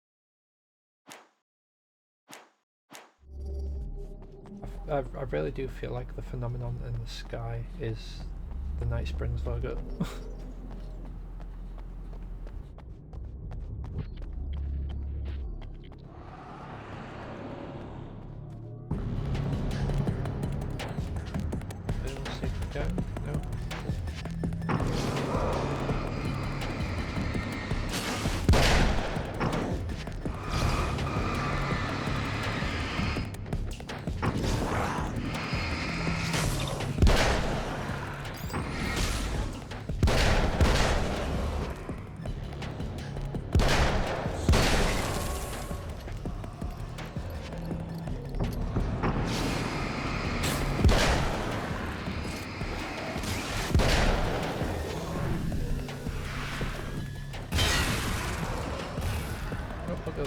I really do feel like the phenomenon in the sky is the Night Springs logo. No.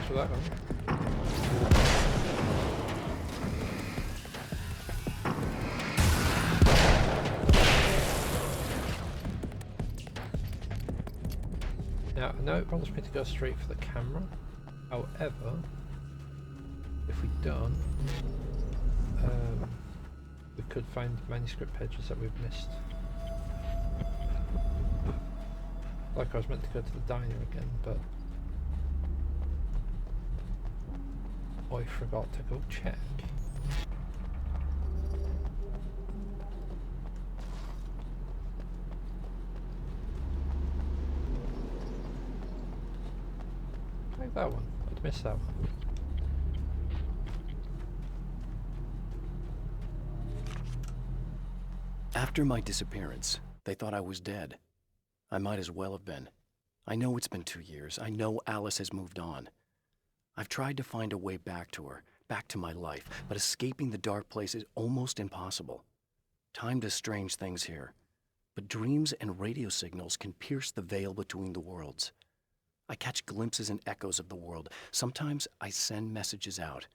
for that one. Now, I know it wants me to go straight for the camera. However, if we don't, we could find manuscript pages that we've missed. Like I was meant to go to the diner again, but I forgot to go check. Like that one. I'd missed that one. After my disappearance, they thought I was dead. I might as well have been. I know it's been 2 years. I know Alice has moved on. I've tried to find a way back to her, back to my life, but escaping the dark place is almost impossible. Time does strange things here, but dreams and radio signals can pierce the veil between the worlds. I catch glimpses and echoes of the world. Sometimes I send messages out.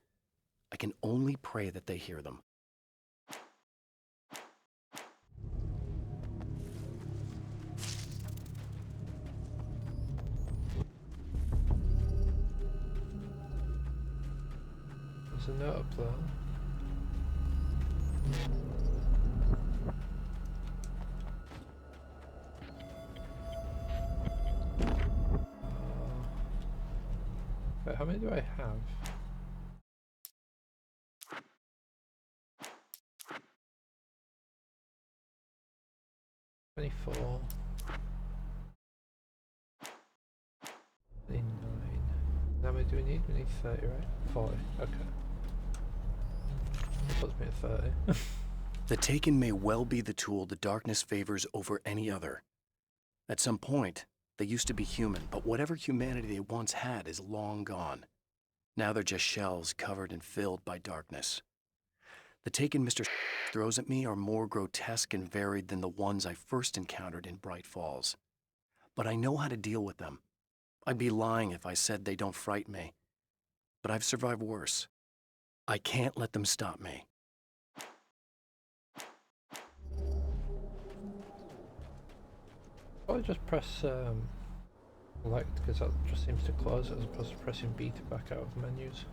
I can only pray that they hear them. There's a note up there. Wait, how many do I have? $24. 29. How many do we need? We need 30, right? 40. Okay. That puts me at 30. The Taken may well be the tool the darkness favors over any other. At some point, they used to be human, but whatever humanity they once had is long gone. Now they're just shells covered and filled by darkness. The Taken Mr. throws at me are more grotesque and varied than the ones I first encountered in Bright Falls. But I know how to deal with them. I'd be lying if I said they don't frighten me. But I've survived worse. I can't let them stop me. I'll just press select because that just seems to close it as opposed to pressing B to back out of menus.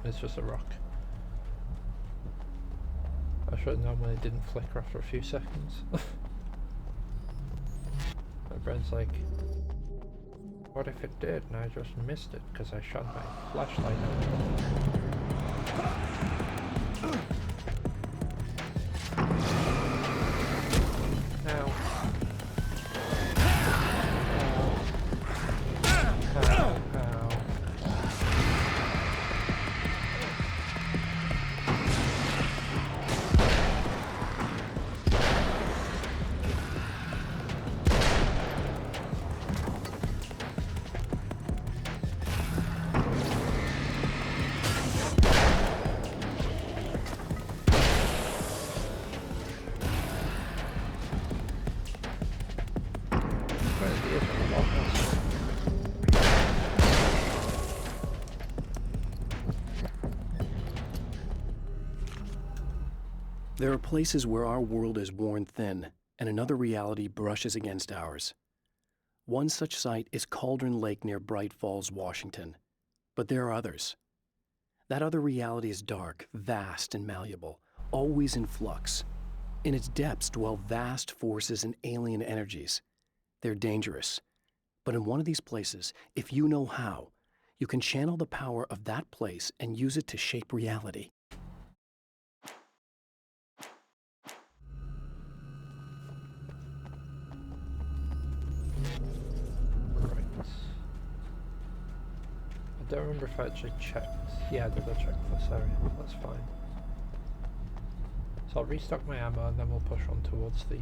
It's just a rock. I should have known when it didn't flicker after a few seconds. My brain's like, what if it did and I just missed it because I shot my flashlight Ow. There are places where our world is worn thin, and another reality brushes against ours. One such site is Cauldron Lake near Bright Falls, Washington. But there are others. That other reality is dark, vast, and malleable, always in flux. In its depths dwell vast forces and alien energies. They're dangerous. But in one of these places, if you know how, you can channel the power of that place and use it to shape reality. don't remember if I actually checked. Yeah, I did. I checked this area. That's fine. So I'll restock my ammo and then we'll push on towards the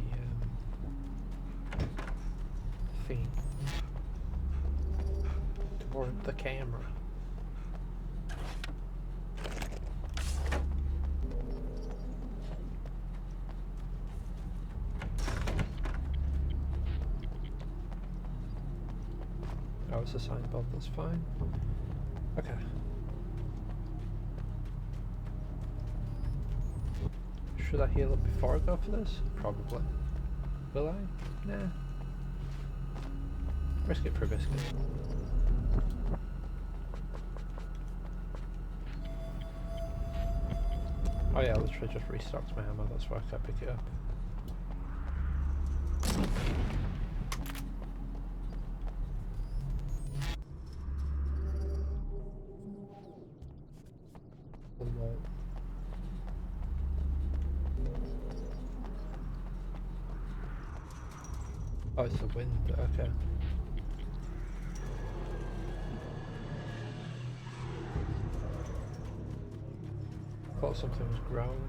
thing. Toward the camera. Oh, it's a signboard, that's fine. Okay. Should I heal up before I go for this? Probably. Will I? Nah. Risk it for a biscuit. Oh yeah, I literally just restocked my ammo, that's why I can't pick it up. Oh, it's the wind, okay. Thought something was growling.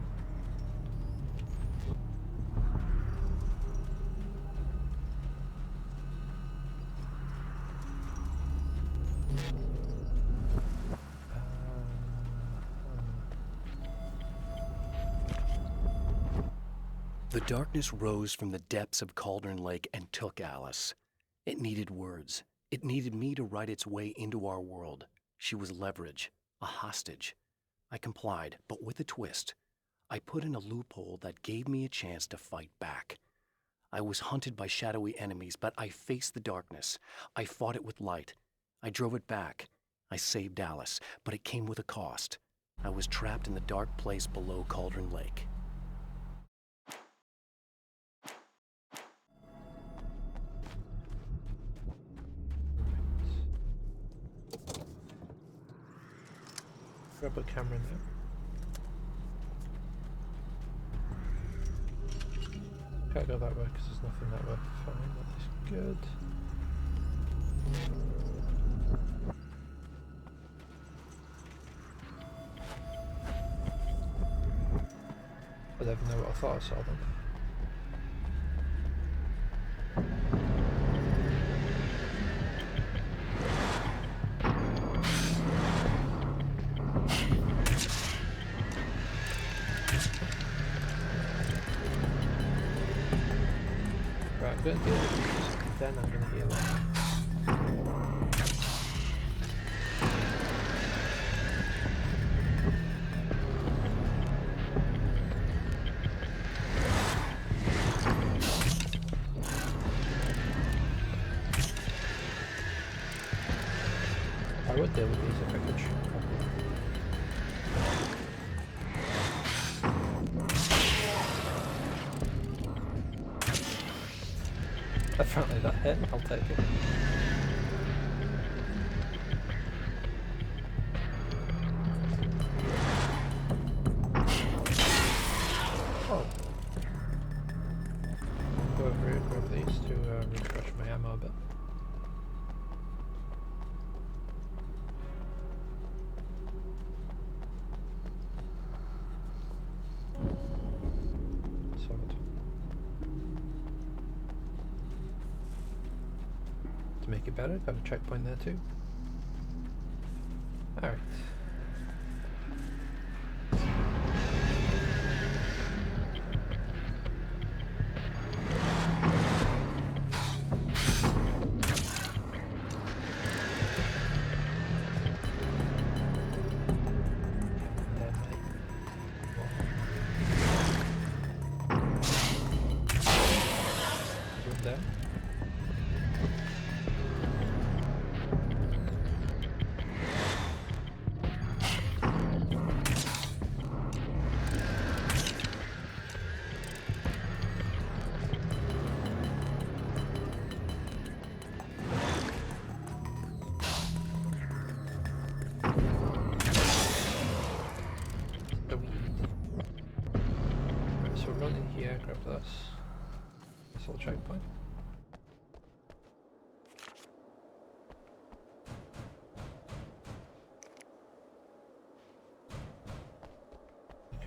The darkness rose from the depths of Cauldron Lake and took Alice. It needed words. It needed me to write its way into our world. She was leverage, a hostage. I complied, but with a twist. I put in a loophole that gave me a chance to fight back. I was hunted by shadowy enemies, but I faced the darkness. I fought it with light. I drove it back. I saved Alice, but it came with a cost. I was trapped in the dark place below Cauldron Lake. Grab a camera now. Can't go that way because there's nothing that way. Fine, that is good. I don't even know what I thought I saw then. I'm going to deal with these, then I'm going to heal up. I would deal with these if I could shoot properly. Apparently that hit, I'll take it. Oh. Go over here, grab these to refresh my ammo a bit. Solid. To make it better, got a checkpoint there too. Alright. There. Right, so run in here, grab this. This little checkpoint.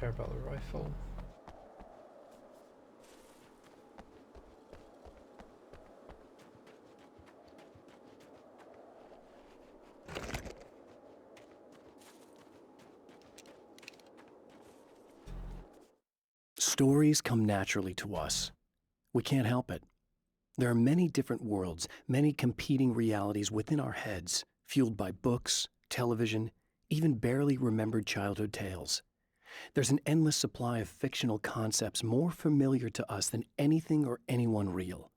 care about the rifle. Stories come naturally to us. We can't help it. There are many different worlds, many competing realities within our heads, fueled by books, television, even barely remembered childhood tales. There's an endless supply of fictional concepts more familiar to us than anything or anyone real.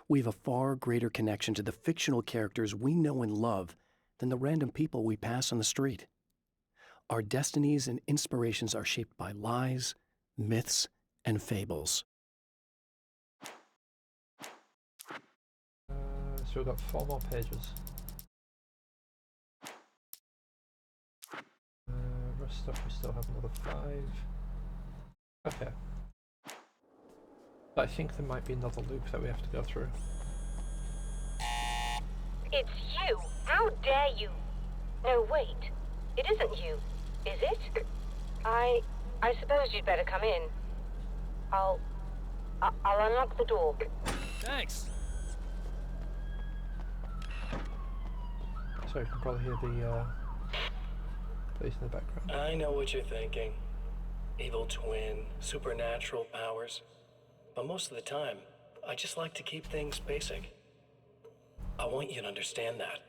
We have a far greater connection to the fictional characters we know and love than the random people we pass on the street. Our destinies and inspirations are shaped by lies, myths, and fables. So we've got 4 more pages. Rest stuff, we still have another 5. Okay. I think there might be another loop that we have to go through. It's you! How dare you! No, wait. It isn't you, is it? I suppose you'd better come in. I'll unlock the door. Thanks. So you can probably hear the police in the background. I know what you're thinking. Evil twin, supernatural powers. But most of the time, I just like to keep things basic. I want you to understand that.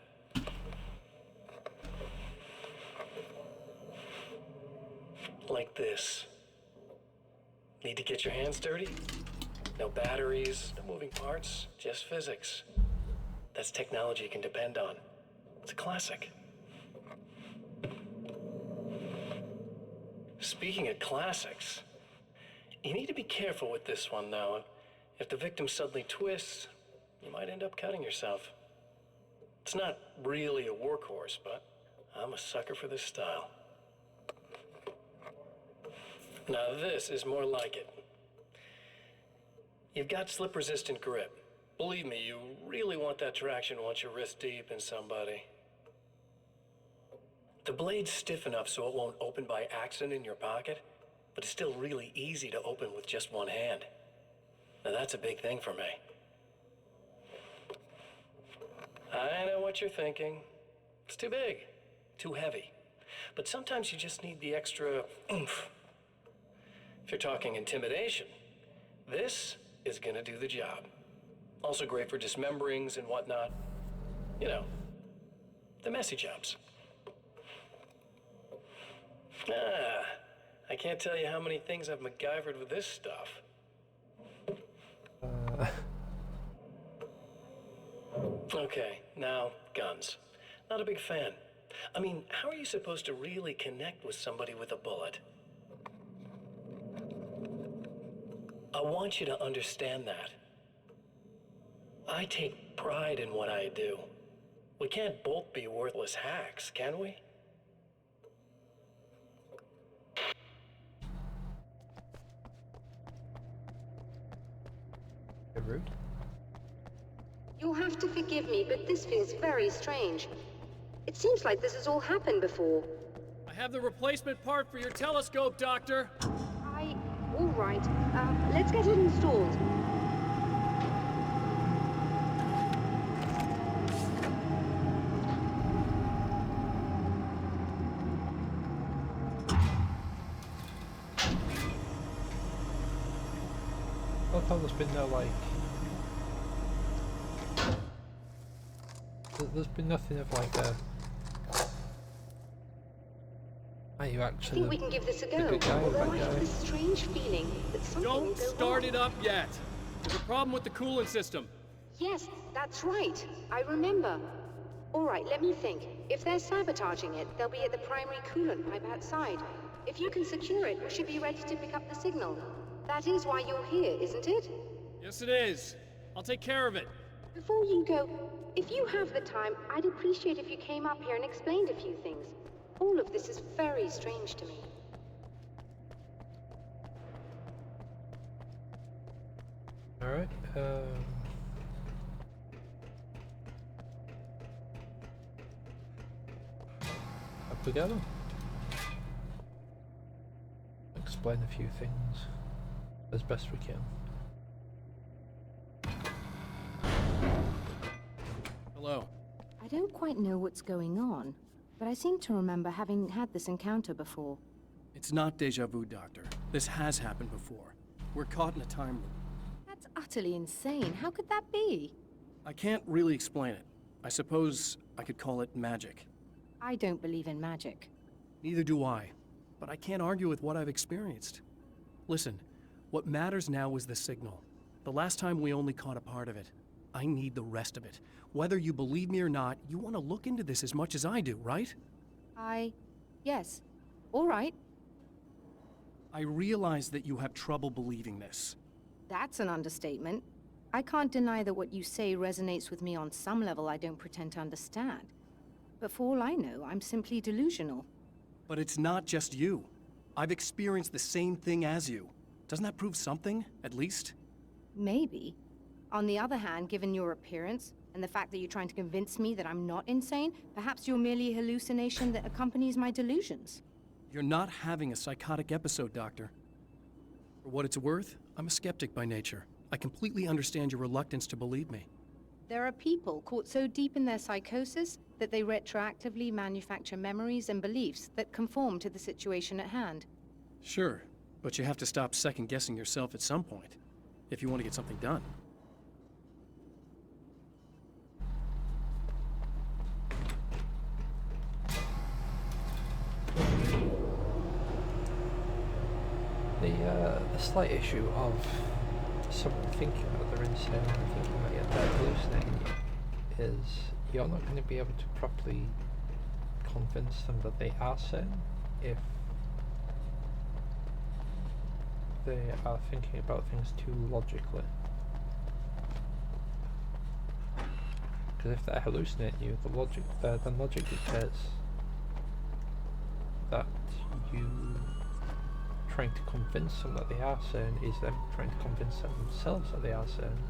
Like this. Need to get your hands dirty? No batteries, no moving parts, just physics. That's technology you can depend on. It's a classic. Speaking of classics, you need to be careful with this one, though. If the victim suddenly twists, you might end up cutting yourself. It's not really a workhorse, but I'm a sucker for this style. Now this is more like it. You've got slip-resistant grip. Believe me, you really want that traction once you're wrist deep in somebody. The blade's stiff enough so it won't open by accident in your pocket, but it's still really easy to open with just one hand. Now that's a big thing for me. I know what you're thinking. It's too big, too heavy. But sometimes you just need the extra oomph. If you're talking intimidation, this is gonna do the job. Also great for dismemberings and whatnot. You know, the messy jobs. I can't tell you how many things I've MacGyvered with this stuff. Okay, now, guns. Not a big fan. I mean, how are you supposed to really connect with somebody with a bullet? I want you to understand that. I take pride in what I do. We can't both be worthless hacks, can we? Rude. You'll have to forgive me, but this feels very strange. It seems like this has all happened before. I have the replacement part for your telescope, Doctor. All right. Let's get it installed. I thought there's been no there's been nothing of like a. Are you I actually? think we can give this a the go. good guy or the Although bad I have guy? this strange feeling that something Don't will go start wrong. it up yet. There's a problem with the coolant system. Yes, that's right. I remember. All right, let me think. If they're sabotaging it, they'll be at the primary coolant pipe outside. If you can secure it, we should be ready to pick up the signal. That is why you're here, isn't it? Yes, it is. I'll take care of it. Before you go, if you have the time, I'd appreciate if you came up here and explained a few things. All of this is very strange to me. All right. Up we go. Looks explain a few things as best we can. Hello. I don't quite know what's going on, but I seem to remember having had this encounter before. It's not deja vu, Doctor. This has happened before. We're caught in a time loop. That's utterly insane. How could that be? I can't really explain it. I suppose I could call it magic. I don't believe in magic. Neither do I, but I can't argue with what I've experienced. Listen, what matters now is the signal. The last time we only caught a part of it. I need the rest of it. Whether you believe me or not, you want to look into this as much as I do, right? Yes. All right. I realize that you have trouble believing this. That's an understatement. I can't deny that what you say resonates with me on some level I don't pretend to understand. But for all I know, I'm simply delusional. But it's not just you. I've experienced the same thing as you. Doesn't that prove something, at least? Maybe. On the other hand, given your appearance, and the fact that you're trying to convince me that I'm not insane, perhaps you're merely a hallucination that accompanies my delusions. You're not having a psychotic episode, Doctor. For what it's worth, I'm a skeptic by nature. I completely understand your reluctance to believe me. There are people caught so deep in their psychosis that they retroactively manufacture memories and beliefs that conform to the situation at hand. Sure, but you have to stop second-guessing yourself at some point, if you want to get something done. The slight issue of someone thinking that they're insane and thinking that they're hallucinating you is you're not going to be able to properly convince them that they are sane if they are thinking about things too logically. Because if they're hallucinating you, the logic dictates that you trying to convince them that they are sane is them trying to convince themselves that they are sane.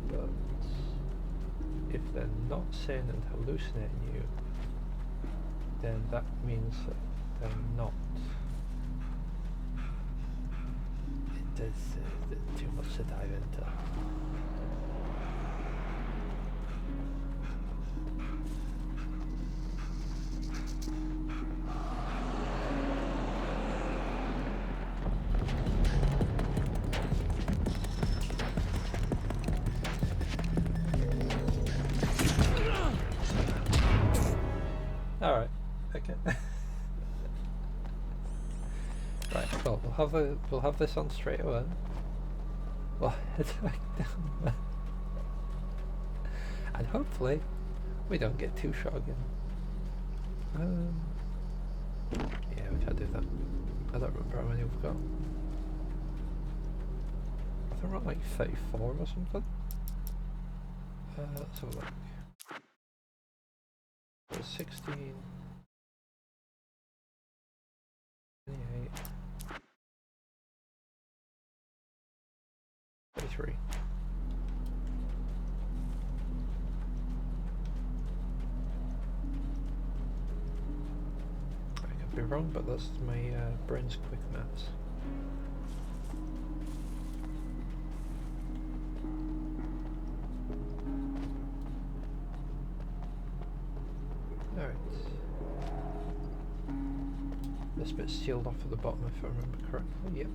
But if they're not sane and hallucinating you, then that means that they're not. There's too much to dive into. Alright, okay. Right, well, we'll have this on straight away. We'll head back down there. And hopefully, we don't get too shot again. Yeah, we can't do that. I don't remember how many we've got. I think we're at like 34 or something. Let's have a look. 16, 28, 33. I could be wrong, but that's my brain's quick maths. Alright. This bit's sealed off at the bottom if I remember correctly, yep.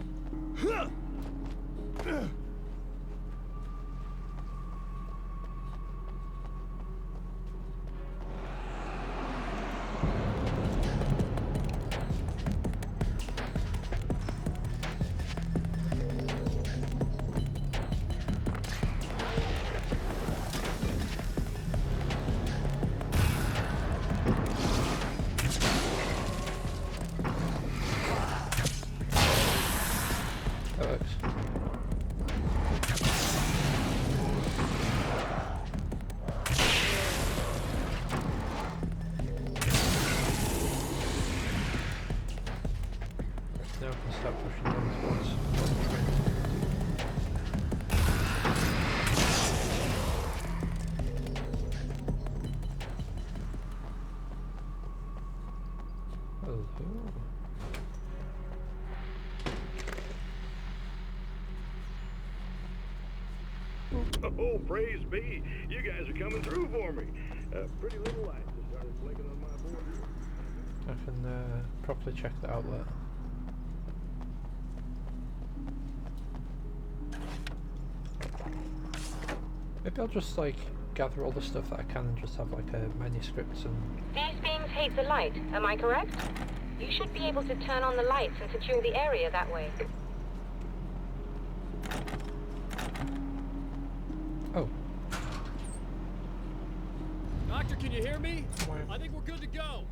Hello. Oh, praise be. You guys are coming through for me. Pretty little light just started blinking on my board here. I can properly check the outlet. Maybe I'll just like gather all the stuff that I can and just have like a manuscripts and... These beings hate the light, am I correct? You should be able to turn on the lights and secure the area that way. Oh. Doctor, can you hear me? I think we're good to go.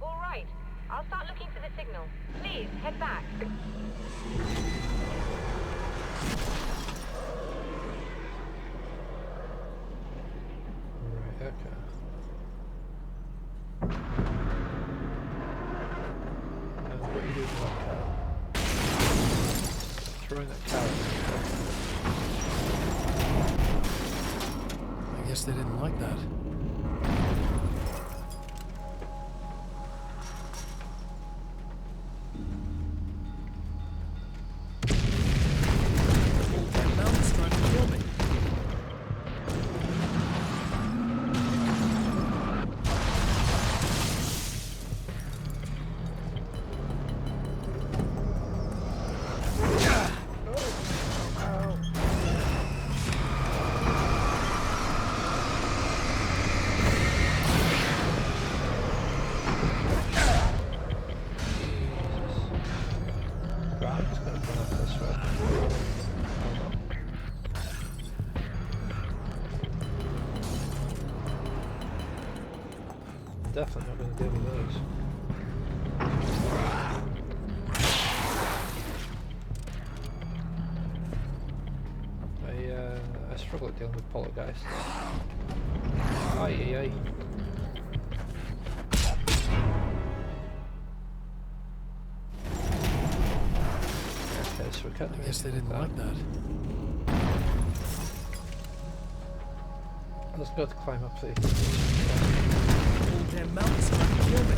All right. I'll start looking for the signal. Please, head back. Right, okay. What are you doing with that cow? Throwing that cow. I guess they didn't like that. That mountain's trying to kill me. Definitely not going to deal with those. I struggle at dealing with poltergeists. Aye. Okay, so we can't do I guess they anything didn't with like that. Let's go to climb up the... Damn mountain's trying to kill me.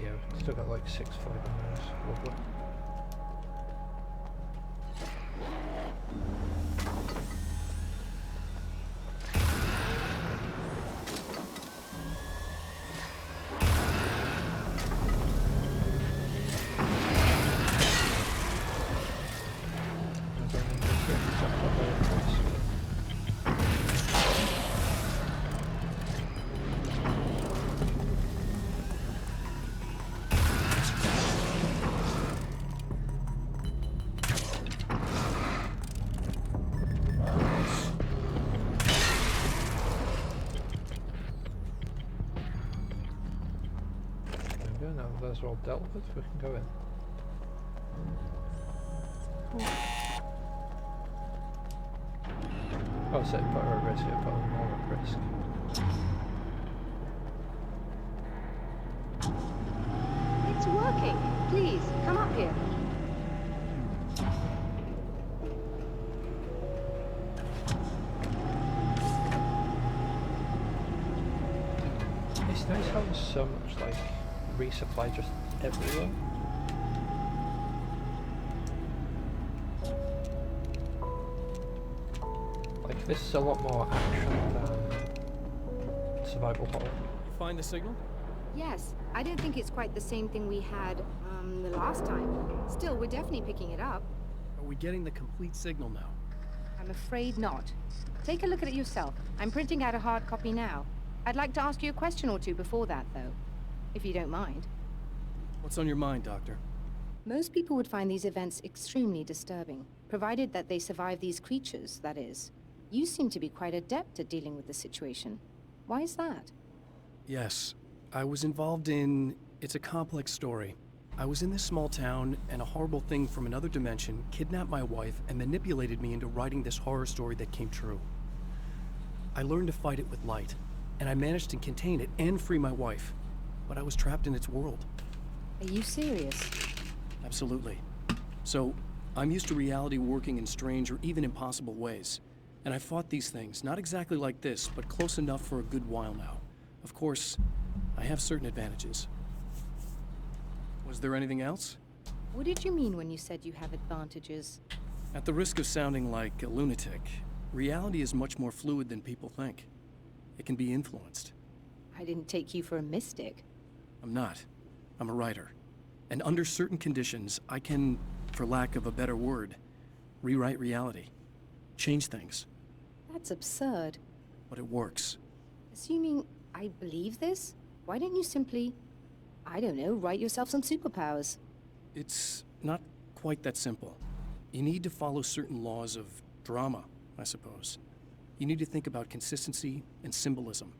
Yeah, we've still got like 6 5 on those. Lovely. Now that those are all dealt with, we can go in. Oh, so put her at risk, yeah, put her more at risk. It's working. Please, come up here. It's nice how there's so much like resupply just everywhere. Like this is a lot more action than survival horror. You find the signal? Yes, I don't think it's quite the same thing we had, the last time. Still, we're definitely picking it up. Are we getting the complete signal now? I'm afraid not. Take a look at it yourself. I'm printing out a hard copy now. I'd like to ask you a question or two before that, though, if you don't mind. What's on your mind, Doctor? Most people would find these events extremely disturbing, provided that they survive these creatures, that is. You seem to be quite adept at dealing with the situation. Why is that? Yes, I was involved in... It's a complex story. I was in this small town, and a horrible thing from another dimension kidnapped my wife and manipulated me into writing this horror story that came true. I learned to fight it with light, and I managed to contain it and free my wife. But I was trapped in its world. Are you serious? Absolutely. So, I'm used to reality working in strange or even impossible ways. And I fought these things, not exactly like this, but close enough for a good while now. Of course, I have certain advantages. Was there anything else? What did you mean when you said you have advantages? At the risk of sounding like a lunatic, reality is much more fluid than people think. It can be influenced. I didn't take you for a mystic. I'm not. I'm a writer. And under certain conditions, I can, for lack of a better word, rewrite reality. Change things. That's absurd. But it works. Assuming I believe this, why don't you simply, I don't know, write yourself some superpowers? It's not quite that simple. You need to follow certain laws of drama, I suppose. You need to think about consistency and symbolism.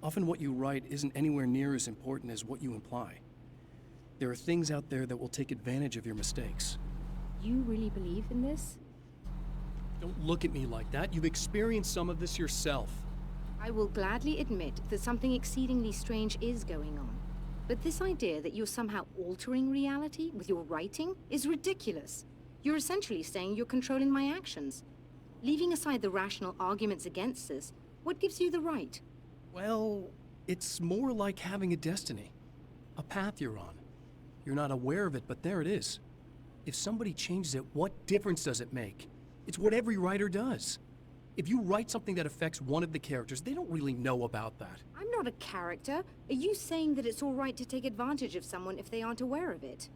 Often what you write isn't anywhere near as important as what you imply. There are things out there that will take advantage of your mistakes. You really believe in this? Don't look at me like that. You've experienced some of this yourself. I will gladly admit that something exceedingly strange is going on. But this idea that you're somehow altering reality with your writing is ridiculous. You're essentially saying you're controlling my actions. Leaving aside the rational arguments against this, what gives you the right? Well, it's more like having a destiny. A path you're on. You're not aware of it, but there it is. If somebody changes it, what difference does it make? It's what every writer does. If you write something that affects one of the characters, they don't really know about that. I'm not a character. Are you saying that it's all right to take advantage of someone if they aren't aware of it?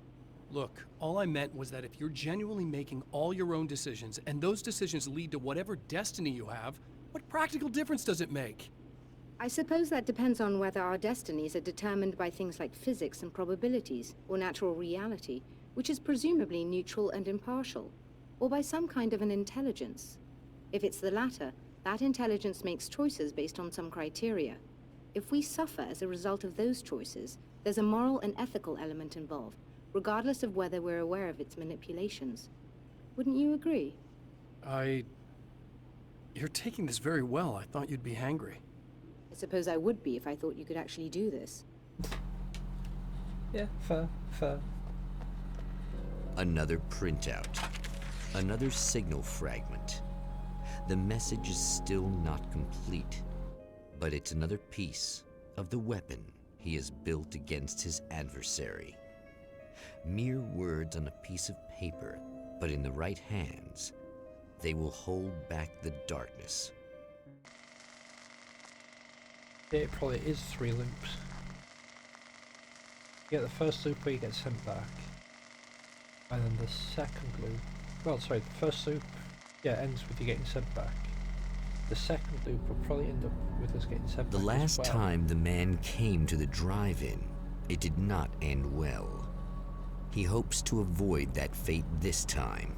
Look, all I meant was that if you're genuinely making all your own decisions, and those decisions lead to whatever destiny you have, what practical difference does it make? I suppose that depends on whether our destinies are determined by things like physics and probabilities, or natural reality, which is presumably neutral and impartial, or by some kind of an intelligence. If it's the latter, that intelligence makes choices based on some criteria. If we suffer as a result of those choices, there's a moral and ethical element involved, regardless of whether we're aware of its manipulations. Wouldn't you agree? You're taking this very well. I thought you'd be hangry. I suppose I would be if I thought you could actually do this. Yeah, fair. Another printout. Another signal fragment. The message is still not complete, but it's another piece of the weapon he has built against his adversary. Mere words on a piece of paper, but in the right hands, they will hold back the darkness. It probably is 3 loops. You get the first loop where you get sent back, and then the second loop, well sorry, the first loop, ends with you getting sent back. The second loop will probably end up with us getting sent back. The last as well. time the man came to the drive-in, it did not end well. He hopes to avoid that fate this time.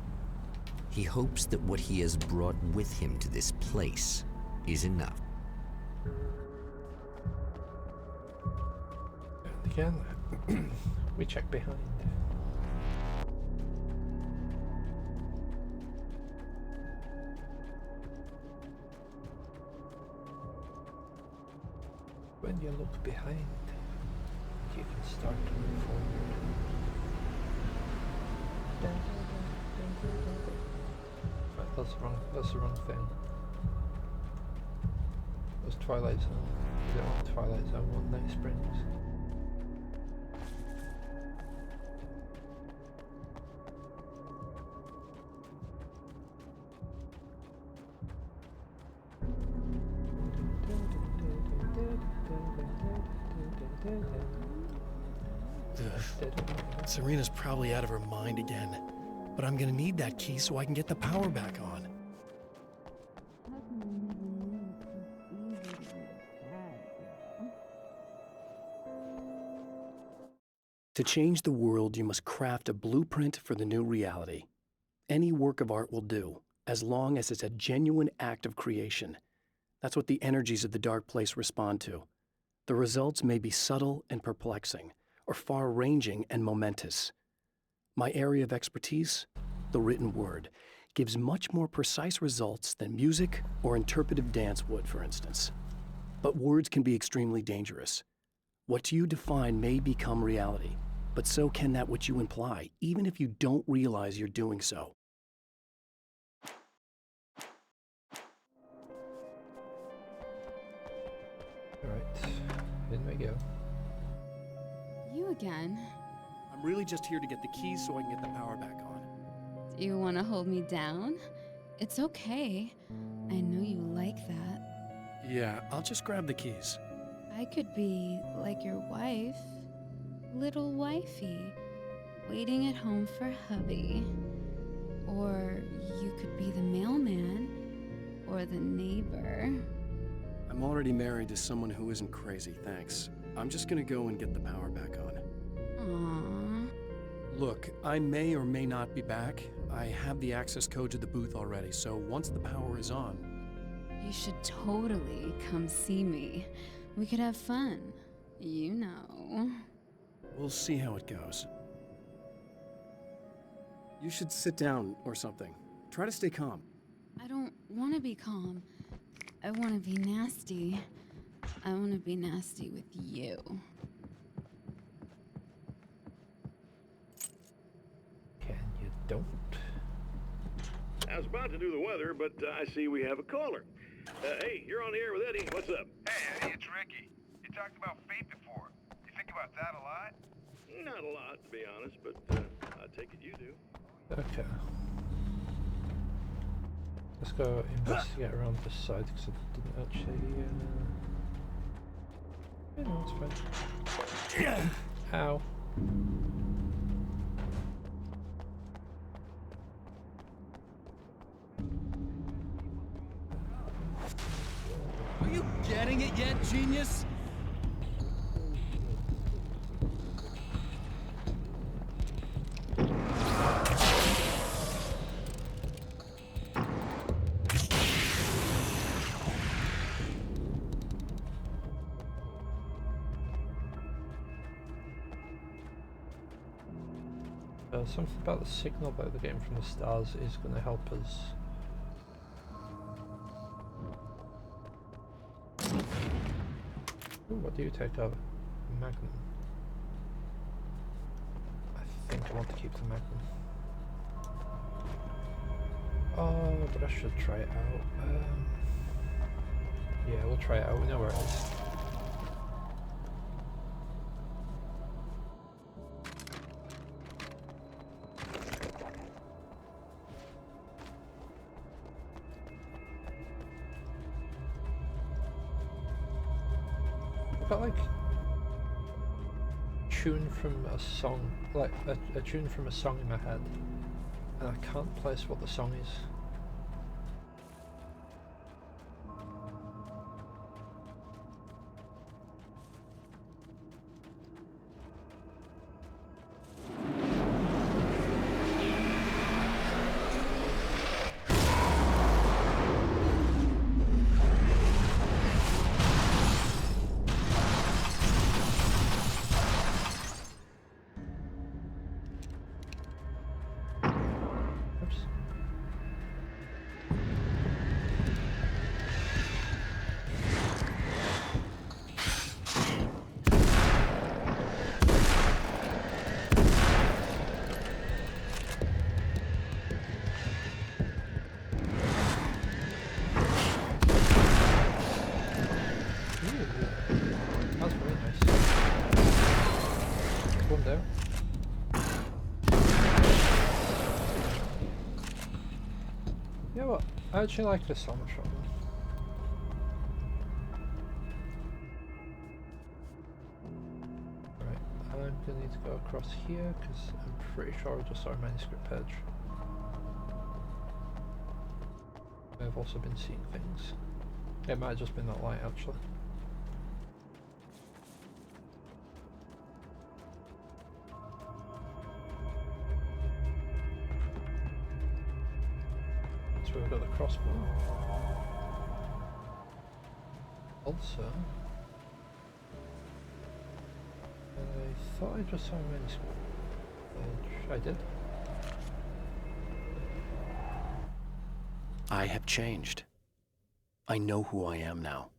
He hopes that what he has brought with him to this place is enough. Again, we check behind. When you look behind, you can start to move forward. Right, that's the wrong thing. That was Twilight Zone. We don't want Twilight Zone, we want Night Springs. Serena's probably out of her mind again, but I'm gonna need that key so I can get the power back on. To change the world, you must craft a blueprint for the new reality. Any work of art will do, as long as it's a genuine act of creation. That's what the energies of the dark place respond to. The results may be subtle and perplexing, or far-ranging and momentous. My area of expertise, the written word, gives much more precise results than music or interpretive dance would, for instance. But words can be extremely dangerous. What you define may become reality, but so can that which you imply, even if you don't realize you're doing so. Alright, in we go. You again? I'm really just here to get the keys so I can get the power back on. Do you want to hold me down? It's okay. I know you like that. Yeah, I'll just grab the keys. I could be like your wife. Little wifey. Waiting at home for hubby. Or you could be the mailman. Or the neighbor. I'm already married to someone who isn't crazy, thanks. I'm just gonna go and get the power back on. Aww. Look, I may or may not be back. I have the access code to the booth already, so once the power is on... You should totally come see me. We could have fun. You know. We'll see how it goes. You should sit down or something. Try to stay calm. I don't want to be calm. I want to be nasty. I want to be nasty with you. Can you don't? I was about to do the weather, but I see we have a caller. Hey, you're on the air with Eddie. What's up? Hey, Eddie, it's Ricky. You talked about fate before. You think about that a lot? Not a lot, to be honest, but I take it you do. Okay. Let's go investigate around this side because I didn't actually. Yeah, no, it's fine. Ow. Are you getting it yet, genius? Something about the signal about the game from the stars is going to help us. Ooh, what do you take over? Magnum. I think I want to keep the Magnum. Oh, but I should try it out. Yeah, we'll try it out. We know where it is. Got like tune from a song, like a tune from a song in my head, and I can't place what the song is. You know what? I actually like this so much better. Right, I'm gonna need to go across here because I'm pretty sure I just saw a manuscript page. I've also been seeing things. It might have just been that light actually. That's where we've got the crossbow. Also, I thought I just saw a manuscript. I did. I have changed. I know who I am now.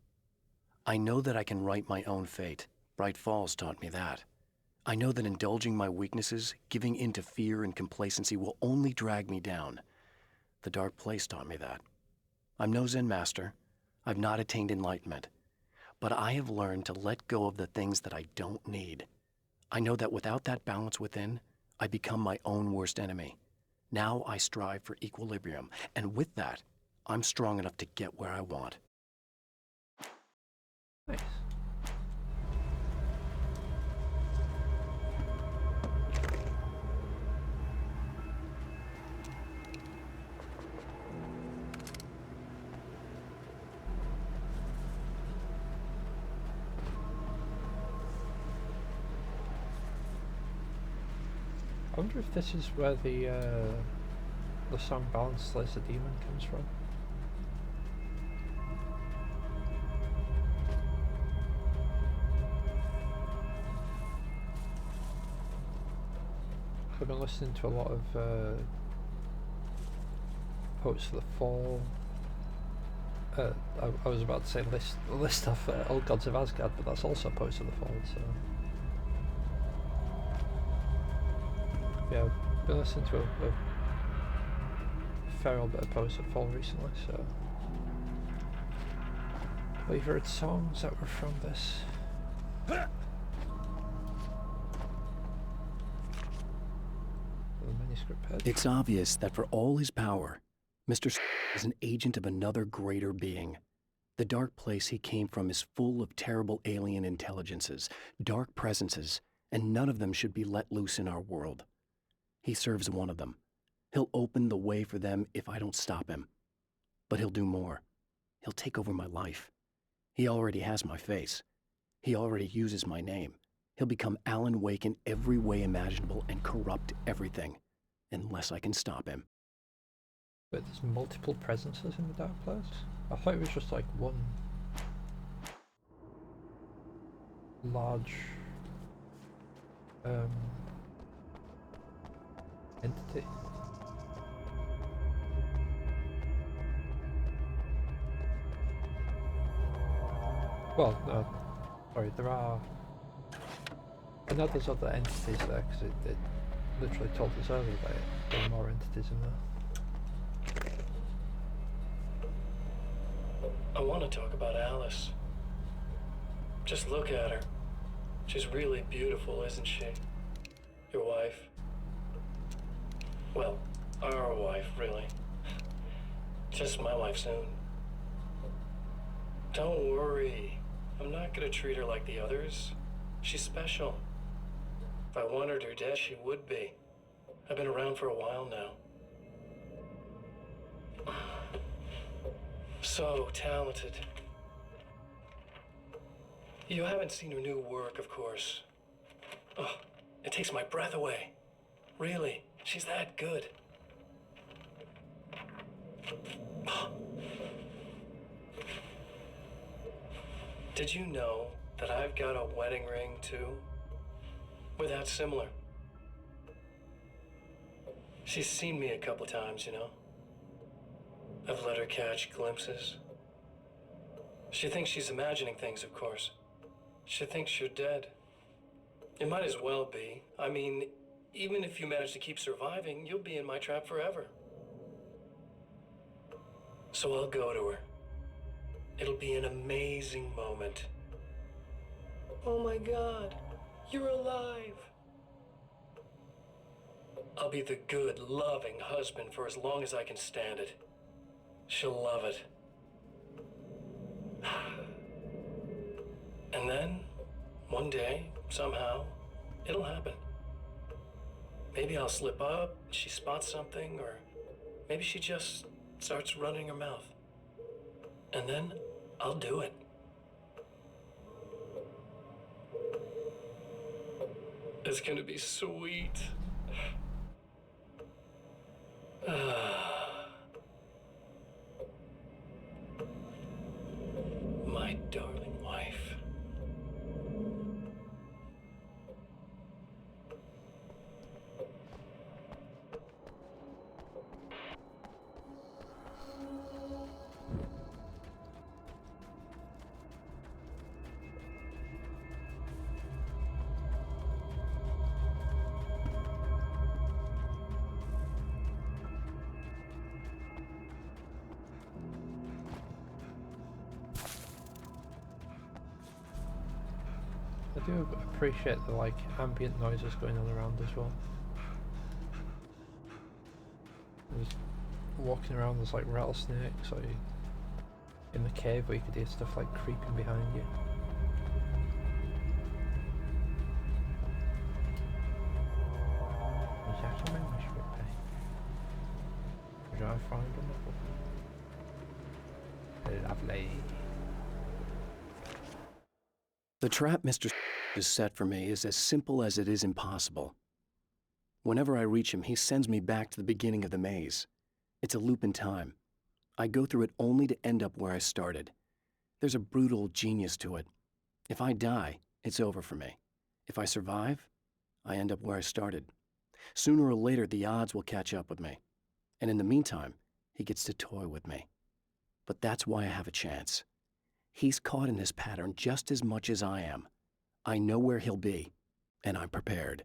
I know that I can write my own fate. Bright Falls taught me that. I know that indulging my weaknesses, giving in to fear and complacency will only drag me down. The dark place taught me that. I'm no Zen master. I've not attained enlightenment. But I have learned to let go of the things that I don't need. I know that without that balance within, I become my own worst enemy. Now I strive for equilibrium, and with that, I'm strong enough to get where I want. Nice. I wonder if this is where the song Balance Slays the Demon comes from. I've been listening to a lot of Poets of the Fall. I was about to say a list of Old Gods of Asgard, but that's also Poets of the Fall, so... Yeah, I've been listening to a fair old bit of Poets of the Fall recently, so... We've heard songs that were from this. It's obvious that for all his power, Mr. is an agent of another greater being. The dark place he came from is full of terrible alien intelligences, dark presences, and none of them should be let loose in our world. He serves one of them. He'll open the way for them if I don't stop him. But he'll do more. He'll take over my life. He already has my face. He already uses my name. He'll become Alan Wake in every way imaginable and corrupt everything. Unless I can stop him. But there's multiple presences in the dark place? I thought it was just like one large entity. Well, no, sorry, there are... I know there's other entities there, because it literally told us earlier that there are more entities in there. I want to talk about Alice. Just look at her. She's really beautiful, isn't she? Your wife. Well, our wife, really. Just my wife soon. Don't worry. I'm not gonna treat her like the others. She's special. If I wanted her dead, she would be. I've been around for a while now. So talented. You haven't seen her new work, of course. Oh, it takes my breath away. Really, she's that good. Did you know that I've got a wedding ring, too? We're that similar. She's seen me a couple times, you know. I've let her catch glimpses. She thinks she's imagining things, of course. She thinks you're dead. It might as well be. I mean, even if you manage to keep surviving, you'll be in my trap forever. So I'll go to her. It'll be an amazing moment. Oh my God, you're alive. I'll be the good, loving husband for as long as I can stand it. She'll love it. And then, one day, somehow, it'll happen. Maybe I'll slip up, she spots something, or maybe she just starts running her mouth. And then, I'll do it. It's gonna be sweet. I do appreciate the like ambient noises going on around as well. Just walking around, there's like rattlesnakes, or in the cave where you could hear stuff like creeping behind you. Is that something I should repay? Did I find another? Lovely. The trap Mr. has set for me is as simple as it is impossible. Whenever I reach him, he sends me back to the beginning of the maze. It's a loop in time. I go through it only to end up where I started. There's a brutal genius to it. If I die, it's over for me. If I survive, I end up where I started. Sooner or later, the odds will catch up with me. And in the meantime, he gets to toy with me. But that's why I have a chance. He's caught in this pattern just as much as I am. I know where he'll be, and I'm prepared.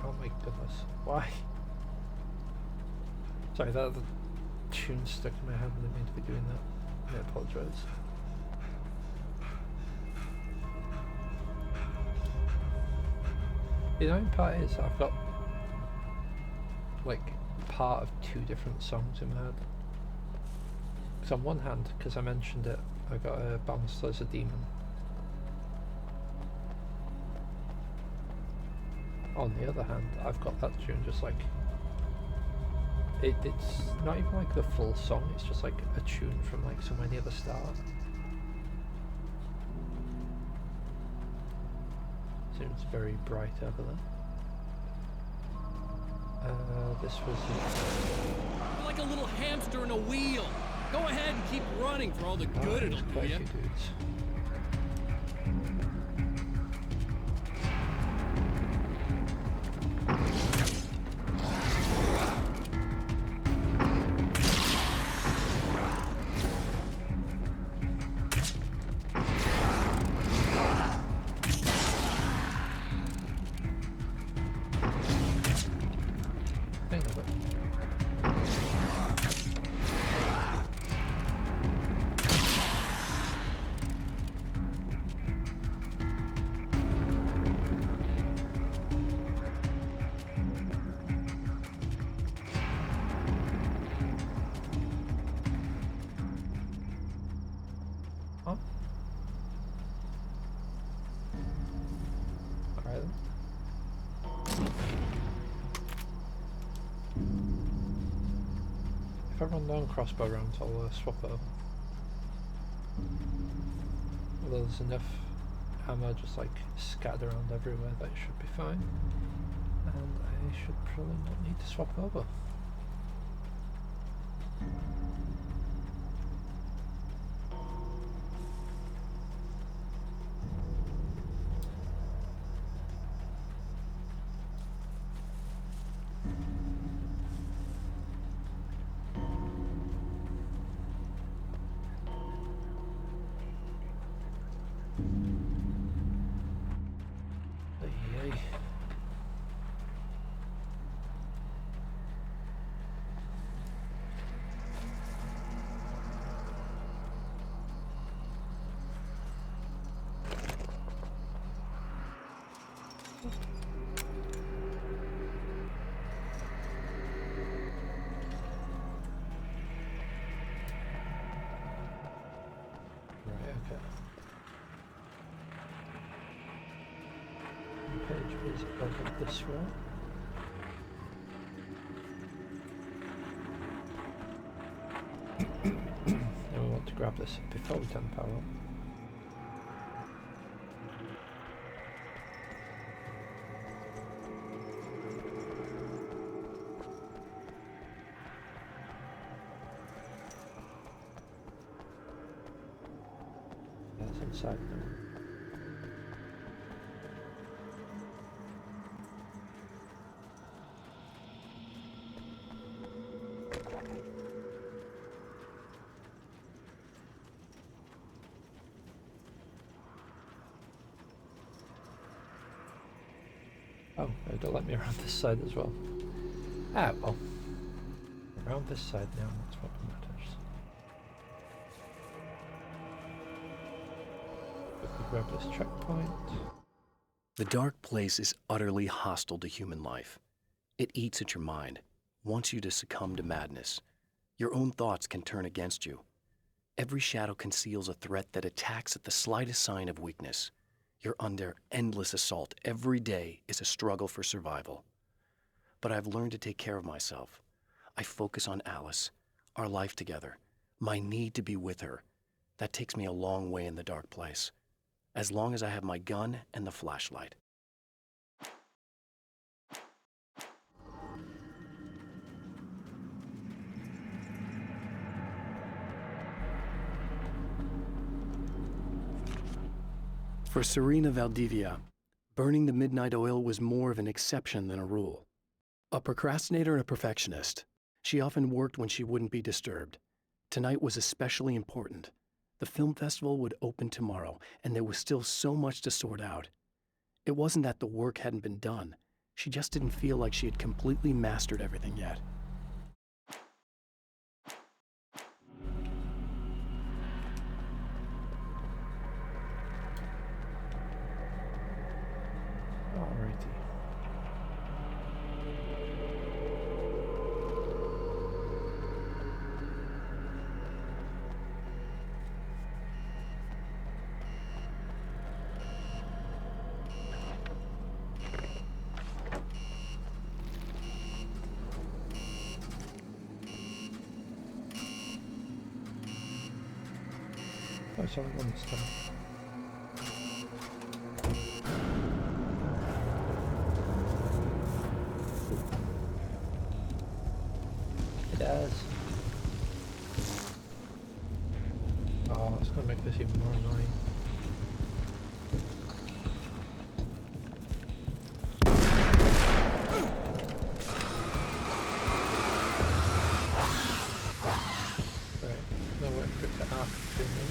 Oh my goodness, why? Sorry, that the tune stuck in my head and I didn't mean to be doing that. I apologise. The annoying part is I've got like part of two different songs in my head. Because on one hand, because I mentioned it, I got a Bounced as a Demon. On the other hand, I've got that tune just like it's not even like the full song, it's just like a tune from like somewhere near the start. Seems very bright over there. This was You're like a little hamster in a wheel. Go ahead and keep running for all the good it'll do you. Dudes. If I run long crossbow rounds, I'll swap it over. Although there's enough ammo just like scattered around everywhere that it should be fine. And I should probably not need to swap over. Page is over this way. And we want to grab this before we turn the power on. That's inside now. Oh, it'll let me around this side as well. Ah, well. Around this side now, that's what matters. Quickly grab this checkpoint. The dark place is utterly hostile to human life. It eats at your mind, wants you to succumb to madness. Your own thoughts can turn against you. Every shadow conceals a threat that attacks at the slightest sign of weakness. You're under endless assault. Every day is a struggle for survival. But I've learned to take care of myself. I focus on Alice, our life together, my need to be with her. That takes me a long way in the dark place, as long as I have my gun and the flashlight. For Serena Valdivia, burning the midnight oil was more of an exception than a rule. A procrastinator and a perfectionist, she often worked when she wouldn't be disturbed. Tonight was especially important. The film festival would open tomorrow, and there was still so much to sort out. It wasn't that the work hadn't been done. She just didn't feel like she had completely mastered everything yet. Alrighty. Oh, it's only one this time. It does. Oh, it's gonna make this even more annoying. Right, no way to put the arc between those.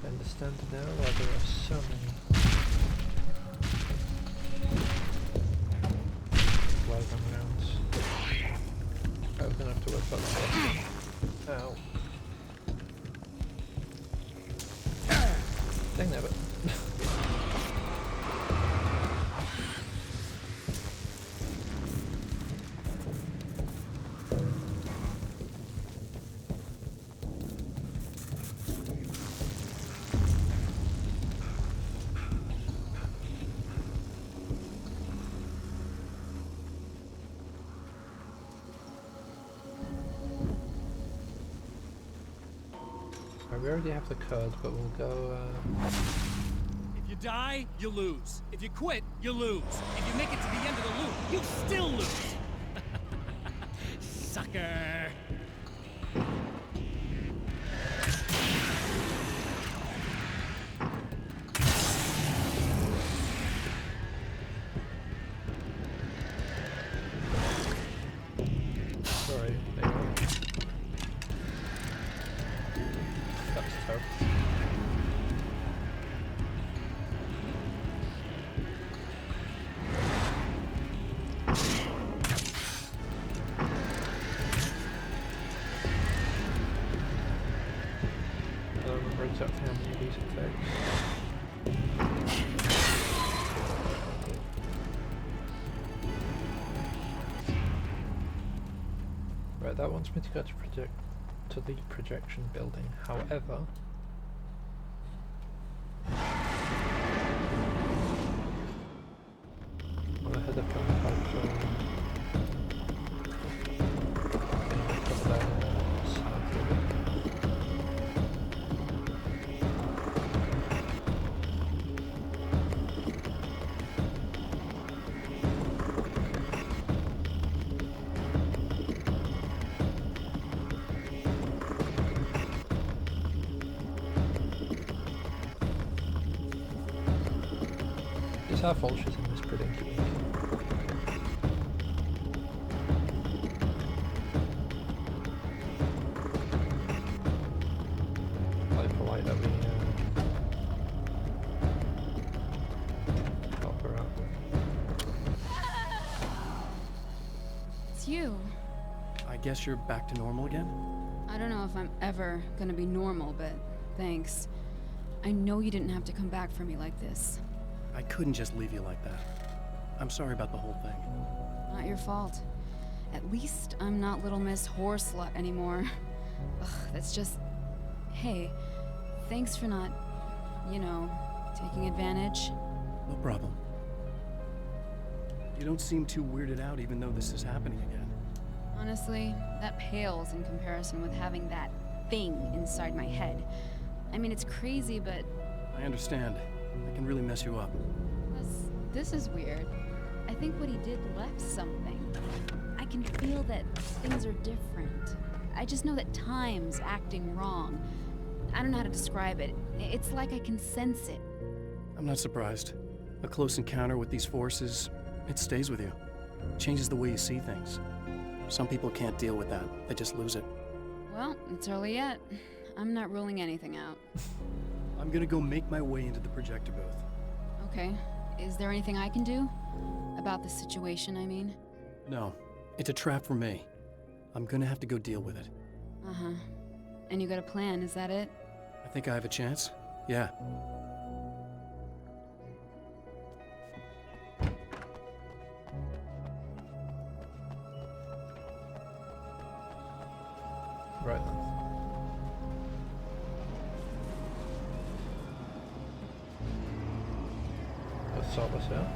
I understand now why there are so many live rounds. Oh, we're gonna have to work on that. Ow. Dang that, but we already have the code, but we'll go, If you die, you lose. If you quit, you lose. If you make it to the end of the loop, you still lose. Sucker. sorry, hang on. That's terrible. I don't remember exactly how many of these it takes. Right, that wants me to go to the projection building. However, I'm gonna head up and hope cover that south of it. It's our fault she's in this predicament. It's you. I guess you're back to normal again? I don't know if I'm ever gonna be normal, but thanks. I know you didn't have to come back for me like this. I couldn't just leave you like that. I'm sorry about the whole thing. Not your fault. At least I'm not Little Miss Whoreslut anymore. Ugh, that's just... Hey, thanks for not, you know, taking advantage. No problem. You don't seem too weirded out even though this is happening again. Honestly, that pales in comparison with having that thing inside my head. I mean, it's crazy, but... I understand. It can really mess you up. This is weird. I think what he did left something. I can feel that things are different. I just know that time's acting wrong. I don't know how to describe it. It's like I can sense it. I'm not surprised. A close encounter with these forces, it stays with you. It changes the way you see things. Some people can't deal with that. They just lose it. Well, it's early yet. I'm not ruling anything out. I'm gonna go make my way into the projector booth. Okay. Is there anything I can do? About the situation, I mean? No. It's a trap for me. I'm gonna have to go deal with it. Uh-huh. And you got a plan, is that it? I think I have a chance. Yeah. Right then. Let's sort this out.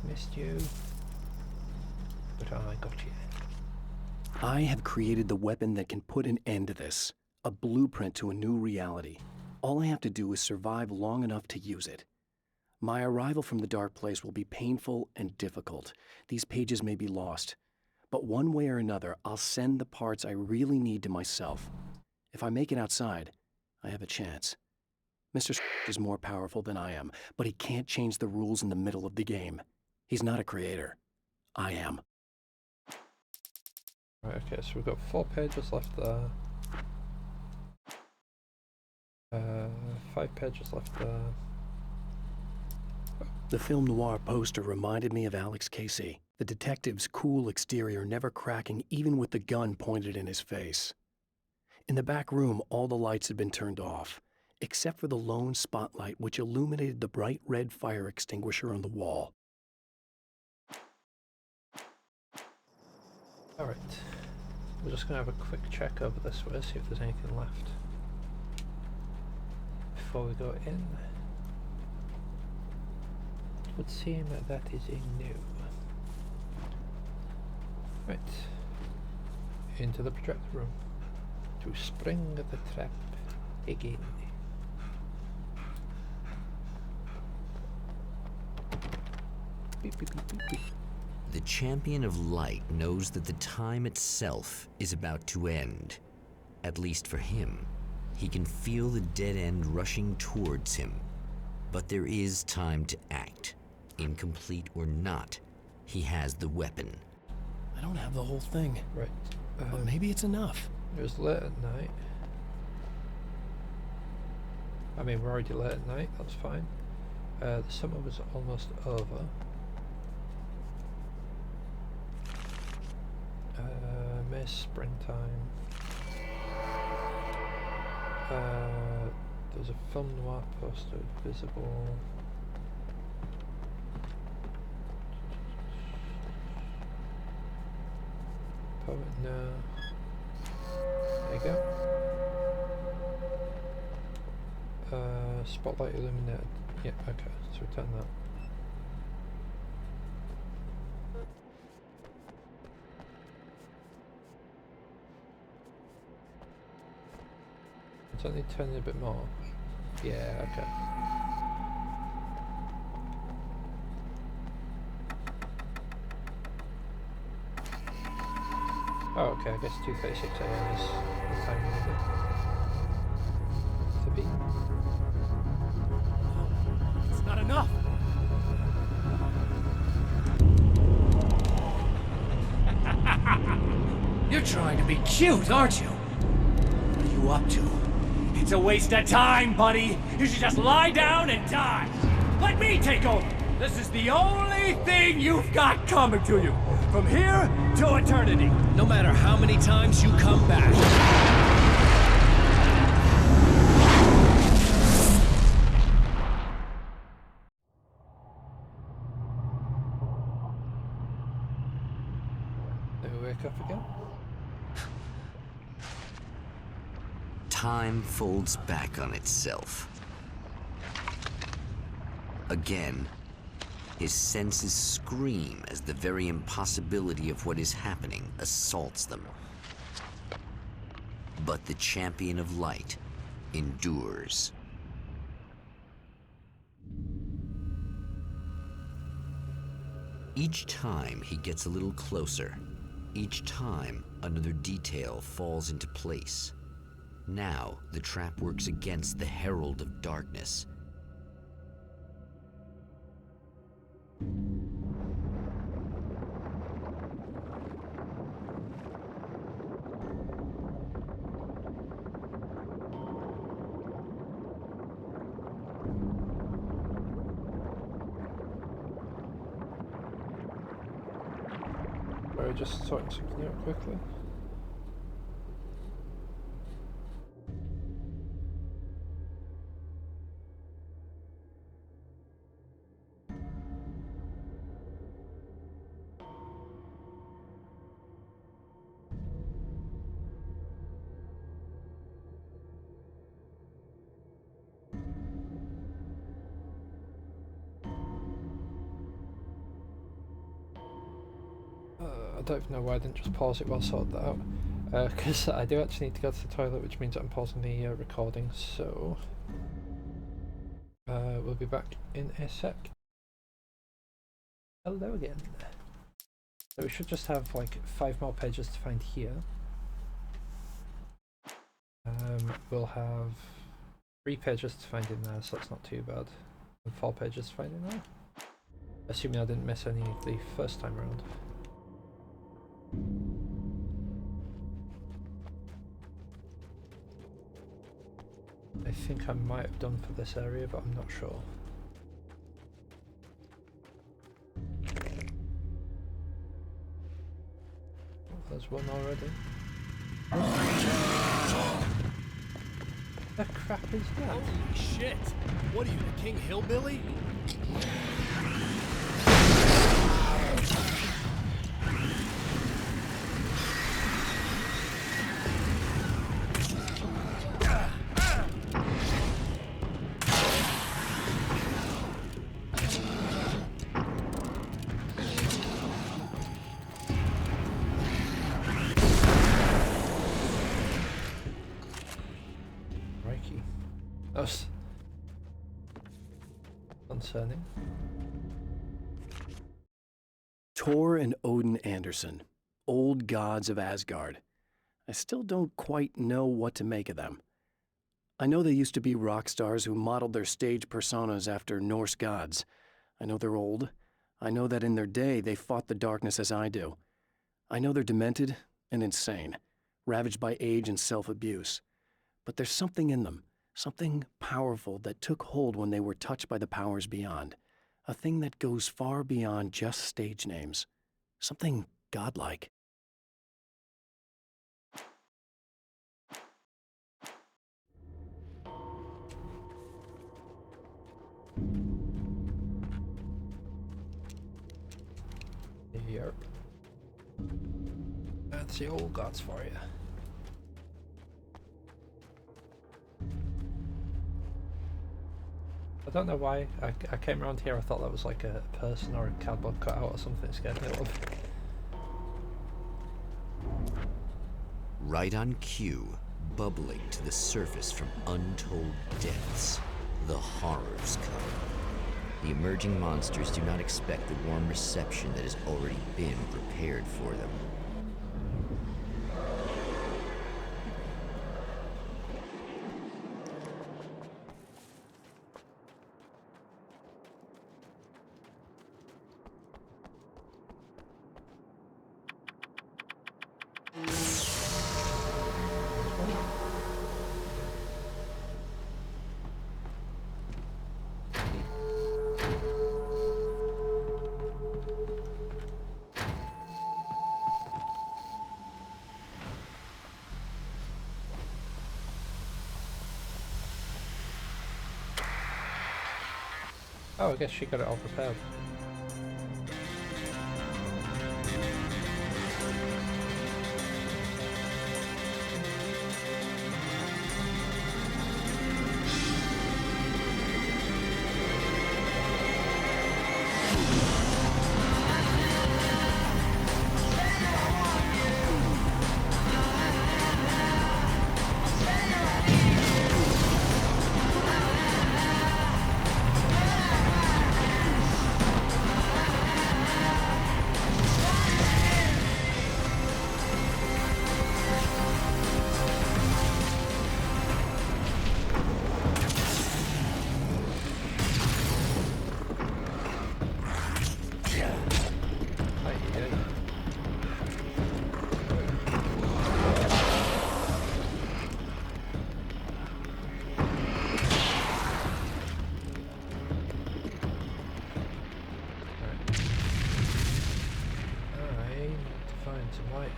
Missed you, but I got you. I have created the weapon that can put an end to this. A blueprint to a new reality. All I have to do is survive long enough to use it. My arrival from the dark place will be painful and difficult. These pages may be lost. But one way or another, I'll send the parts I really need to myself. If I make it outside, I have a chance. Mr. is more powerful than I am, but he can't change the rules in the middle of the game. He's not a creator. I am. Right, okay, so we've got 4 pages left there. 5 pages left there. The film noir poster reminded me of Alex Casey, the detective's cool exterior never cracking even with the gun pointed in his face. In the back room, all the lights had been turned off, except for the lone spotlight which illuminated the bright red fire extinguisher on the wall. Alright, we're just going to have a quick check over this way, see if there's anything left before we go in. It would seem that is a no. Right, into the projector room to spring the trap again. Beep, beep, beep, beep, beep. The champion of light knows that the time itself is about to end, at least for him. He can feel the dead end rushing towards him, but there is time to act. Incomplete or not, he has the weapon. I don't have the whole thing. Right. But maybe it's enough. It was late at night. I mean, we're already late at night, that's fine. The summer was almost over. May springtime. There's a film noir poster visible. Poet no. There you go. Spotlight illuminated. Yeah, okay, let's return that. It's only turning a bit more. Yeah, okay. Oh, okay, I guess 2:36 AM is the time we need it to be. It's not enough. You're trying to be cute, aren't you? What are you up to? It's a waste of time, buddy. You should just lie down and die. Let me take over. This is the only thing you've got coming to you. From here to eternity. No matter how many times you come back. Then we wake up again. Time folds back on itself. Again, his senses scream as the very impossibility of what is happening assaults them. But the champion of light endures. Each time he gets a little closer. Each time another detail falls into place. Now the trap works against the Herald of Darkness. Or just sorting something out quickly. I don't even know why I didn't just pause it while I sorted that out. Because I do actually need to go to the toilet, which means I'm pausing the recording, so we'll be back in a sec. Hello again. So we should just have like 5 more pages to find here. We'll have 3 pages to find in there, so that's not too bad. And 4 pages to find in there. Assuming I didn't miss any the first time around. I think I might have done for this area, but I'm not sure. There's one already. The crap is that? Holy shit! What are you, the King Hillbilly? That's concerning. Tor and Odin Anderson, old gods of Asgard. I still don't quite know what to make of them. I know they used to be rock stars who modeled their stage personas after Norse gods. I know they're old. I know that in their day they fought the darkness as I do. I know they're demented and insane, ravaged by age and self-abuse. But there's something in them, something powerful that took hold when they were touched by the powers beyond. A thing that goes far beyond just stage names. Something godlike. Yep. That's the old gods for you. I don't know why I came around here. I thought that was like a person or a cardboard cutout or something. It scared me a little bit. Right on cue, bubbling to the surface from untold depths, the horrors come. The emerging monsters do not expect the warm reception that has already been prepared for them. Oh, I guess she got it all prepared.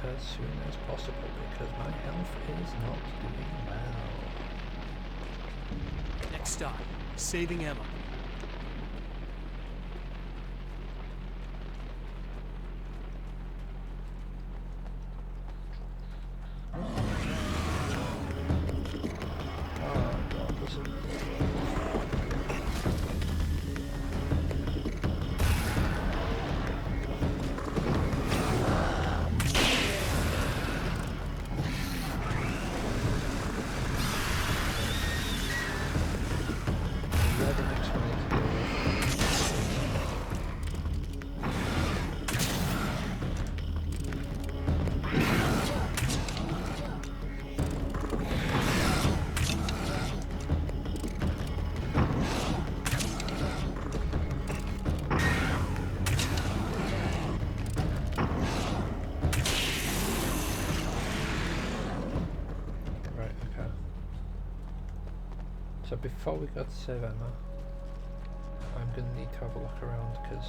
As soon as possible because my health is not doing well. Next stop, saving Emma. So before we go to save Emma, I'm going to need to have a look around because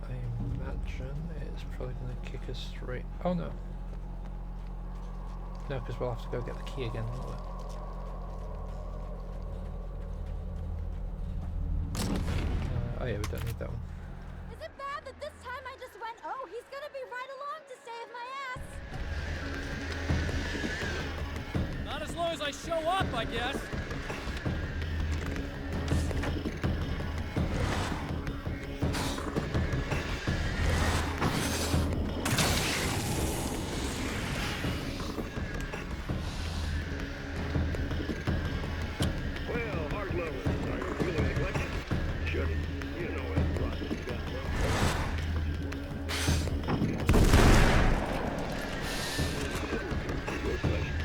I imagine it's probably going to kick us straight. Oh no. No, because we'll have to go get the key again, won't we? Oh yeah, we don't need that one. Is it bad that this time I just went, oh, he's gonna be right along to save my ass? Not as long as I show up, I guess. Well, art lovers, are you feeling neglected? Shut it. You know it. Rodman's got Your pleasure.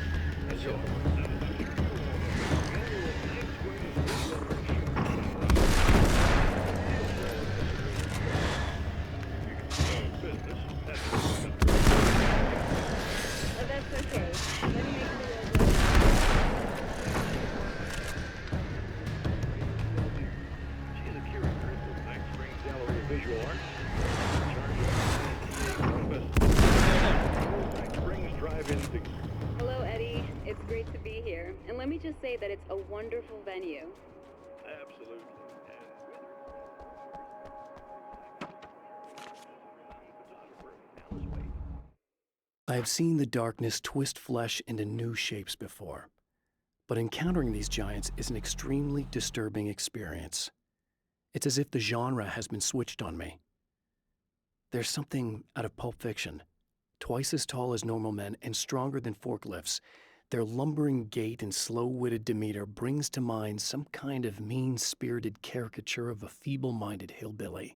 here, and let me just say that it's a wonderful venue. Absolutely. I have seen the darkness twist flesh into new shapes before, but encountering these giants is an extremely disturbing experience. It's as if the genre has been switched on me. There's something out of Pulp Fiction. Twice as tall as normal men and stronger than forklifts, their lumbering gait and slow-witted demeanor brings to mind some kind of mean-spirited caricature of a feeble-minded hillbilly.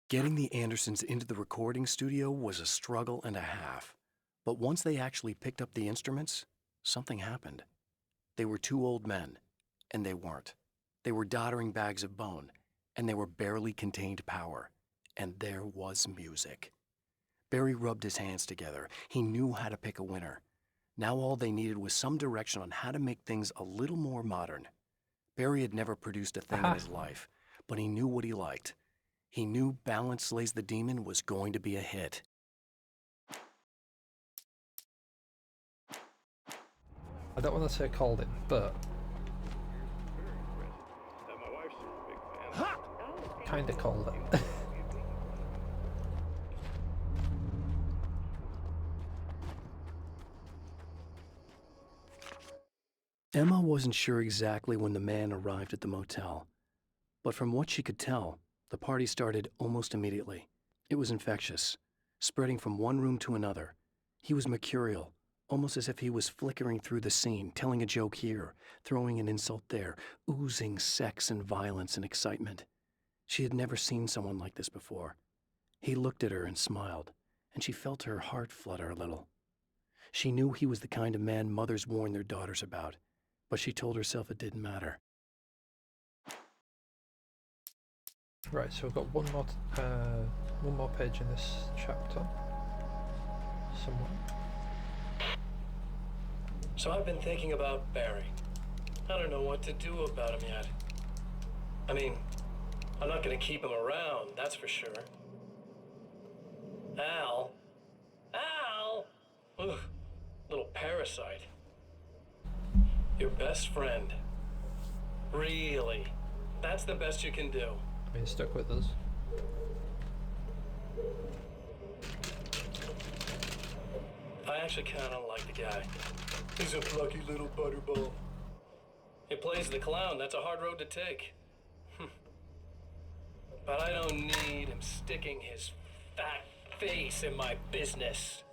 Getting the Andersons into the recording studio was a struggle and a half, but once they actually picked up the instruments, something happened. They were two old men, and they weren't. They were doddering bags of bone, and they were barely contained power, and there was music. Barry rubbed his hands together. He knew how to pick a winner. Now all they needed was some direction on how to make things a little more modern. Barry had never produced a thing in his life, but he knew what he liked. He knew Balance Slays the Demon was going to be a hit. I don't want to say called it, but kind of called it. Emma wasn't sure exactly when the man arrived at the motel, but from what she could tell, the party started almost immediately. It was infectious, spreading from one room to another. He was mercurial, almost as if he was flickering through the scene, telling a joke here, throwing an insult there, oozing sex and violence and excitement. She had never seen someone like this before. He looked at her and smiled, and she felt her heart flutter a little. She knew he was the kind of man mothers warn their daughters about, but she told herself it didn't matter. Right, so we've got one more page in this chapter. Somewhere. So I've been thinking about Barry. I don't know what to do about him yet. I mean, I'm not gonna keep him around, that's for sure. Al? Ugh, little parasite. Your best friend. Really? That's the best you can do. I mean, stuck with us. I actually kind of like the guy. He's a plucky little butterball. He plays the clown. That's a hard road to take. But I don't need him sticking his fat face in my business.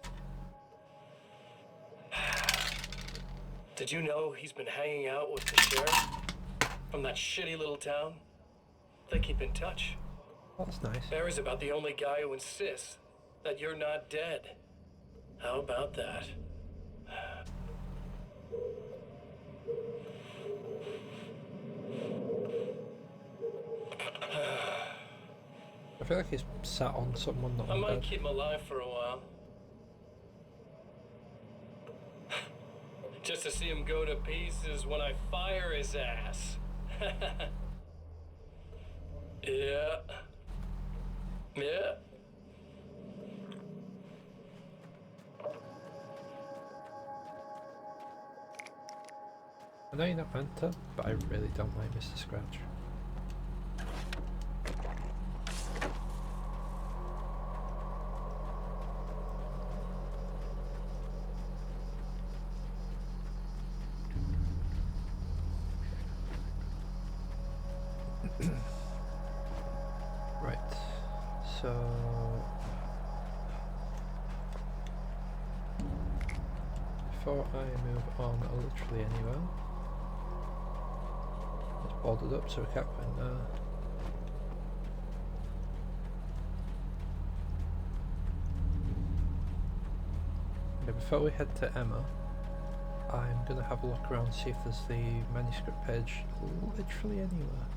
Did you know he's been hanging out with the sheriff from that shitty little town? They keep in touch. That's nice. Barry's about the only guy who insists that you're not dead. How about that? I feel like he's sat on someone not I on might bed. keep him alive for a while. Just to see him go to pieces when I fire his ass. Yeah. I know you're not meant to, but I really don't like Mr. Scratch. Right, so before I move on literally anywhere, it's boarded up so we can't go in there. Okay, before we head to Emma, I'm going to have a look around, see if there's the manuscript page literally anywhere.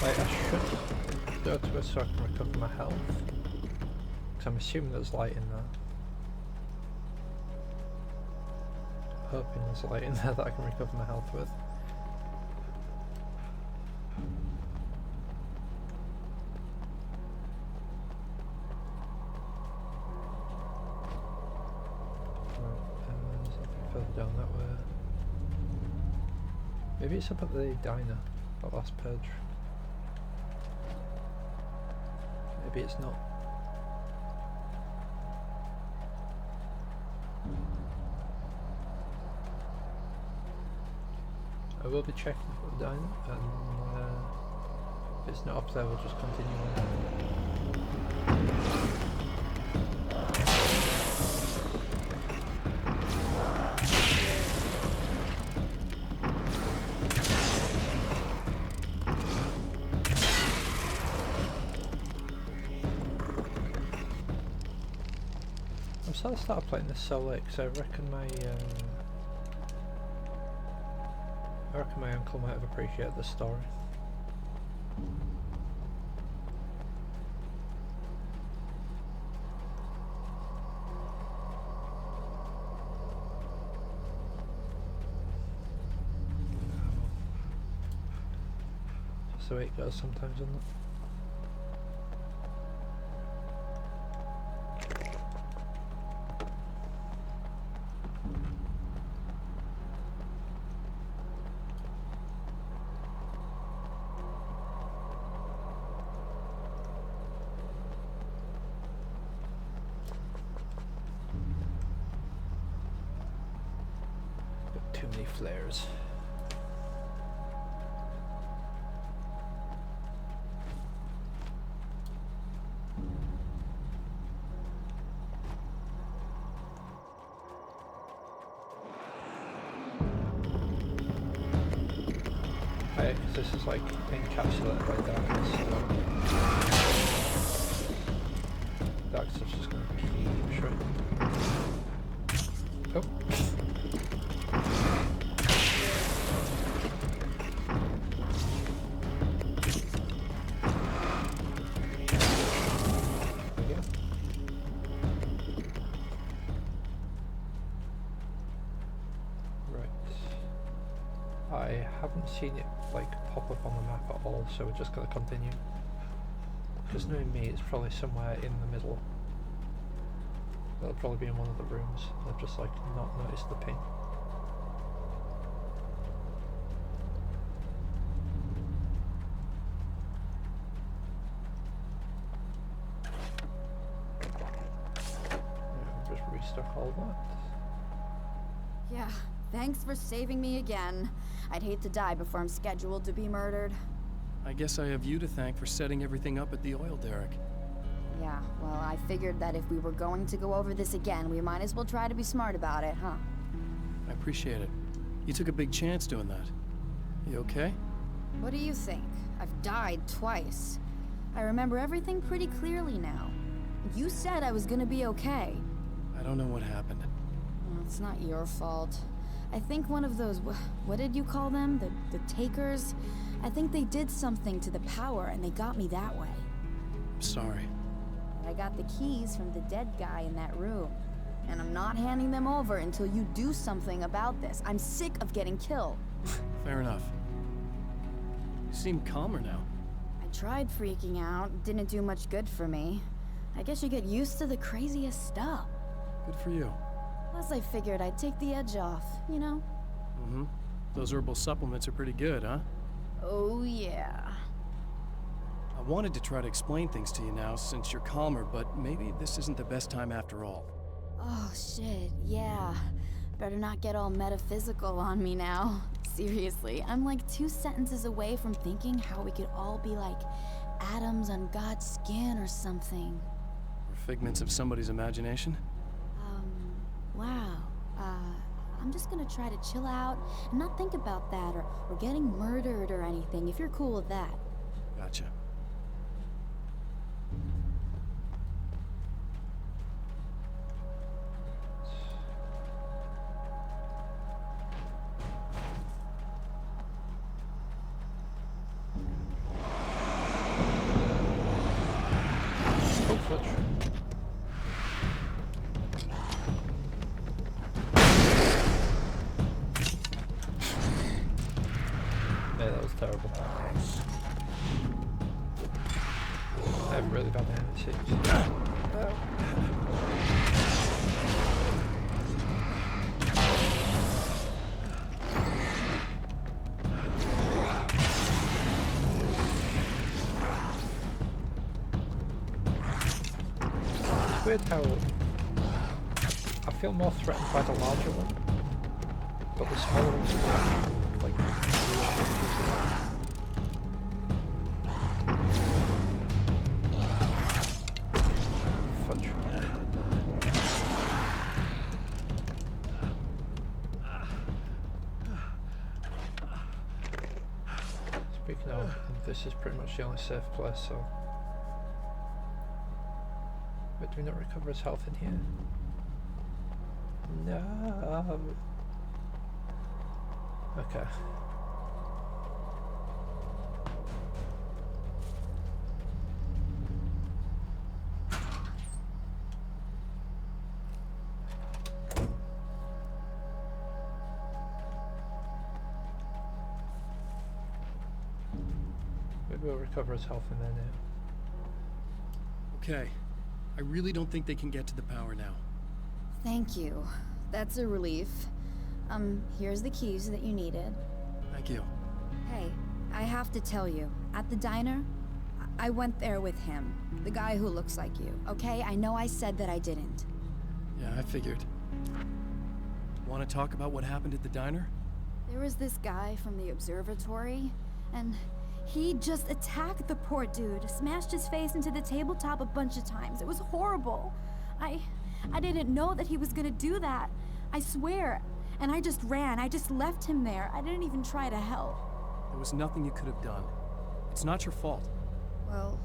Like, I should go to it so I can recover my health. Because I'm assuming there's light in there. Hoping there's light in there that I can recover my health with. There's nothing further down that way. Maybe it's up at the diner, that last purge. Maybe it's not. I will be checking for the diner, and if it's not up there, we'll just continue on. I'm sad I started playing this so late because I reckon my uncle might have appreciated the story. Just the way it goes sometimes, isn't it? Too many flares. Because this is like encapsulated by darkness. Dark stuff's just going to keep shrinking. Oh. I haven't seen it like pop up on the map at all, so we're just going to continue. Because knowing me, it's probably somewhere in the middle. It'll probably be in one of the rooms. I've just like not noticed the ping. Yeah, just restock all that. Yeah, thanks for saving me again. I'd hate to die before I'm scheduled to be murdered. I guess I have you to thank for setting everything up at the oil derrick. Yeah, well, I figured that if we were going to go over this again, we might as well try to be smart about it, huh? I appreciate it. You took a big chance doing that. You okay? What do you think? I've died twice. I remember everything pretty clearly now. You said I was gonna be okay. I don't know what happened. Well, it's not your fault. I think one of those, what did you call them? The takers? I think they did something to the power and they got me that way. I'm sorry. But I got the keys from the dead guy in that room. And I'm not handing them over until you do something about this. I'm sick of getting killed. Fair enough. You seem calmer now. I tried freaking out. Didn't do much good for me. I guess you get used to the craziest stuff. Good for you. Plus I figured I'd take the edge off, you know? Mm-hmm. Those herbal supplements are pretty good, huh? Oh yeah. I wanted to try to explain things to you now since you're calmer, but maybe this isn't the best time after all. Oh shit, yeah. Better not get all metaphysical on me now. Seriously, I'm like 2 sentences away from thinking how we could all be like atoms on God's skin or something. Or figments of somebody's imagination? Wow. I'm just gonna try to chill out and not think about that or getting murdered or anything, if you're cool with that. Gotcha. Yeah, that was terrible. I have really bad aim, it seems. It's weird how I feel more threatened by the larger one, but the smaller ones are like fudge. Speaking of, this is pretty much the only safe place, so. But do we not recover his health in here? No. Okay. Maybe we'll recover his health in there now. Okay. I really don't think they can get to the power now. Thank you. That's a relief. Here's the keys that you needed. Thank you. Hey, I have to tell you, at the diner, I went there with him. The guy who looks like you, okay? I know I said that I didn't. Yeah, I figured. Want to talk about what happened at the diner? There was this guy from the observatory, and he just attacked the poor dude, smashed his face into the tabletop a bunch of times. It was horrible. I didn't know that he was gonna do that. I swear. And I just ran. I just left him there. I didn't even try to help. There was nothing you could have done. It's not your fault. Well,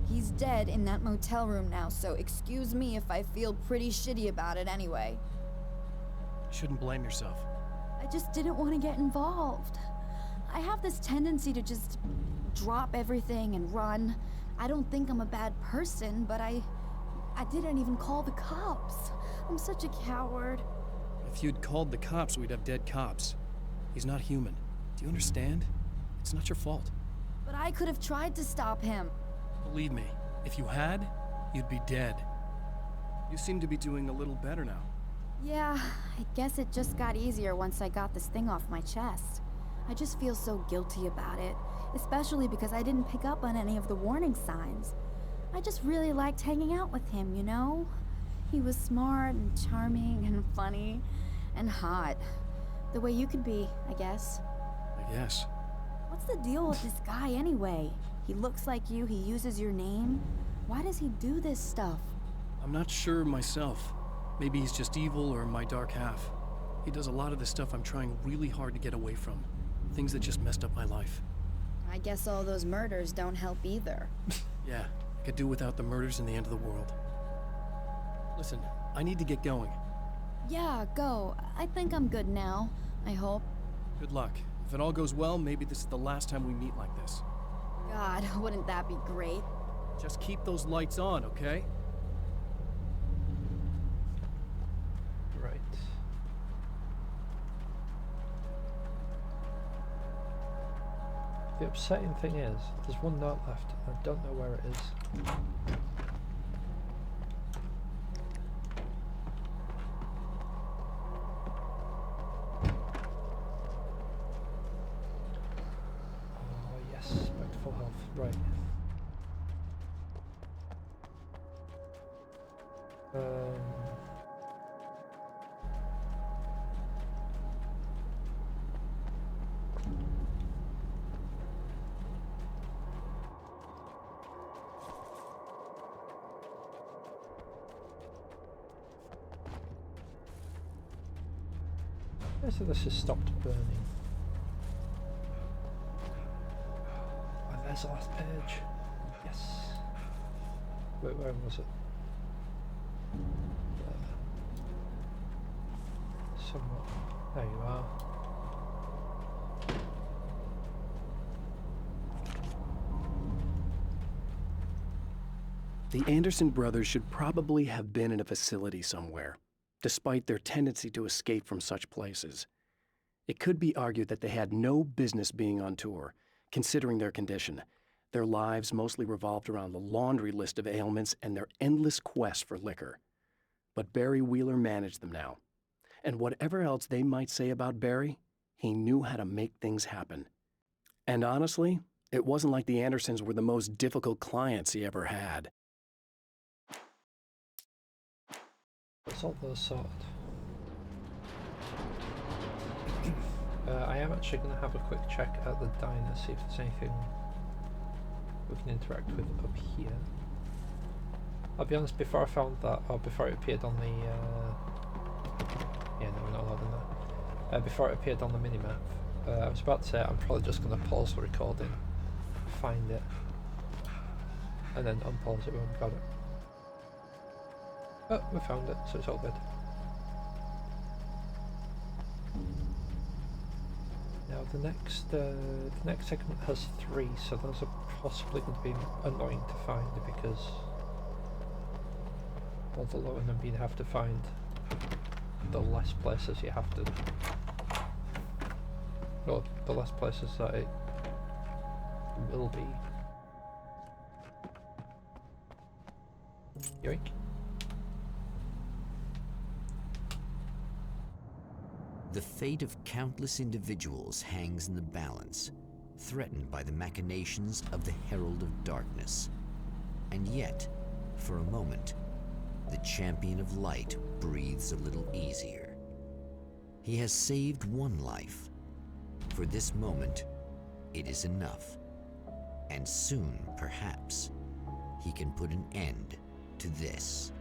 he's dead in that motel room now, so excuse me if I feel pretty shitty about it anyway. You shouldn't blame yourself. I just didn't want to get involved. I have this tendency to just drop everything and run. I don't think I'm a bad person, but I didn't even call the cops. I'm such a coward. If you'd called the cops, we'd have dead cops. He's not human. Do you understand? It's not your fault. But I could have tried to stop him. Believe me, if you had, you'd be dead. You seem to be doing a little better now. Yeah, I guess it just got easier once I got this thing off my chest. I just feel so guilty about it, especially because I didn't pick up on any of the warning signs. I just really liked hanging out with him, you know? He was smart and charming and funny and hot. The way you could be, I guess. I guess. What's the deal with this guy anyway? He looks like you, he uses your name. Why does he do this stuff? I'm not sure myself. Maybe he's just evil or my dark half. He does a lot of the stuff I'm trying really hard to get away from. Things that just messed up my life. I guess all those murders don't help either. Yeah, I could do without the murders and the end of the world. Listen, I need to get going. Yeah, go. I think I'm good now. I hope. Good luck. If it all goes well, maybe this is the last time we meet like this. God, wouldn't that be great? Just keep those lights on, okay? Right. The upsetting thing is, there's one note left, and I don't know where it is. Oh yes, back to full health, right. So this has stopped burning. Oh, there's the last page. Yes. Wait, where was it? Somewhat. There you are. The Anderson brothers should probably have been in a facility somewhere, despite their tendency to escape from such places. It could be argued that they had no business being on tour, considering their condition. Their lives mostly revolved around the laundry list of ailments and their endless quest for liquor. But Barry Wheeler managed them now. And whatever else they might say about Barry, he knew how to make things happen. And honestly, it wasn't like the Andersons were the most difficult clients he ever had. That's all those sorted. I am actually going to have a quick check at the diner, see if there's anything we can interact with up here. I'll be honest, before I found that, or before it appeared on the yeah, no, we're not allowed in there. Before it appeared on the minimap, I was about to say I'm probably just going to pause the recording, find it, and then unpause it when we've got it. Oh, we found it, so it's all good. Now the next segment has 3, so those are possibly going to be annoying to find because, well, the lower number you have to find, the less places you have to, well, the less places that it will be. Yoink. The fate of countless individuals hangs in the balance, threatened by the machinations of the Herald of Darkness. And yet, for a moment, the champion of light breathes a little easier. He has saved one life. For this moment, it is enough. And soon, perhaps, he can put an end to this.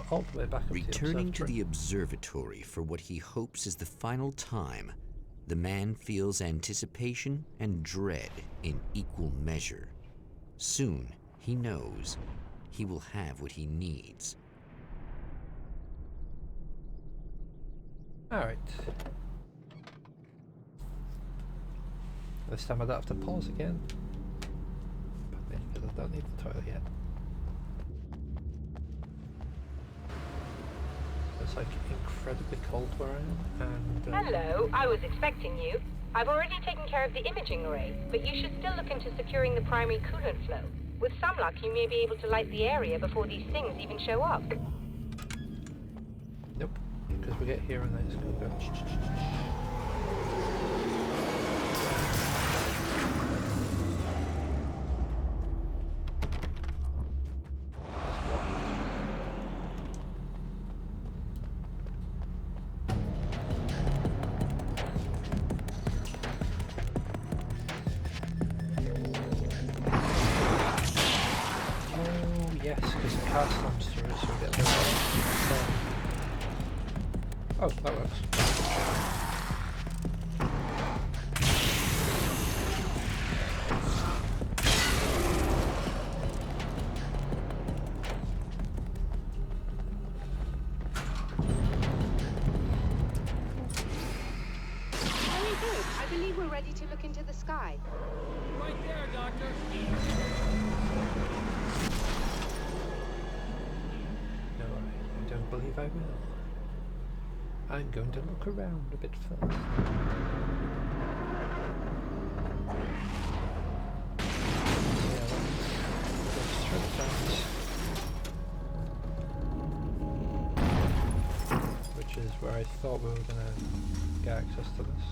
All the way back up Returning to the observatory for what he hopes is the final time, the man feels anticipation and dread in equal measure. Soon, he knows, he will have what he needs. Alright. This time I don't have to pause again. Because I don't need the toilet yet. It's like incredibly cold where I am, and Hello, I was expecting you. I've already taken care of the imaging array, but you should still look into securing the primary coolant flow. With some luck, you may be able to light the area before these things even show up. Nope, because we get here and then it's going to go. Oh, that works. Very good. I believe we're ready to look into the sky. Right there, Doctor. No, I don't believe I will. I'm going to look around a bit first. Yeah, let's try that. Which is where I thought we were going to get access to this.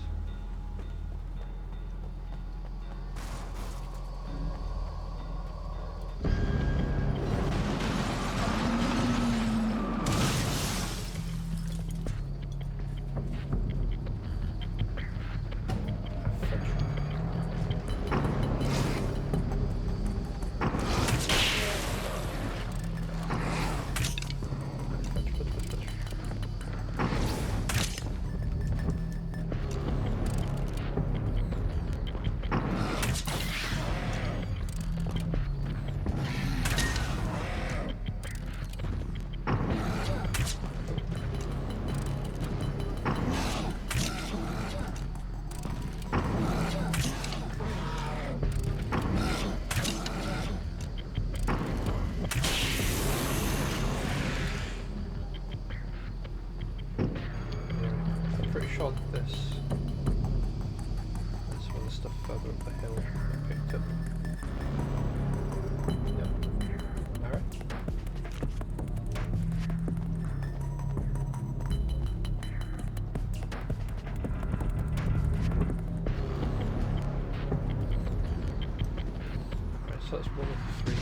So that's one of the 3.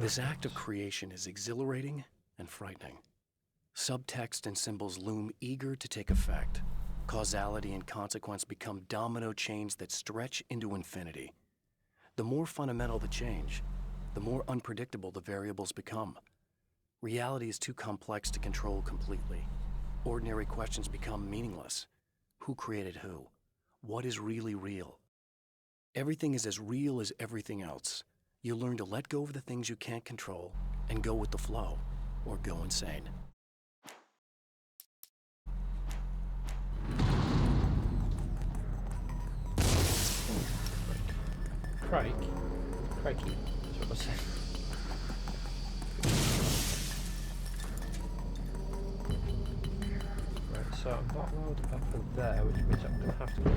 This act of creation is exhilarating and frightening. Subtext and symbols loom eager to take effect. Causality and consequence become domino chains that stretch into infinity. The more fundamental the change, the more unpredictable the variables become. Reality is too complex to control completely. Ordinary questions become meaningless. Who created who? What is really real? Everything is as real as everything else. You learn to let go of the things you can't control and go with the flow, or go insane. Crikey, that's what I was saying. Right, so I'm not allowed up there, which means I'm going to have to go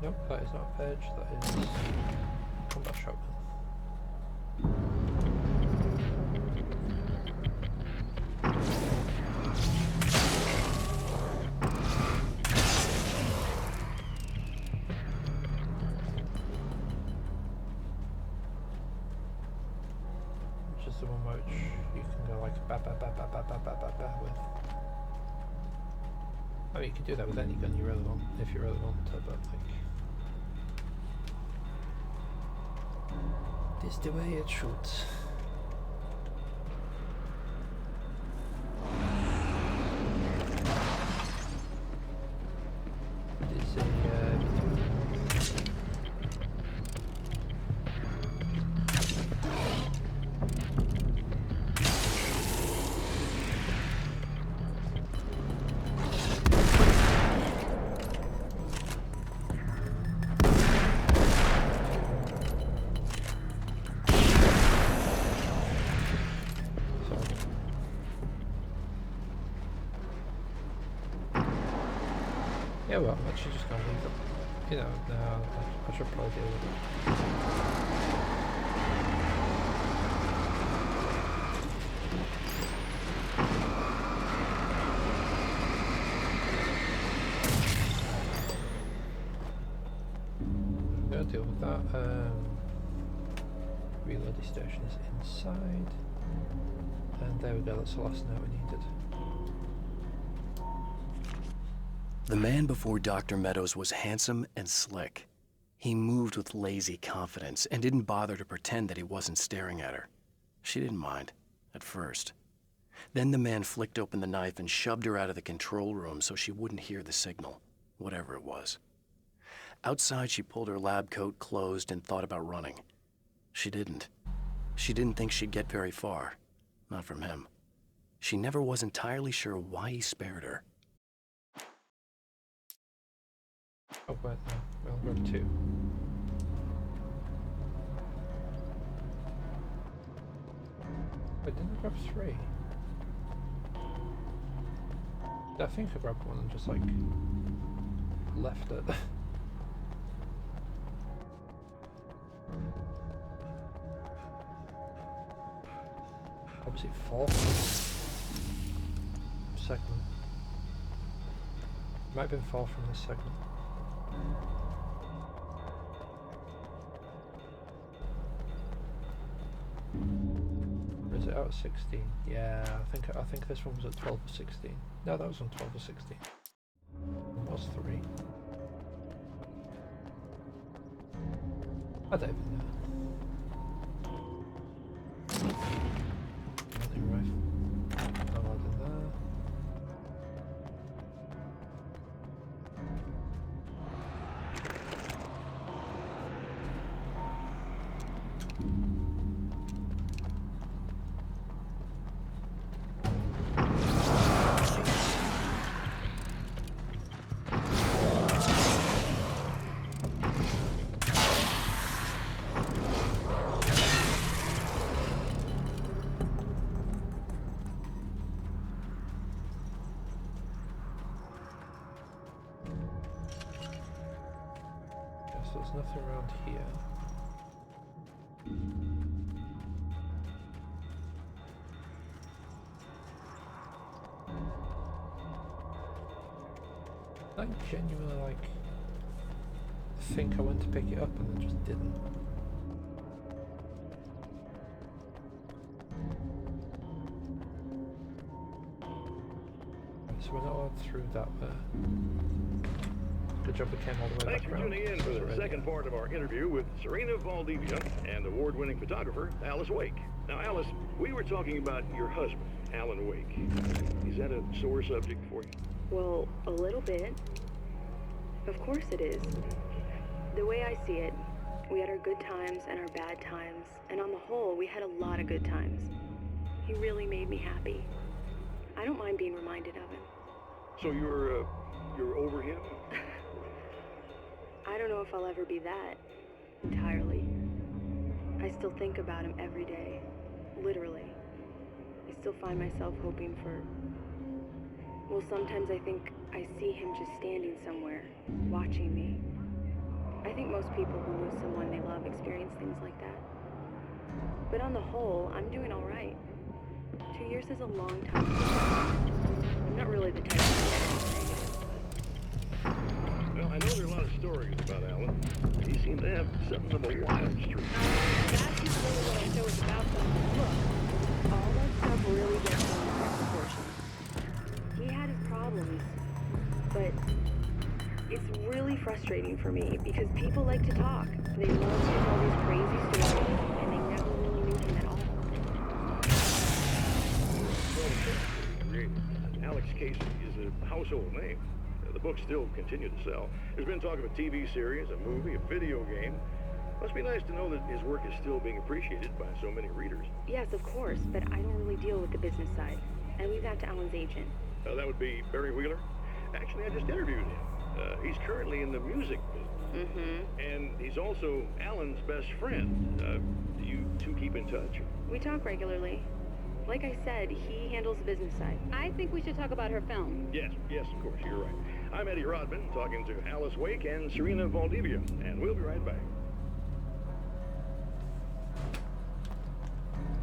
Nope, that is not a page, that is combat shotgun. Which is the one which you can go like ba ba ba ba ba ba ba ba ba with. I mean, you can do that with any gun you really want, if you really want to, but like... This is the way it shoots. This is yeah, well, I'm actually just gonna leave them. You know, no, I should probably deal with it. I'm gonna deal with that. Reloading station is inside. And there we go, that's the last note we needed. The man before Dr. Meadows was handsome and slick. He moved with lazy confidence and didn't bother to pretend that he wasn't staring at her. She didn't mind, at first. Then the man flicked open the knife and shoved her out of the control room so she wouldn't hear the signal, whatever it was. Outside, she pulled her lab coat closed and thought about running. She didn't. She didn't think she'd get very far. Not from him. She never was entirely sure why he spared her. Oh, wait, no, we only got 2. Wait, didn't I grab 3? I think I grabbed 1 and just, like, left it. Obviously 4th. 2nd. Might have been 4 from the 2nd. Or is it out of 16? Yeah, I think this one was at 12 or 16. No, that was on 12 or 16. It was 3. I don't even know. Hunting rifle. No more than that. There's nothing around here. I genuinely like think I went to pick it up and then just didn't. So we're not allowed through that way. Good job we came all the way Thanks back for around. tuning in for the second part of our interview with Serena Valdivia and award-winning photographer Alice Wake. Now, Alice, we were talking about your husband, Alan Wake. Is that a sore subject for you? Well, a little bit. Of course it is. The way I see it, we had our good times and our bad times, and on the whole, we had a lot of good times. He really made me happy. I don't mind being reminded of him. So you're over him? I don't know if I'll ever be that, entirely. I still think about him every day, literally. I still find myself hoping for... Well, sometimes I think I see him just standing somewhere, watching me. I think most people who lose someone they love experience things like that. But on the whole, I'm doing all right. 2 years is a long time. I'm not really the type of negative. Well, I know there are a lot of stories about Alan. He seemed to have something of a wild streak. That's not really what I know is about them. Look, all that stuff really gets blown out of proportion. He had his problems, but it's really frustrating for me because people like to talk. They love to tell these crazy stories, and they never really knew him at all. Alex Casey is a household name. The books still continue to sell. There's been talk of a TV series, a movie, a video game. Must be nice to know that his work is still being appreciated by so many readers. Yes, of course, but I don't really deal with the business side. I leave that to Alan's agent. That would be Barry Wheeler. Actually, I just interviewed him. He's currently in the music business. Mm-hmm. And he's also Alan's best friend. Do you two keep in touch? We talk regularly. Like I said, he handles the business side. I think we should talk about her film. Yes, of course, you're right. I'm Eddie Rodman, talking to Alice Wake and Serena Valdivia, and we'll be right back.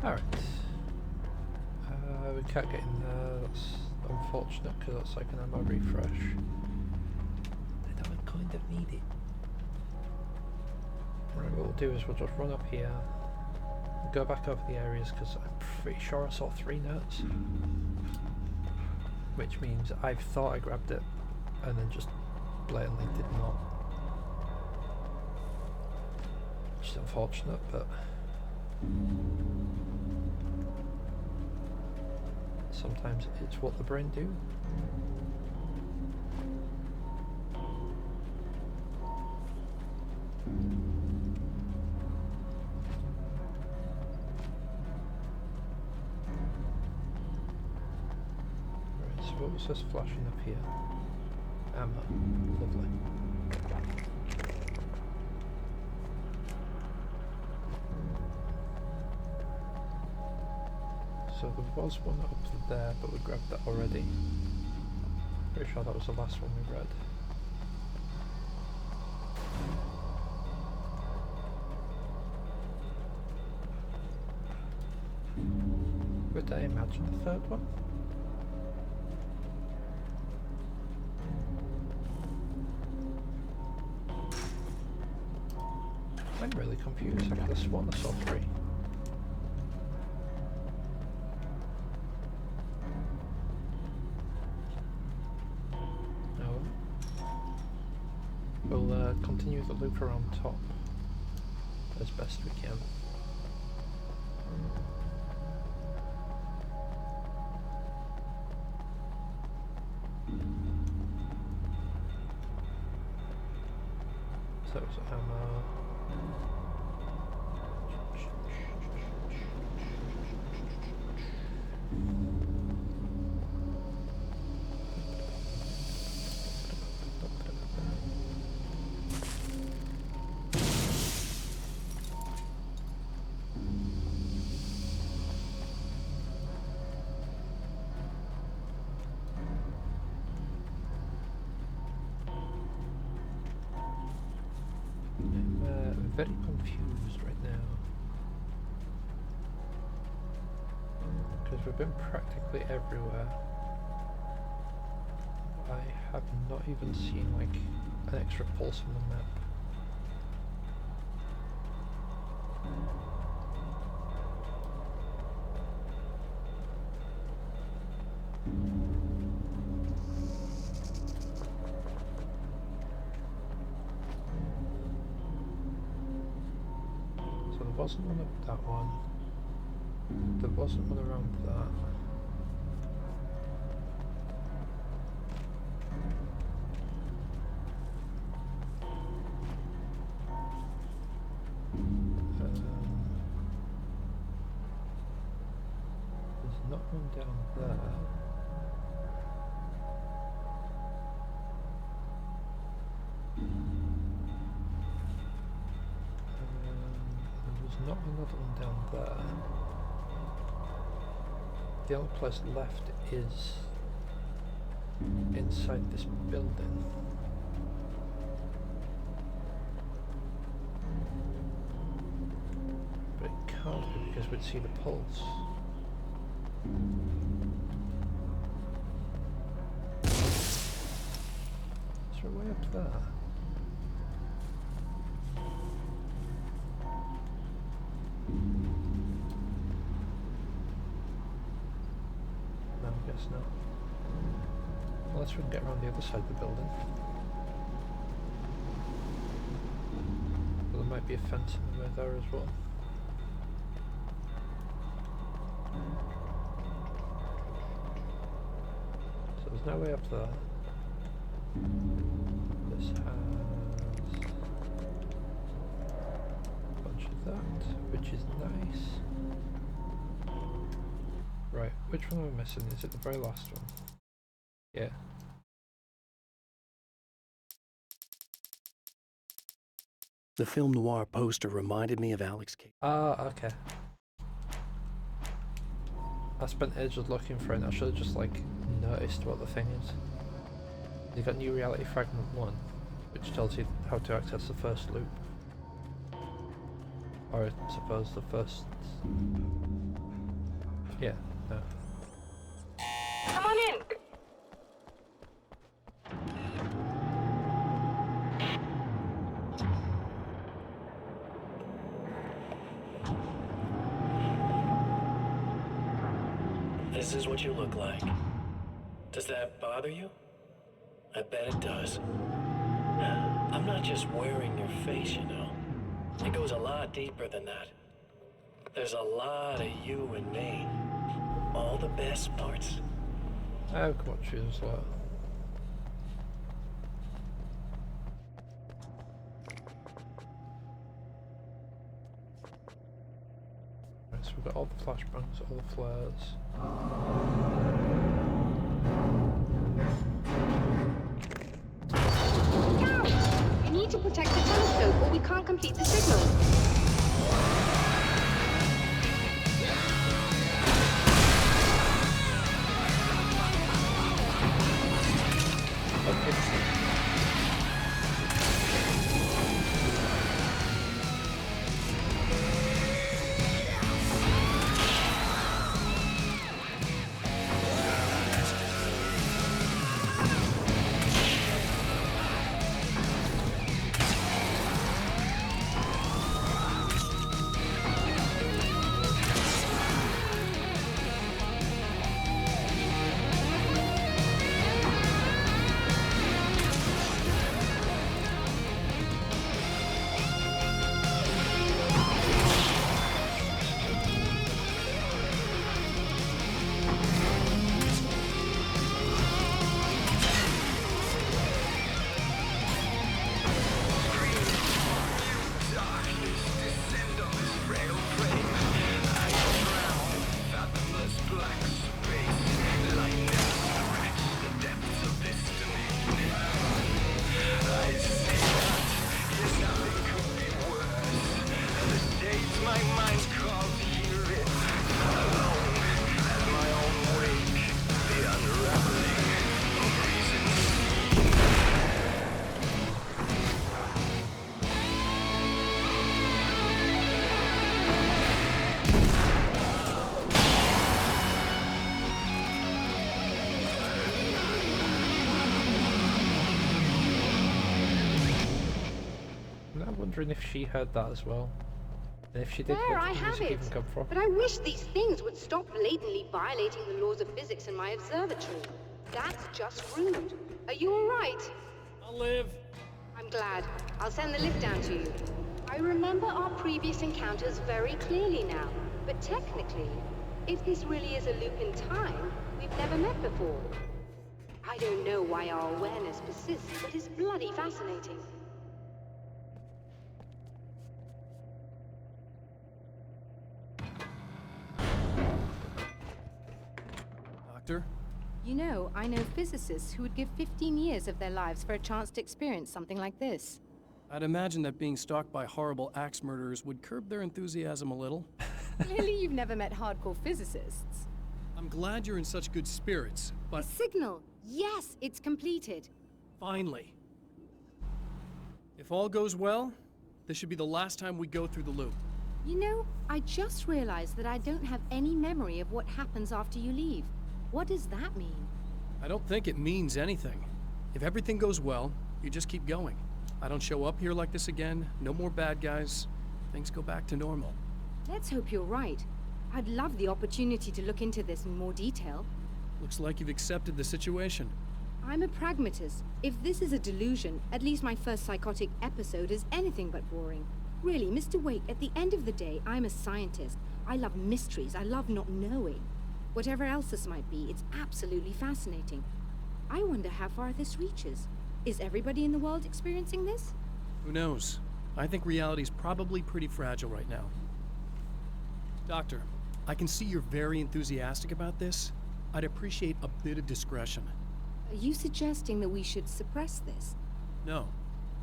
Alright. We can't get in there, that's unfortunate because that's like an ammo refresh. And I kind of need it. Right, what we'll do is we'll just run up here, go back over the areas because I'm pretty sure I saw 3 notes. Which means I've thought I grabbed it and then just blatantly did not. Which is unfortunate, but sometimes it's what the brain do. Right, so what was this flashing up here? Ammo. Lovely. So there was one up there, but we grabbed that already. Pretty sure that was the last one we read. Would I imagine the third one? I'm really confused. I could have sworn I saw 3. We'll continue the loop around top as best we can. So it's ammo. very confused right now. Because we've been practically everywhere. I have not even seen like an extra pulse on the map. So there wasn't one up that one. There wasn't one around that. There's not one down there. There was not another one down there. The only place left is inside this building. But it can't be because we'd see the pulse. Is there a way up there? No, I guess not. Unless we can get around the other side of the building. Well, there might be a fence in the way there as well. So there's no way up there. This has a bunch of that, which is nice. Right, which one am I missing? Is it the very last one? Yeah. The film noir poster reminded me of Alex Cage. Ah, okay. I spent ages looking for it and I should have just like noticed what the thing is. You got New Reality Fragment 1, which tells you how to access the first loop. Or I suppose the first... Yeah, no. Come on in! This is what you look like. Does that bother you? I bet it does. I'm not just wearing your face, you know. It goes a lot deeper than that. There's a lot of you and me. All the best parts. Oh, come on, choose that. Right, so we've got all the flashbangs, all the flares. You need to protect the telescope or we can't complete the signal. wondering if she heard that as well. And if she did, There, where I did the have music it. even come from? But I wish these things would stop blatantly violating the laws of physics in my observatory. That's just rude. Are you all right? I'll live. I'm glad. I'll send the lift down to you. I remember our previous encounters very clearly now. But technically, if this really is a loop in time, we've never met before. I don't know why our awareness persists, but it's bloody fascinating. Doctor? You know, I know physicists who would give 15 years of their lives for a chance to experience something like this. I'd imagine that being stalked by horrible axe murderers would curb their enthusiasm a little. Clearly you've never met hardcore physicists. I'm glad you're in such good spirits, but... The signal! Yes, it's completed. Finally. If all goes well, this should be the last time we go through the loop. You know, I just realized that I don't have any memory of what happens after you leave. What does that mean? I don't think it means anything. If everything goes well, you just keep going. I don't show up here like this again, no more bad guys. Things go back to normal. Let's hope you're right. I'd love the opportunity to look into this in more detail. Looks like you've accepted the situation. I'm a pragmatist. If this is a delusion, at least my first psychotic episode is anything but boring. Really, Mr. Wake, at the end of the day, I'm a scientist. I love mysteries. I love not knowing. Whatever else this might be, it's absolutely fascinating. I wonder how far this reaches. Is everybody in the world experiencing this? Who knows? I think reality's probably pretty fragile right now. Doctor, I can see you're very enthusiastic about this. I'd appreciate a bit of discretion. Are you suggesting that we should suppress this? No.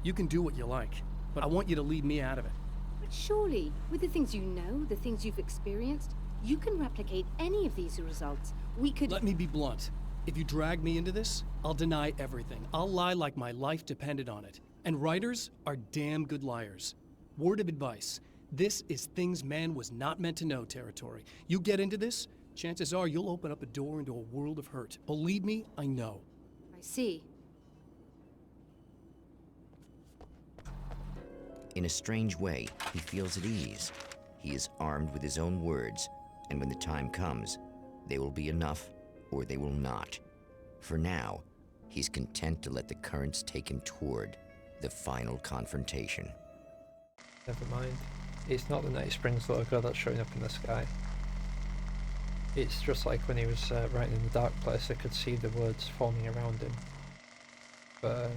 You can do what you like, but I want you to leave me out of it. But surely, with the things you know, the things you've experienced, you can replicate any of these results. We could— Let me be blunt. If you drag me into this, I'll deny everything. I'll lie like my life depended on it. And writers are damn good liars. Word of advice. This is things man was not meant to know territory. You get into this, chances are you'll open up a door into a world of hurt. Believe me, I know. I see. In a strange way, he feels at ease. He is armed with his own words, and when the time comes, they will be enough or they will not. For now, he's content to let the currents take him toward the final confrontation. Never mind. It's not the Night Springs logo that's showing up in the sky. It's just like when he was writing in the dark place, I could see the words forming around him. But,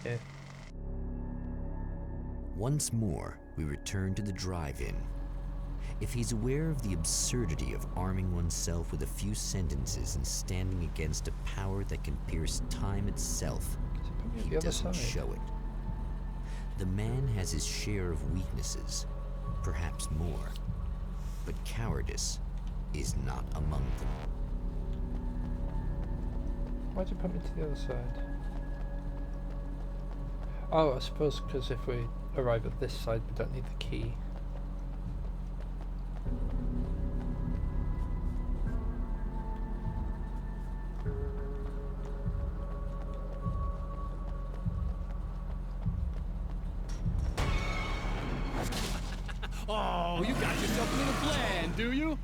yeah. Once more, we return to the drive-in. If he's aware of the absurdity of arming oneself with a few sentences and standing against a power that can pierce time itself, he doesn't show it. The man has his share of weaknesses, perhaps more, but cowardice is not among them. Why'd you put me to the other side? Oh, I suppose because if we arrive at this side, we don't need the key. Oh, you got yourself a little plan, do you?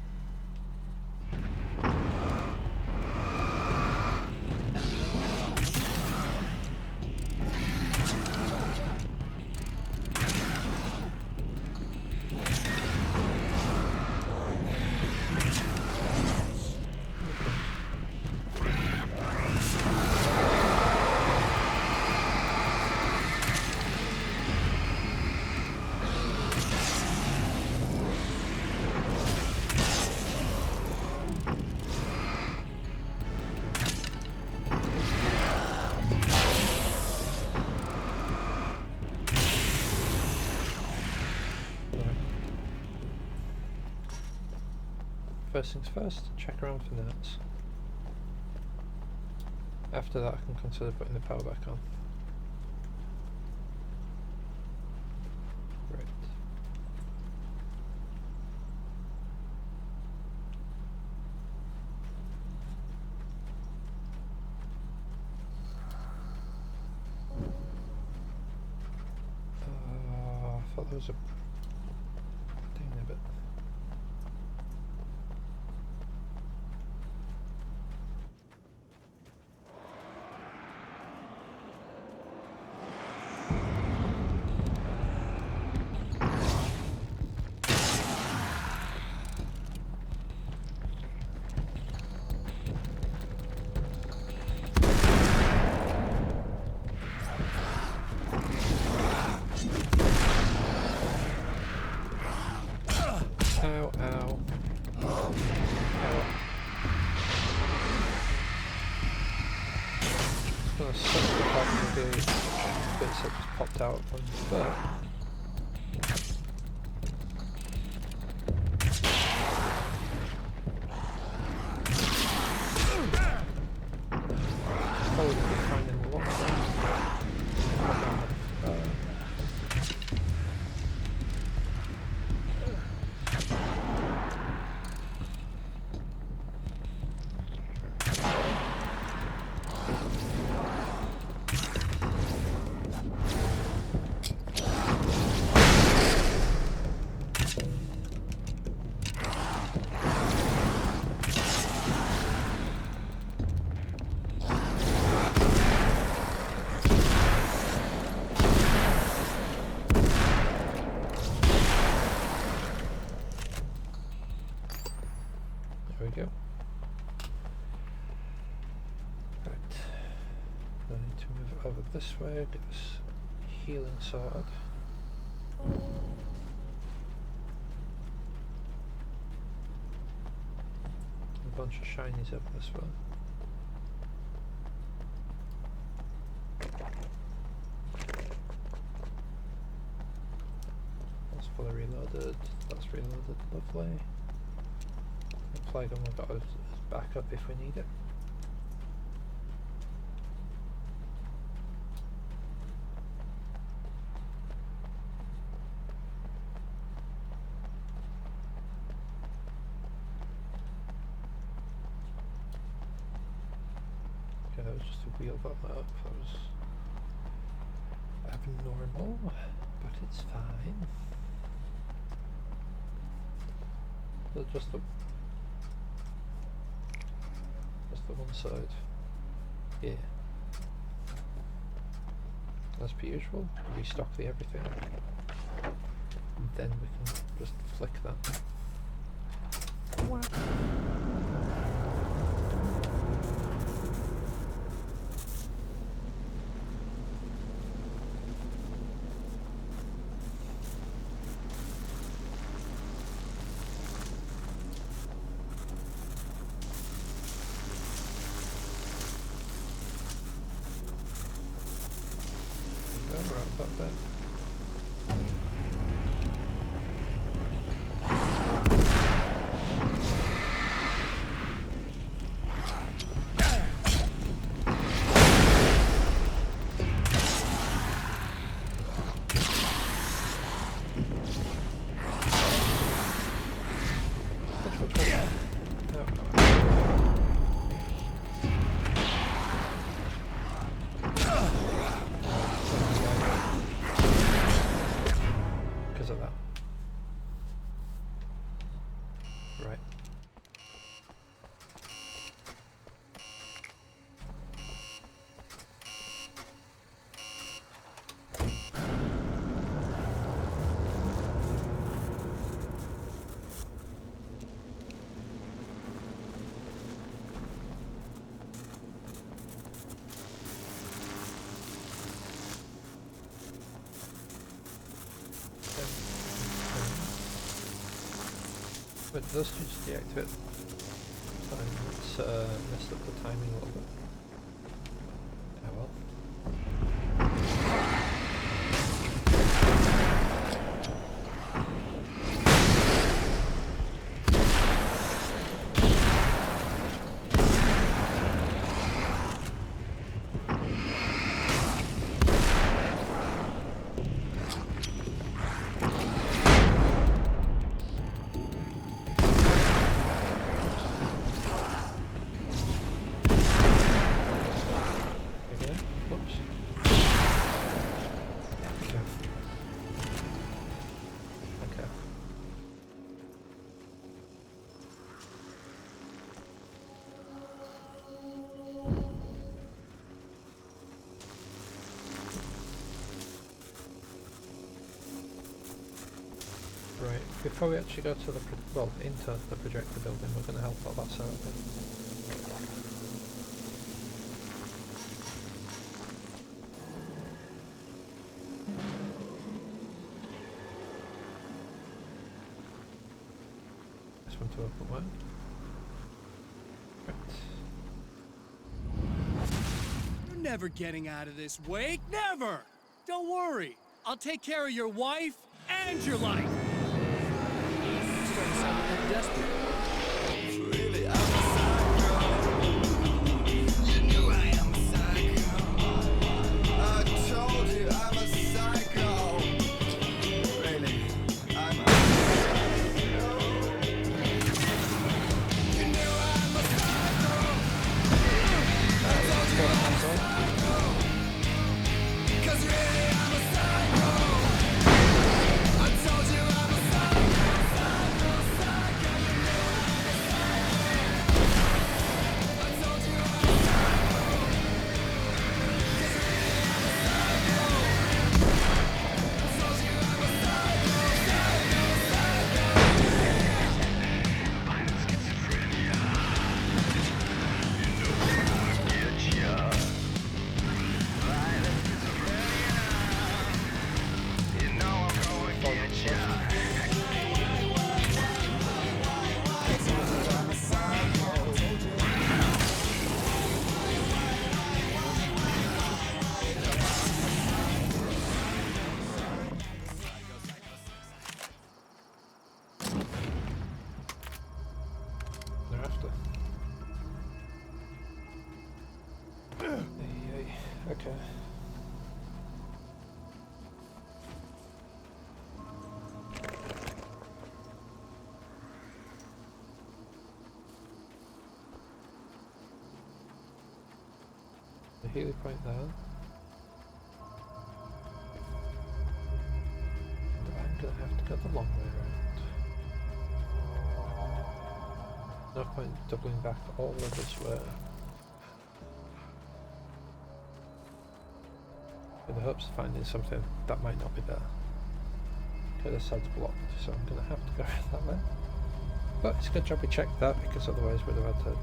First things first, check around for notes. After that I can consider putting the power back on. Right. was a thing a bit. Ow, ow. Ow. Just gonna suck the top of the bits that just popped out of one's butt. Probably gonna be fine in the long run. There we go. Right. I need to move over this way, get this healing sword. A bunch of shinies over this way. That's fully reloaded, that's reloaded, lovely. Apply gun, we've got as backup if we need it. Okay, that was just to wheel that up. That was abnormal, but it's fine. So just the one side. Yeah. As per usual, restock the everything. And then we can just flick that. About that. Of that. Right. But those two just deactivate. It's messed up the timing a little bit. Oh well. before we actually go to the into the projector building, we're going to help out that side of it. This one to open where? You're never getting out of this wake, never! Don't worry, I'll take care of your wife and your life! You're starting to sound a bit desperate. Really, I'm a psycho. You knew I am a psycho. I told you I'm a psycho. Really, I'm a psycho. You knew I'm a psycho. I told you I'm a psycho. 'Cause really I'm a psycho. I told you I'm a psycho, psycho, psycho. You know I'm a psycho. I told you I'm a psycho. 'Cause really I'm a psycho. I told you I'm a psycho, psycho, psycho. I'm schizophrenia. You know I'm gonna get ya. I'm schizophrenia. You know I'm gonna get ya. I'm a psycho. They're after. Okay. The Healy point there. And I'm gonna have to go the long way around. No point doubling back all of this way. In the hopes of finding something that might not be there. Okay, this side's blocked, so I'm gonna have to go around that way. But it's a good job we checked that, because otherwise we'd have had to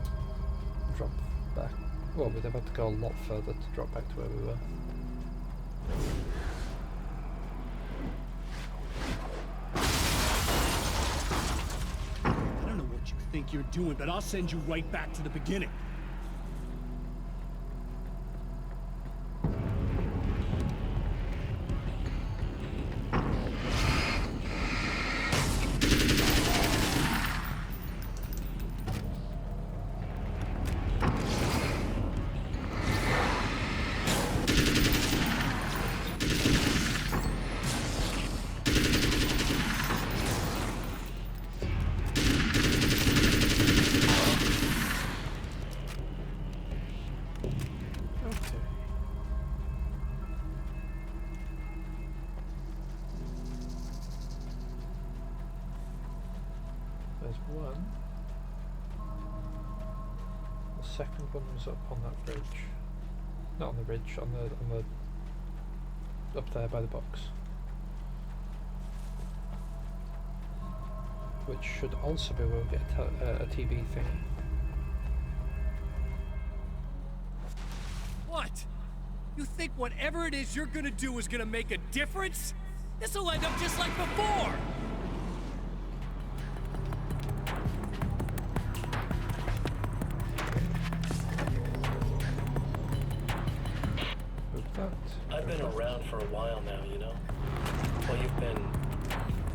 drop back. Well, we'd have had to go a lot further to drop back to where we were. I don't know what you think you're doing, but I'll send you right back to the beginning. There's one. The second one was up on that bridge. Not on the ridge, on the up there by the box. Which should also be where we get a TV thing. What? You think whatever it is you're gonna do is gonna make a difference? This'll end up just like before! I've been around for a while now, you know? While you've been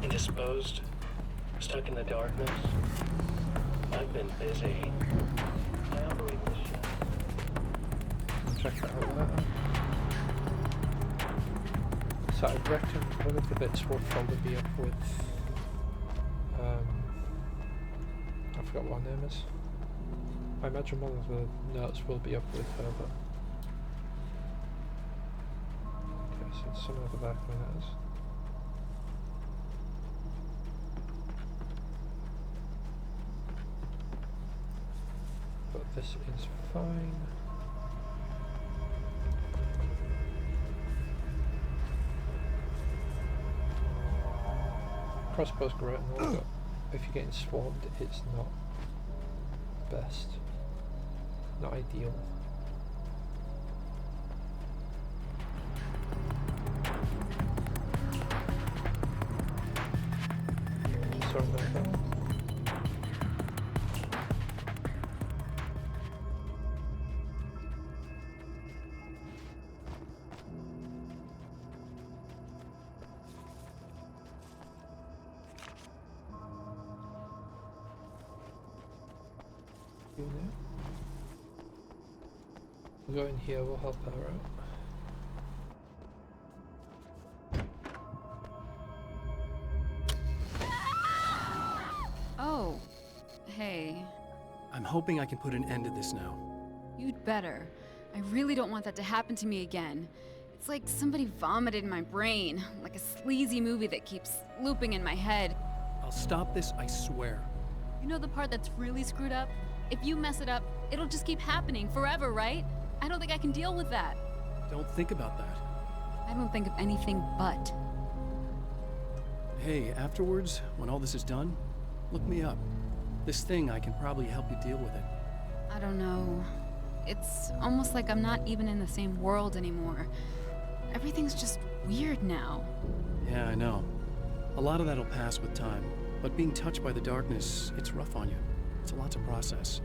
indisposed, stuck in the darkness, I've been busy. I operate this ship. Check that out. So I reckon one of the bits will probably be up with I forgot what her name is. I imagine one of the notes will be up with her, but okay, so it's somewhere at the back where that is. But this is fine. crossbow's great and all, but if you're getting swarmed, it's not best. Not ideal. Sorry about that. We'll go in here, we'll help her out. Oh, hey. I'm hoping I can put an end to this now. You'd better. I really don't want that to happen to me again. It's like somebody vomited in my brain, like a sleazy movie that keeps looping in my head. I'll stop this, I swear. You know the part that's really screwed up? If you mess it up, it'll just keep happening forever, right? I don't think I can deal with that. Don't think about that. I don't think of anything but. Hey, afterwards, when all this is done, look me up. This thing, I can probably help you deal with it. I don't know. It's almost like I'm not even in the same world anymore. Everything's just weird now. Yeah, I know. A lot of that'll pass with time, but being touched by the darkness, it's rough on you. It's a lot to process.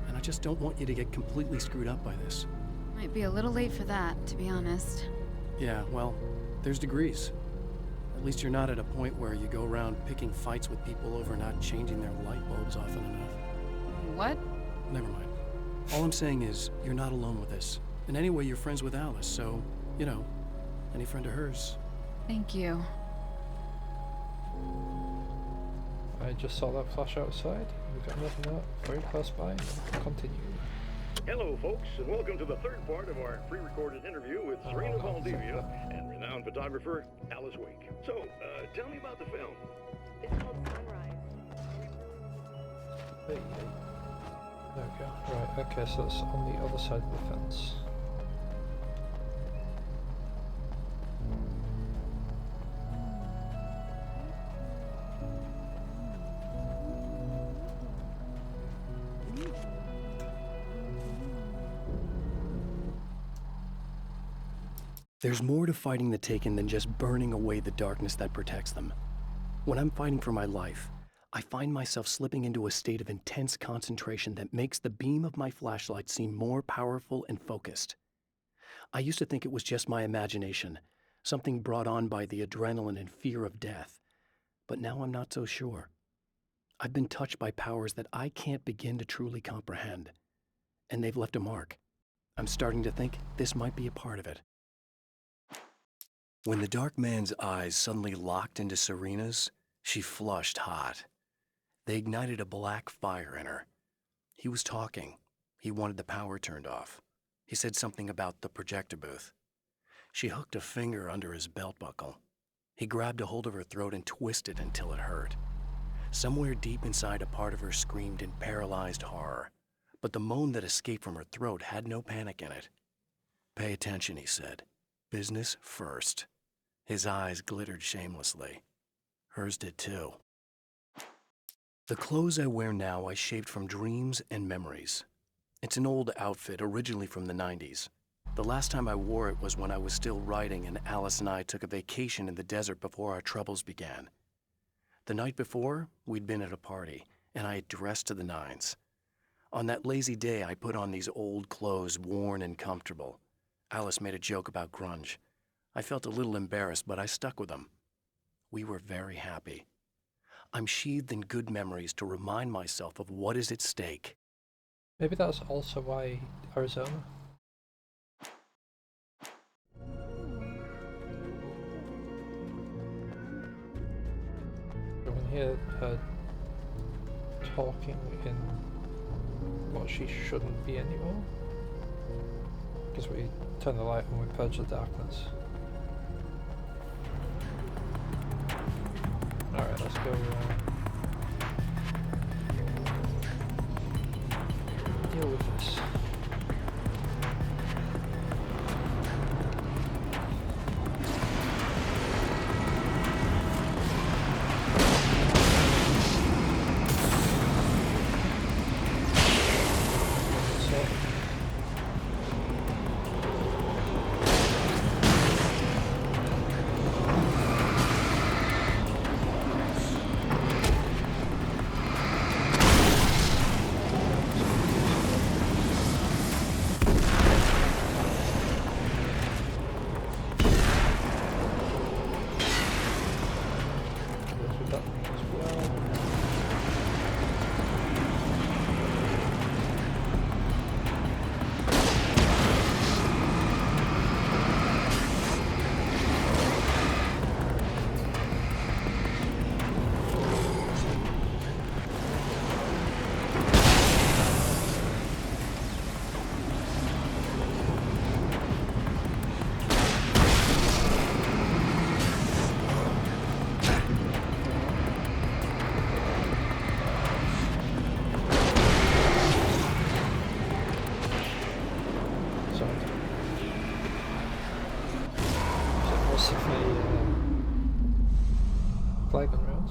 And I just don't want you to get completely screwed up by this. Might be a little late for that, to be honest. Yeah, well, there's degrees. At least you're not at a point where you go around picking fights with people over not changing their light bulbs often enough. What? Never mind. All I'm saying is, you're not alone with this. And anyway, you're friends with Alice, so, you know, any friend of hers. Thank you. I just saw that flash outside. We've got another note very close by. Continue. Hello, folks, and welcome to the third part of our pre-recorded interview with Serena Valdivia and renowned photographer Alice Wake. So, tell me about the film. It's called Sunrise. Hey. There we go. Right, okay, so it's on the other side of the fence. There's more to fighting the Taken than just burning away the darkness that protects them. When I'm fighting for my life, I find myself slipping into a state of intense concentration that makes the beam of my flashlight seem more powerful and focused. I used to think it was just my imagination, something brought on by the adrenaline and fear of death, but now I'm not so sure. I've been touched by powers that I can't begin to truly comprehend, and they've left a mark. I'm starting to think this might be a part of it. When the dark man's eyes suddenly locked into Serena's, she flushed hot. They ignited a black fire in her. He was talking. He wanted the power turned off. He said something about the projector booth. She hooked a finger under his belt buckle. He grabbed a hold of her throat and twisted until it hurt. Somewhere deep inside, a part of her screamed in paralyzed horror, but the moan that escaped from her throat had no panic in it. "Pay attention," he said. "Business first." His eyes glittered shamelessly. Hers did too. The clothes I wear now I shaped from dreams and memories. It's an old outfit, originally from the 90s. The last time I wore it was when I was still writing and Alice and I took a vacation in the desert before our troubles began. The night before, we'd been at a party, and I had dressed to the nines. On that lazy day, I put on these old clothes, worn and comfortable. Alice made a joke about grunge. I felt a little embarrassed, but I stuck with them. We were very happy. I'm sheathed in good memories to remind myself of what is at stake. Maybe that's also why Arizona. You can hear her talking in what she shouldn't be anymore. Because we turn the light and we purge the darkness. Alright, let's go deal with this.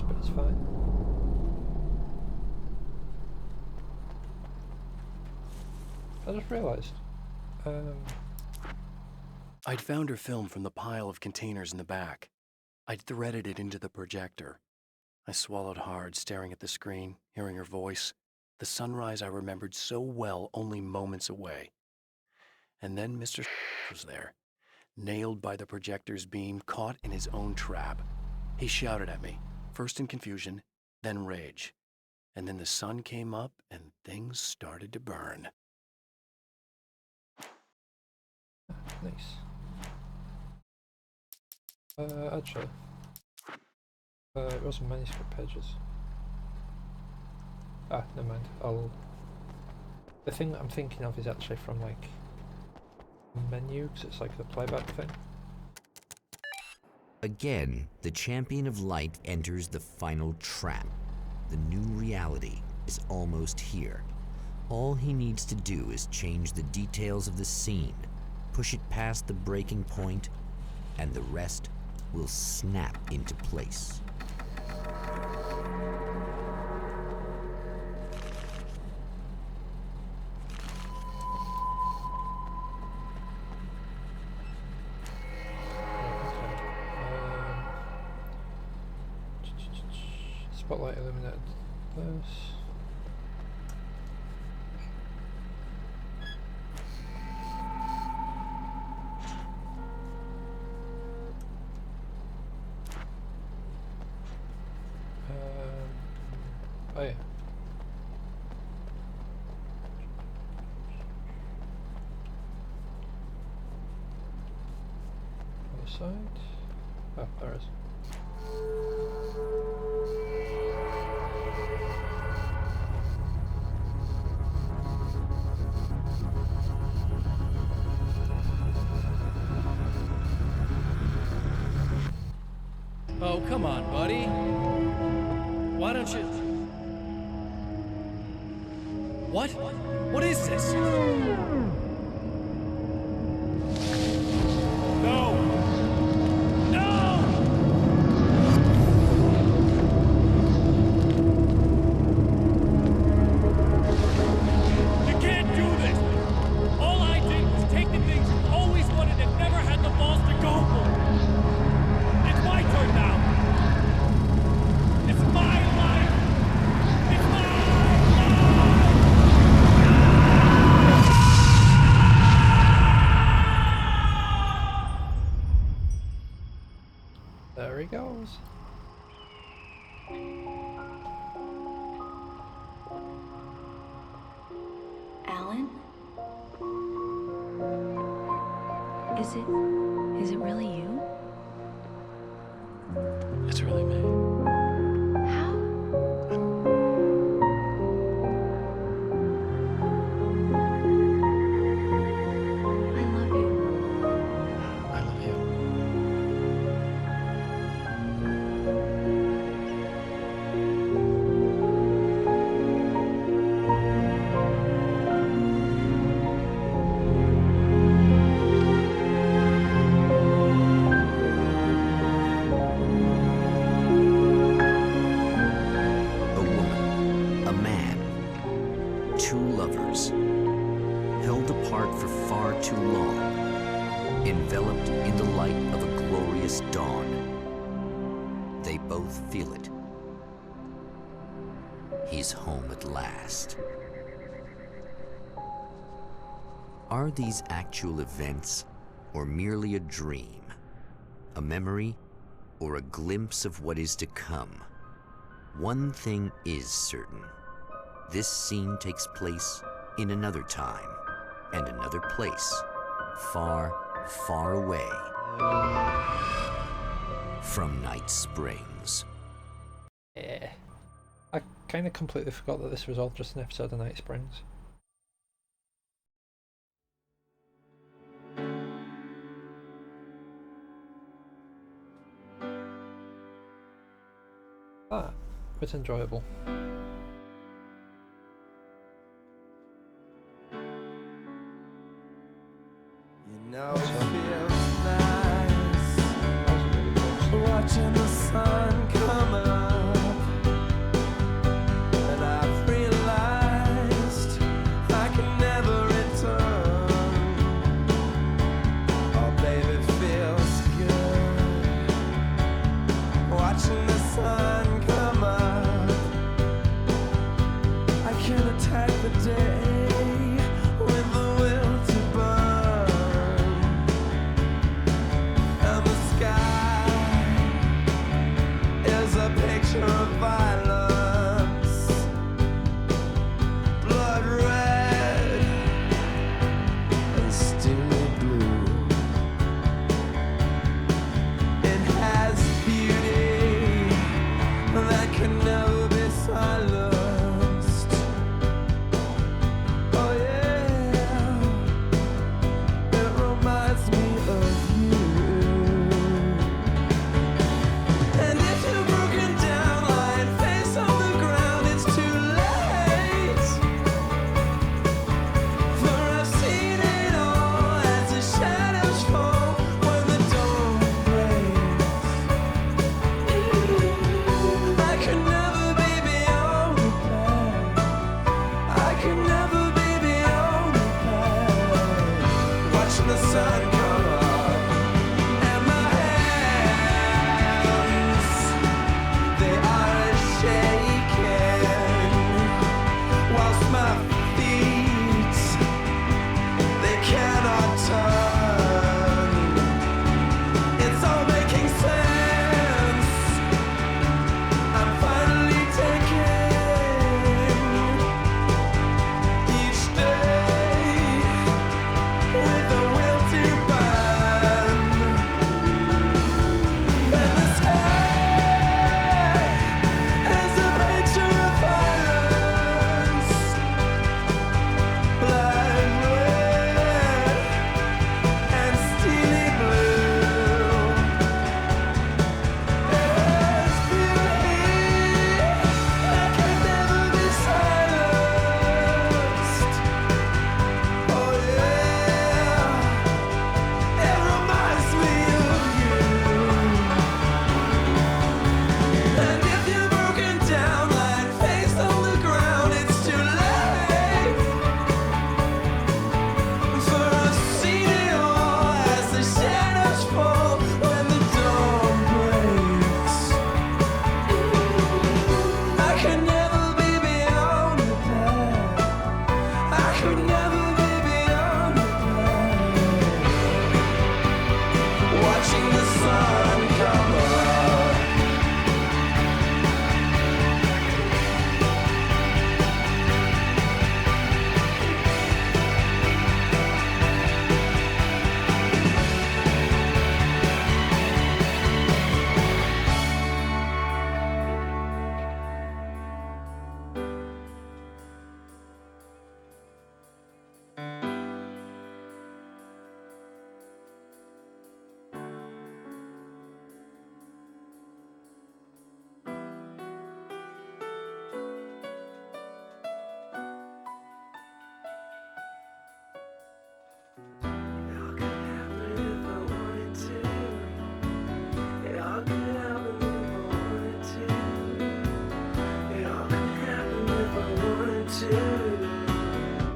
but it's fine. I just realised. I'd found her film from the pile of containers in the back. I'd threaded it into the projector. I swallowed hard, staring at the screen, hearing her voice, the sunrise I remembered so well only moments away. And then Mr. was there, nailed by the projector's beam, caught in his own trap. He shouted at me, first in confusion, then rage. And then the sun came up and things started to burn. Nice. Actually, it was manuscript pages. Ah, never mind. The thing that I'm thinking of is actually from like menu, because it's like the playback thing. Again, the champion of light enters the final trap. The new reality is almost here. All he needs to do is change the details of the scene, push it past the breaking point, and the rest will snap into place. Spotlight illuminated this. Oh yeah. Other side. Oh, there it is. Oh, come on, buddy. Why don't you... What? What is this? No! No! You can't do this! All I did was take the things you always wanted and never had the balls to go for. It's my turn now. It's my life. It's my life. There he goes. Alan? Is it really you? It's really me. How? I love you. I love you. A woman, a man, two lovers, held apart for far too long, enveloped in the light of a glorious dawn. They both feel it. He's home at last. Are these actual events, or merely a dream? A memory, or a glimpse of what is to come? One thing is certain. This scene takes place in another time and another place, far, far away from Night Springs. Yeah. I kind of completely forgot that this was all just an episode of Night Springs. Ah, it's enjoyable. You know it feels nice watching the sun come up. can attack the day with the will to burn, and the sky is a picture of violence, blood red and steely blue. It has beauty that can never be silenced. Oh yeah, it reminds me of you. And if you're broken down, lying face on the ground, it's too late. For I've seen it all as the shadows fall when the dawn breaks. I could never be beyond repair. I could never be beyond repair. Watching the sun come up and my hands, they are shaking, whilst my feet, they cannot turn. It's all making sense. I'm finally taking each day with a will to burn. And the sky is a picture of violence, blood red and steely blue. It has beauty that can never be silenced. Oh yeah, it reminds me of you. And if you're broken down, lying face on the ground, it's too late. For I've seen it all as the shadows fall when the dawn breaks. I could never be beyond repair. I could never be beyond repair. Watching the sun come up.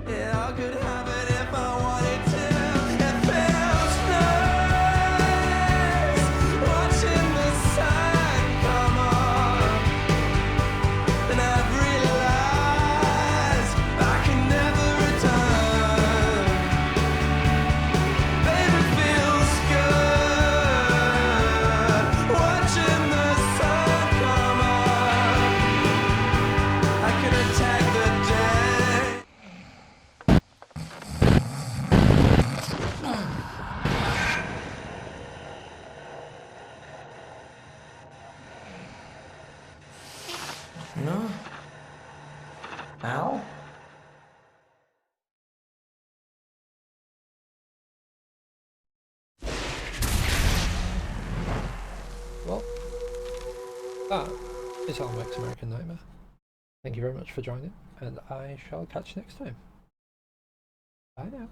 It all could happen if I wanted to. It feels nice watching the sun come up, and I've realized I can never return. Baby, feels good watching the sun come up. I can attack the day. No. Ow. Well, that is our next American Nightmare. Thank you very much for joining, and I shall catch you next time. Bye now.